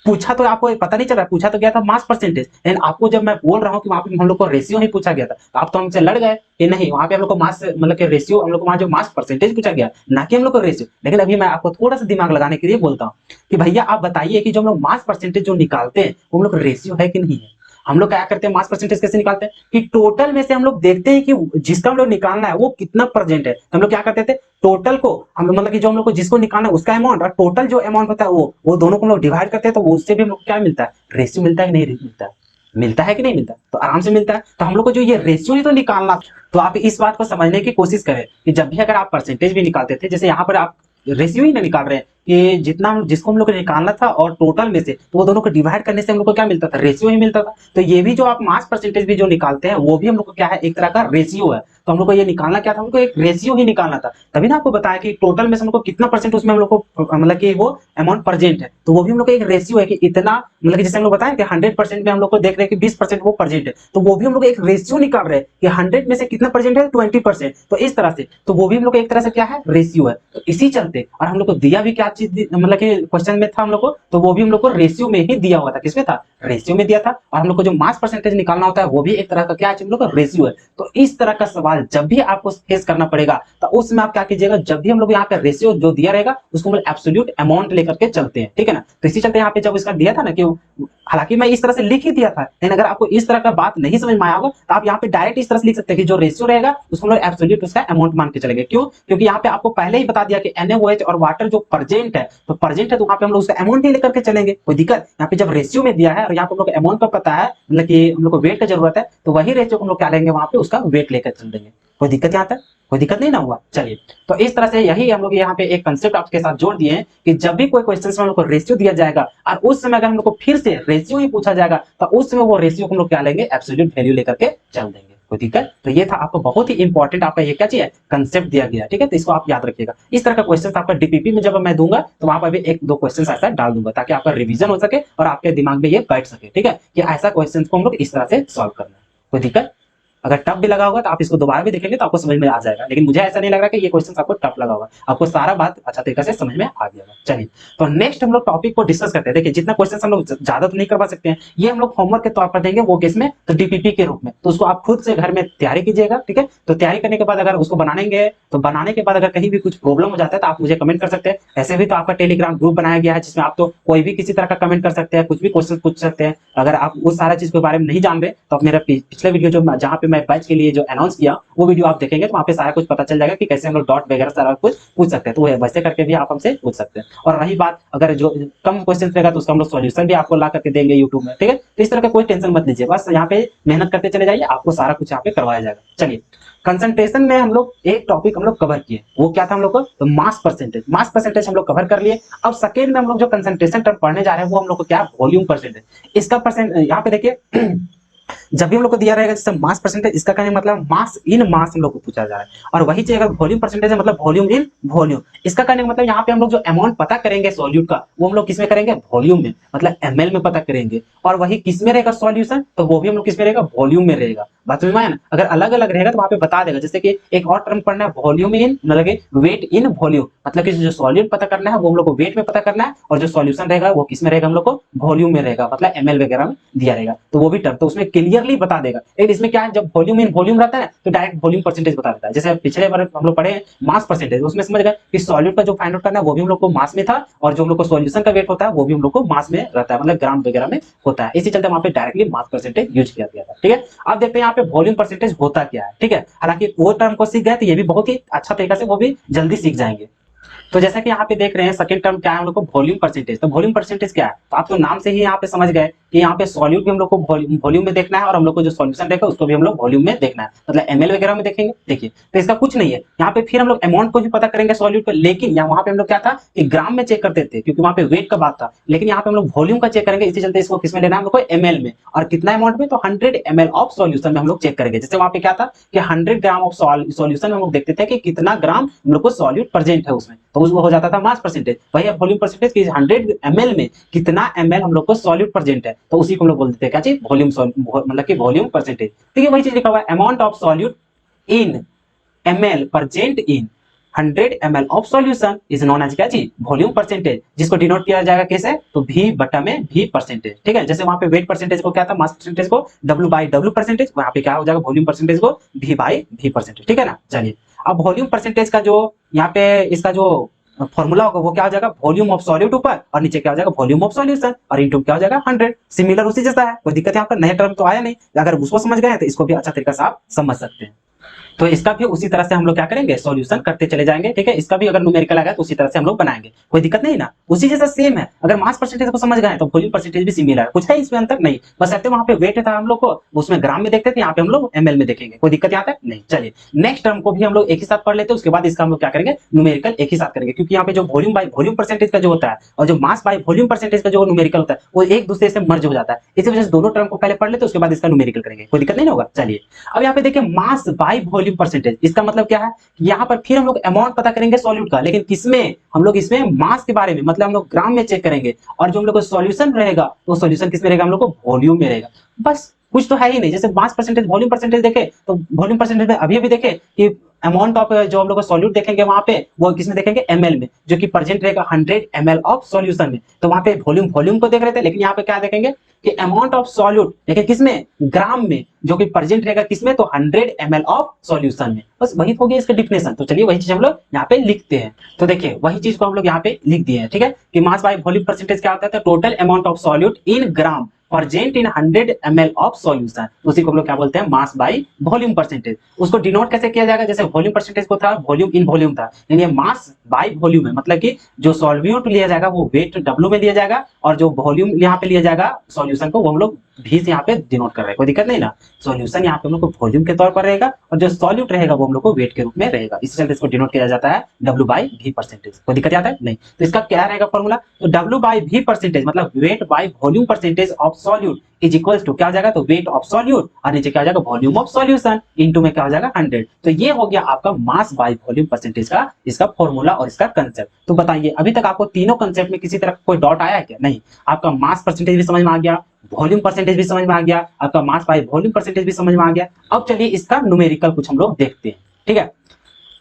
पूछा तो आपको पता नहीं चल रहा, पूछा तो गया था मास परसेंटेज, लेकिन आपको जब मैं बोल रहा हूँ कि वहां पे हम लोग को रेशियो ही पूछा गया था, तो आप तो हमसे लड़ गए कि नहीं, वहां पे हम लोग को मास, मतलब कि रेशियो, हम लोग को वहां जो मास परसेंटेज पूछा गया ना कि हम लोग को रेशियो। लेकिन अभी मैं आपको थोड़ा सा दिमाग लगाने के लिए बोलता हूँ कि भैया आप बताइए कि जो हम लोग मास परसेंटेज जो निकालते हैं वो हम लोग रेशियो है कि नहीं है। हम लोग क्या करते हैं, मास परसेंटेज कैसे निकालते हैं कि टोटल में से हम लोग देखते हैं कि जिसका हम लोग निकालना है वो कितना प्रेजेंट है। तो हम लोग क्या करते थे, टोटल को हम लोग, मतलब कि जो हम लोग को जिसको निकालना है उसका अमाउंट और टोटल जो अमाउंट होता है वो दोनों को हम लोग डिवाइड करते हैं, तो उससे भी हम लोग क्या मिलता है, रेशियो मिलता है कि नहीं मिलता है, मिलता है कि नहीं मिलता, तो आराम से मिलता है। तो हम लोग को जो ये रेशियो ही तो निकालना, तो आप इस बात को समझने की कोशिश करें कि जब भी अगर आप परसेंटेज भी निकालते थे, जैसे यहाँ पर आप रेशियो ही ना निकाल रहे हैं कि जितना जिसको हम लोग को निकालना था और टोटल में से तो वो दोनों को डिवाइड करने से हम लोग को क्या मिलता था, रेशियो ही मिलता था। तो ये भी जो आप मास परसेंटेज भी जो निकालते हैं वो भी हम लोग को क्या है, एक तरह का रेशियो है। तो हम लोग को ये निकालना क्या था, हमको एक रेशियो ही निकालना था। तभी ना आपको बताया कि टोटल में से हम लोग को कितना परसेंट उसमें हम लोग को मतलब कि वो अमाउंट प्रेजेंट है, तो वो भी हम लोग का एक रेशियो है कि इतना, मतलब कि जैसे हम लोग बताएं कि 100% में हम लोग को देख रहे हैं कि 20% वो प्रेजेंट है, तो वो भी हम लोग एक रेशियो निकाल रहे हैं कि 100 में से कितना प्रेजेंट है, 20%। तो इस तरह से तो वो भी हम लोग एक तरह से क्या है, रेशियो है। तो इसी चलते और हम लोग को दिया भी क्या चीज, मतलब कि क्वेश्चन में था हम लोग को, तो वो भी हम लोग को रेशियो में ही दिया हुआ था। किसमें था, रेशियो में दिया था। और हम लोग को जो मास परसेंटेज निकालना होता है वो भी एक तरह का क्या है, हम लोग का रेशियो है। तो इस तरह का सवाल जब भी आपको फेस करना पड़ेगा तो उसमें आप क्या कीजिएगा, जब भी हम लोग यहाँ पे रेशियो जो दिया रहेगा उसको हम एब्सोल्यूट अमाउंट लेकर के चलते हैं, ठीक है ना। तो इसी चलते यहाँ पे जब इसका दिया था ना कि हालांकि मैं इस तरह से लिख ही दिया था, लेकिन अगर आपको इस तरह का बात नहीं समझ में आया होगा तो आप यहाँ पे डायरेक्ट इस तरह से लिख सकते हैं कि जो रेशियो रहेगा उसको हम लोग एब्सोल्यूट उसका अमाउंट मान के चलेंगे। क्यों, क्योंकि यहाँ पे आपको पहले ही बता दिया कि NaOH और वाटर जो प्रेजेंट है, तो प्रेजेंट है तो वहां पे हम लोग उसका अमाउंट ही लेकर के चलेंगे, कोई दिक्कत। यहाँ पे जब रेशियो में दिया है और यहाँ पे हम लोग अमाउंट का पता है, मतलब कि हम लोग को वेट का जरूरत है, तो वही रेशियो को हम लोग क्या लेंगे, वहां पे उसका वेट लेकर चल देंगे। कोई दिक्कत यहाँ तक, कोई दिक्कत नहीं ना हुआ। चलिए, तो इस तरह से यही हम लोग यहाँ पे एक कंसेप्ट आपके साथ जोड़ दिए हैं कि जब भी कोई क्वेश्चन में हम लोग को रेशियो दिया जाएगा और उस समय अगर हम लोग को फिर से रेशियो ही पूछा जाएगा तो उस समय वो रेशियो को हम लोग क्या लेंगे, एब्सोल्यूट वैल्यू लेकर के चल देंगे। कोई दिक्कत। तो ये था आपको बहुत ही इंपॉर्टेंट आपका ये क्या चाहिए, कंसेप्ट दिया गया, ठीक है। तो इसको आप याद रखिएगा। इस तरह का क्वेश्चन आपका डीपीपी में जब मैं दूंगा तो वहां पर भी एक दो क्वेश्चन ऐसा डाल दूंगा ताकि आपका रिवीजन हो सके और आपके दिमाग में ये बैठ सके, ठीक है, कि ऐसा क्वेश्चन को हम लोग इस तरह से सॉल्व करना है। कोई दिक्कत। अगर टफ भी लगा होगा तो आप इसको दोबारा भी देखेंगे तो आपको समझ में आ जाएगा, लेकिन मुझे ऐसा नहीं लग रहा कि ये क्वेश्चन आपको टफ लगा होगा, आपको सारा बात अच्छा तरीके से समझ में आ गया। चलिए, तो नेक्स्ट हम लोग टॉपिक को डिस्कस करते हैं। देखिए, जितना क्वेश्चन हम लोग ज्यादा तो नहीं करवा सकते हैं, ये हम लोग होमवर्क के तौर पर देंगे, वो किस में, तो डीपीपी के रूप में। तो उसको आप खुद से घर में तैयारी कीजिएगा, ठीक है। तो तैयारी करने के बाद अगर उसको बनाएंगे तो बनाने के बाद अगर कहीं भी कुछ प्रॉब्लम हो जाता है तो आप मुझे कमेंट कर सकते हैं। ऐसे भी तो आपका टेलीग्राम ग्रुप बनाया गया है जिसमें आप तो कोई भी किसी तरह का कमेंट कर सकते हैं, कुछ भी क्वेश्चन पूछ सकते हैं। अगर आप उस सारा चीज के बारे में नहीं जान रहे तो आप मेरा पिछले वीडियो जो जहां पे मैं बैच के लिए जो अनाउंस किया वो वीडियो आप देखेंगे तो वहां पे सारा कुछ पता चल जाएगा कि कैसे हम लोग डॉट वगैरह सारा कुछ पूछ सकते हैं। तो वैसे करके भी आप हमसे पूछ सकते हैं। और रही बात अगर जो कम क्वेश्चन रहेगा तो उसका हम लोग सॉल्यूशन भी आपको ला करके देंगे यूट्यूब में, ठीक है। तो इस तरह का कोई टेंशन मत लीजिए, बस यहाँ पे मेहनत करते चले जाइए, आपको सारा कुछ यहाँ पे करवाया जाएगा। चलिए, कंसंट्रेशन में हम लोग एक टॉपिक हम लोग कवर किए, वो क्या था हम लोग को, तो मास परसेंटेज। मास परसेंटेज हम लोग कवर कर लिए। अब सेकेंड में हम लोग जो कंसंट्रेशन टर्म पढ़ने जा रहे हैं वो हम लोग को क्या, वॉल्यूम परसेंटेज। इसका परसेंट यहाँ पे देखिए जब भी हम लोग को दिया रहेगा जैसे मास परसेंटेज, इसका कहने मतलब मास इन मास हम लोग को पूछा जा रहा है। और वही चीज अगर वॉल्यूम परसेंटेज है मतलब वॉल्यूम इन वॉल्यूम, इसका कहने मतलब यहाँ पे हम लोग जो अमाउंट पता करेंगे सॉल्यूट का वो हम लोग किसमें करेंगे, वॉल्यूम में, मतलब ml में पता करेंगे। और वही किसमें रहेगा सॉल्यूशन, तो वो भी हम लोग किसमें रहेगा, वॉल्यूम में रहेगा। बात समझ में आया ना। अगर अलग अलग रहेगा तो वहां पे बता देगा, जैसे कि एक और टर्म पढ़ना है वॉल्यूम इन, मतलब वेट इन वॉल्यूम, मतलब कि जो सॉल्यूट पता करना है वो हम लोग को वेट में पता करना है, और जो सॉल्यूशन रहेगा वो किसमें रहेगा, हम लोग को वॉल्यूम में रहेगा, मतलब ml वगैरह में दिया रहेगा। तो वो भी टर्म तो उसमें क्लियरली बता देगा। लेकिन इसमें क्या है, जब वॉल्यूम इन वॉल्यूम रहता है तो डायरेक्ट वॉल्यूम परसेंटेज बता देता है। जैसे पिछले बार हम लोग पढ़े मास परसेंटेज, उसमें समझ गए कि सॉल्यूट का जो फाइंड आउट करना है वो भी हम लोग को मास में था, और जो हम लोग को सॉल्यूशन का वेट होता है वो भी हम लोग को मास में रहता है, मतलब ग्राम वगैरह में होता है। इसी चलते वहां पे डायरेक्टली मास परसेंटेज यूज किया गया था, ठीक है। अब देखते हैं यहाँ पे वॉल्यूम परसेंटेज होता क्या है, ठीक है। हालांकि वो टर्म को सीख गए तो ये भी बहुत ही अच्छा तरीका से वो भी जल्दी सीख जाएंगे। तो जैसा कि यहाँ पे देख रहे हैं सेकंड टर्म क्या है हम लोग को, वॉल्यूम परसेंटेज। तो वॉल्यूम परसेंटेज क्या है, तो आप तो नाम से ही यहाँ पे समझ गए कि यहाँ पे सॉल्यूट भी हम लोग को वॉल्यूम में देखना है, और हम लोग को जो सॉल्यूशन रहेगा उसको भी हम लोग वॉल्यूम में देखना है, मतलब ml वगैरह में देखेंगे। देखिए, तो इसका कुछ नहीं है, यहाँ पे फिर हम लोग अमाउंट को भी पता करेंगे सॉल्यूट को, लेकिन यहाँ वहाँ पे हम लोग क्या था कि ग्राम में चेक करते थे क्योंकि वहाँ पे वेट का बात था, लेकिन यहाँ पे हम लोग वॉल्यूम का चेक करेंगे। इसी चलते इसको किसमें लेना है हम लोग को, ml में। और कितना अमाउंट में, तो 100 ml ऑफ सॉल्यूशन में हम लोग चेक करेंगे। जैसे वहाँ पे क्या था कि 100 ग्राम ऑफ सॉल्यूशन में हम लोग देखते थे कि कितना ग्राम हम लोग को सॉल्यूट प्रेजेंट है उसमें, तो उसको हो जाता था मास परसेंटेज। वही अब वॉल्यूम परसेंटेज की 100 ml में कितना ml हम लोग को सॉल्यूट प्रेजेंट है, तो उसी को हम लोग बोल देते हैं क्या चीज, वॉल्यूम, मतलब कि वॉल्यूम परसेंटेज। ठीक है, वही चीज लिखा हुआ है, amount of solute in ml present in 100 ml of solution is known as क्या चीज, वॉल्यूम परसेंटेज, जिसको डिनोट किया जाएगा कैसे, तो v बटा में v परसेंटेज। ठीक है, जैसे वहां पे वेट परसेंटेज को क्या था, मास परसेंटेज को w बाई w परसेंटेज, वहां पे क्या हो जाएगा वॉल्यूम परसेंटेज को v बाई v परसेंटेज। ठीक है ना। चलिए, अब वॉल्यूम परसेंटेज का जो यहाँ पे इसका जो फॉर्मूला होगा वो क्या हो जाएगा, वॉल्यूम ऑफ सॉल्यूट ऊपर और नीचे क्या हो जाएगा, वॉल्यूम ऑफ सॉल्यूशन, और इनटू क्या हो जाएगा 100। सिमिलर उसी जैसा है, कोई दिक्कत यहाँ पर नया टर्म तो आया नहीं। अगर उसको समझ गए तो इसको भी अच्छा तरीका से आप समझ सकते हैं। तो इसका भी उसी तरह से हम लोग क्या करेंगे, सॉल्यूशन करते चले जाएंगे। ठीक है, इसका भी अगर न्यूमेरिकल आएगा तो उसी तरह से हम लोग बनाएंगे, कोई दिक्कत नहीं ना, उसी जैसा सेम है। अगर मास परसेंटेज को समझ गए तो वॉल्यूम परसेंटेज भी सिमिलर है, कुछ है इसमें अंतर नहीं, बस ऐसे वहां पे वेट था हम लोग को उसमें ग्राम में देखते थे, यहाँ पे हम लोग एमएल में देखेंगे, कोई दिक्कत यहाँ तक नहीं। चलिए नेक्स्ट टर्म को भी हम लोग एक ही साथ पढ़ लेते हैं, उसके बाद इसका हम लोग क्या करेंगे, न्यूमेरिकल एक ही साथ करेंगे, क्योंकि यहाँ पे जो वॉल्यूम बाय वॉल्यूम परसेंटेज का जो होता है और जो मास बाय वॉल्यूम परसेंटेज का जो न्यूमेरिकल होता है वो एक दूसरे से मर्ज हो जाता है, इसी वजह से दोनों टर्म को पहले पढ़ लेते हैं, उसके बाद इसका न्यूमेरिकल करेंगे, कोई दिक्कत नहीं होगा। चलिए अब यहाँ पे देखिए मास बाय वॉल्यूम परसेंटेज, इसका मतलब क्या है, यहाँ पर फिर हम लोग अमाउंट पता करेंगे सॉल्यूट का, लेकिन किसमें, हम लोग इसमें मास के बारे में, मतलब हम लोग ग्राम में चेक करेंगे, और जो हम लोग को सॉल्यूशन रहेगा तो सॉल्यूशन किस में रहेगा, हम लोग को वॉल्यूम में रहेगा। बस कुछ तो है ही नहीं, जैसे मास परसेंटेज वॉल्यूम परसेंटेज देखे तो वॉल्यूम परसेंटेज में अभी देखे कि अमाउंट ऑफ जो हम लोग सॉल्यूट देखेंगे वहां पे वो किसमें देखेंगे, एमएल में, जो कि प्रेजेंट रहेगा 100 ml ऑफ सॉल्यूशन में। तो वहां पे वॉल्यूम वॉल्यूम को देख रहे थे, लेकिन यहाँ पे क्या देखेंगे कि अमाउंट ऑफ सॉल्यूट देखें किसमें, ग्राम में, जो कि प्रेजेंट रहेगा किसमें, तो 100 ml ऑफ सॉल्यूशन में। बस वही हो गया इसका डिफिनेशन। तो चलिए वही चीज हम लोग यहाँ पे लिखते हैं। तो देखिए वही चीज को हम लोग यहाँ पे लिख दिए हैं, ठीक है, कि मास बाय वॉल्यूम परसेंटेज क्या होता है, total amount of solute in gram present in 100 ml of solution, उसी को हम लोग क्या बोलते हैं, मास बाय वॉल्यूम परसेंटेज। उसको डिनोट कैसे किया जाएगा, जैसे वॉल्यूम परसेंटेज को था वॉल्यूम इन वॉल्यूम था, यानी ये मास बाय वॉल्यूम है, मतलब कि जो सॉल्यूट लिया जाएगा वो वेट डब्ल्यू में लिया जाएगा, और जो वॉल्यूम यहाँ पे लिया जाएगा सॉल्यूशन को वो हम लोग भी से यहाँ पे डिनोट कर रहे हैं, कोई दिक्कत नहीं ना। सॉल्यूशन यहाँ पे हम लोग को वॉल्यूम के तौर पर रहेगा और जो सॉल्यूट रहेगा वो हम लोग को वेट के रूप में रहेगा, इसी चलते इसको डिनोट किया जाता है W बाई V परसेंटेज। कोई दिक्कत आता है नहीं। तो इसका क्या रहेगा फॉर्मूला, तो W बाई V परसेंटेज मतलब weight by volume percentage of solute is equal to क्या हो जाएगा, तो वेट ऑफ सॉल्यूट और नीचे क्या हो जाएगा, वॉल्यूम ऑफ सॉल्यूशन इनटू में क्या हो जाएगा 100। तो ये हो गया आपका मास बाय वॉल्यूम परसेंटेज का इसका फॉर्मूला और इसका कंसेप्ट। तो बताइए अभी तक आपको तीनों कंसेप्ट में किसी तरह कोई डॉट आया है क्या, नहीं। आपका मास परसेंटेज भी समझ में आ गया, वॉल्यूम परसेंटेज भी समझ में आ गया, आपका मास बाय वॉल्यूम परसेंटेज भी समझ में आ गया। अब चलिए इसका न्यूमेरिकल कुछ हम लोग देखते हैं, ठीक है।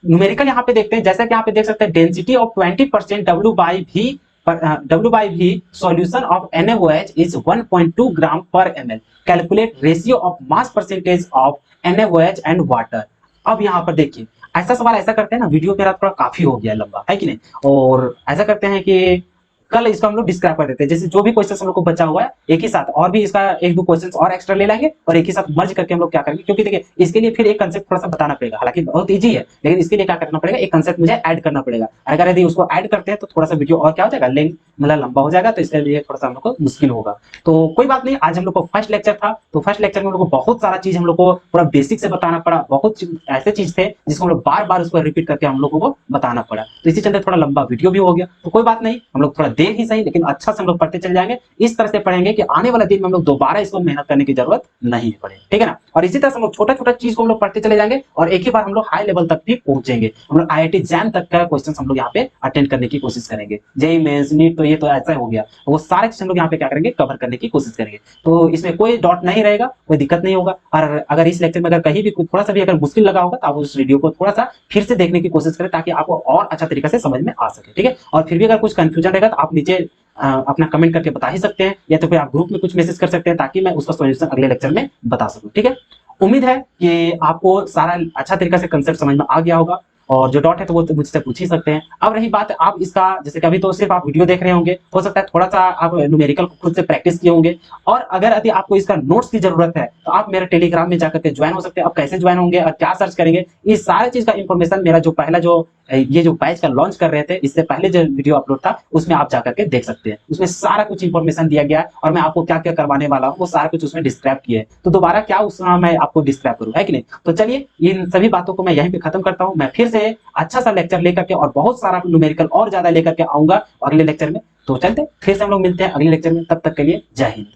न्यूमेरिकल यहाँ पे देखते हैं, जैसा कि यहाँ पे देख सकते हैं density of 20% W by V solution of NaOH is 1.2 gram per ml. Calculate ratio of mass percentage of NaOH and water. अब यहाँ पर देखिए ऐसा सवाल ऐसा करते हैं ना, वीडियो मेरा थोड़ा काफी हो गया लंबा है कि नहीं, और ऐसा करते हैं कि कल इसको हम लोग डिस्क्राइब कर देते हैं, जैसे जो भी क्वेश्चन हम लोग को बचा हुआ है एक ही साथ, और भी इसका एक दो क्वेश्चन और एक्स्ट्रा ले लेंगे और एक ही साथ मर्ज करके हम लोग क्या करेंगे, क्योंकि देखिए इसके लिए फिर एक कंसेप्ट थोड़ा सा बताना पड़ेगा, हालांकि बहुत इजी है, लेकिन इसके लिए क्या करना पड़ेगा, एक कंसेप्ट मुझे ऐड करना पड़ेगा। अगर यदि उसको ऐड करते हैं तो थोड़ा सा वीडियो और क्या हो जाएगा, लेंथ मतलब लंबा हो जाएगा, तो इसके लिए थोड़ा सा हम लोग को मुश्किल होगा। तो कोई बात नहीं, आज हम लोग को फर्स्ट लेक्चर था, तो फर्स्ट लेक्चर में हम लोग को बहुत सारा चीज हम लोग को पूरा बेसिक से बताना पड़ा, बहुत ऐसे चीज थे जिसको हम लोग बार बार उसको रिपीट करके हम लोगों को बताना पड़ा, तो इसी चलते थोड़ा लंबा वीडियो भी हो गया। तो कोई बात नहीं, हम लोग थोड़ा देर ही सही लेकिन अच्छा से हम लोग पढ़ते चले जाएंगे, इस तरह से पढ़ेंगे कि आने वाले दिन में हम लोग दोबारा इसको मेहनत करने की जरूरत नहीं पड़े, ठीक है ना। और इसी तरह से हम लोग छोटा छोटा चीज को हम लोग पढ़ते चले जाएंगे और एक ही बार हम लोग हाई लेवल तक भी पहुंचेंगे। हम लोग IIT जैम तक का क्वेश्चन हम लोग यहाँ पे अटेंड करने की कोशिश करेंगे, जेईई मेंस नीट तो ये तो ऐसा हो गया, वो सारे चीज हम लोग यहाँ पे क्या करेंगे, कवर करने की कोशिश करेंगे। तो इसमें कोई डॉट नहीं रहेगा, कोई दिक्कत नहीं होगा। और अगर इस लेक्चर में अगर कहीं भी थोड़ा सा भी अगर मुश्किल लगा होगा तो आप उस वीडियो को थोड़ा सा फिर से देखने की कोशिश करें, ताकि आपको और अच्छा तरीके से समझ में आ सके, ठीक है। और फिर भी अगर कुछ कंफ्यूजन रहेगा तो आप नीचे अपना कमेंट करके बता ही सकते हैं, या तो फिर आप ग्रुप में कुछ मैसेज कर सकते हैं, ताकि मैं उसका सॉल्यूशन अगले लेक्चर में बता सकूं, ठीक है। उम्मीद है कि आपको सारा अच्छा तरीके से कंसेप्ट समझ में आ गया होगा, और जो डॉट है तो वो तो मुझसे पूछ ही सकते हैं। अब रही बात आप इसका, जैसे कि अभी तो सिर्फ आप वीडियो देख रहे होंगे, हो सकता है थोड़ा सा आप न्यूमेरिकल को खुद से प्रैक्टिस किए होंगे, और अगर यदि आपको इसका नोट्स की जरूरत है तो आप मेरे टेलीग्राम में जाकर के ज्वाइन हो सकते हैं। अब कैसे ज्वाइन होंगे और क्या सर्च करेंगे, इस सारे चीज का इंफॉर्मेशन मेरा जो पहला जो ये जो बैच का लॉन्च कर रहे थे इससे पहले जो वीडियो अपलोड था उसमें आप जाकर के देख सकते हैं, उसमें सारा कुछ इंफॉर्मेशन दिया गया है, और मैं आपको क्या क्या करवाने वाला हूँ वो सारा कुछ उसमें डिस्क्राइब किया है। तो दोबारा क्या उसमें मैं आपको डिस्क्राइब करूँ, है कि नहीं। तो चलिए इन सभी बातों को मैं यहीं पे खत्म करता हूँ, मैं फिर से अच्छा सा लेक्चर लेकर के और बहुत सारा न्यूमेरिकल और ज्यादा लेकर के आऊंगा अगले लेक्चर में। तो चलते फिर से हम लोग मिलते हैं अगले लेक्चर में, तब तक के लिए जय हिंद।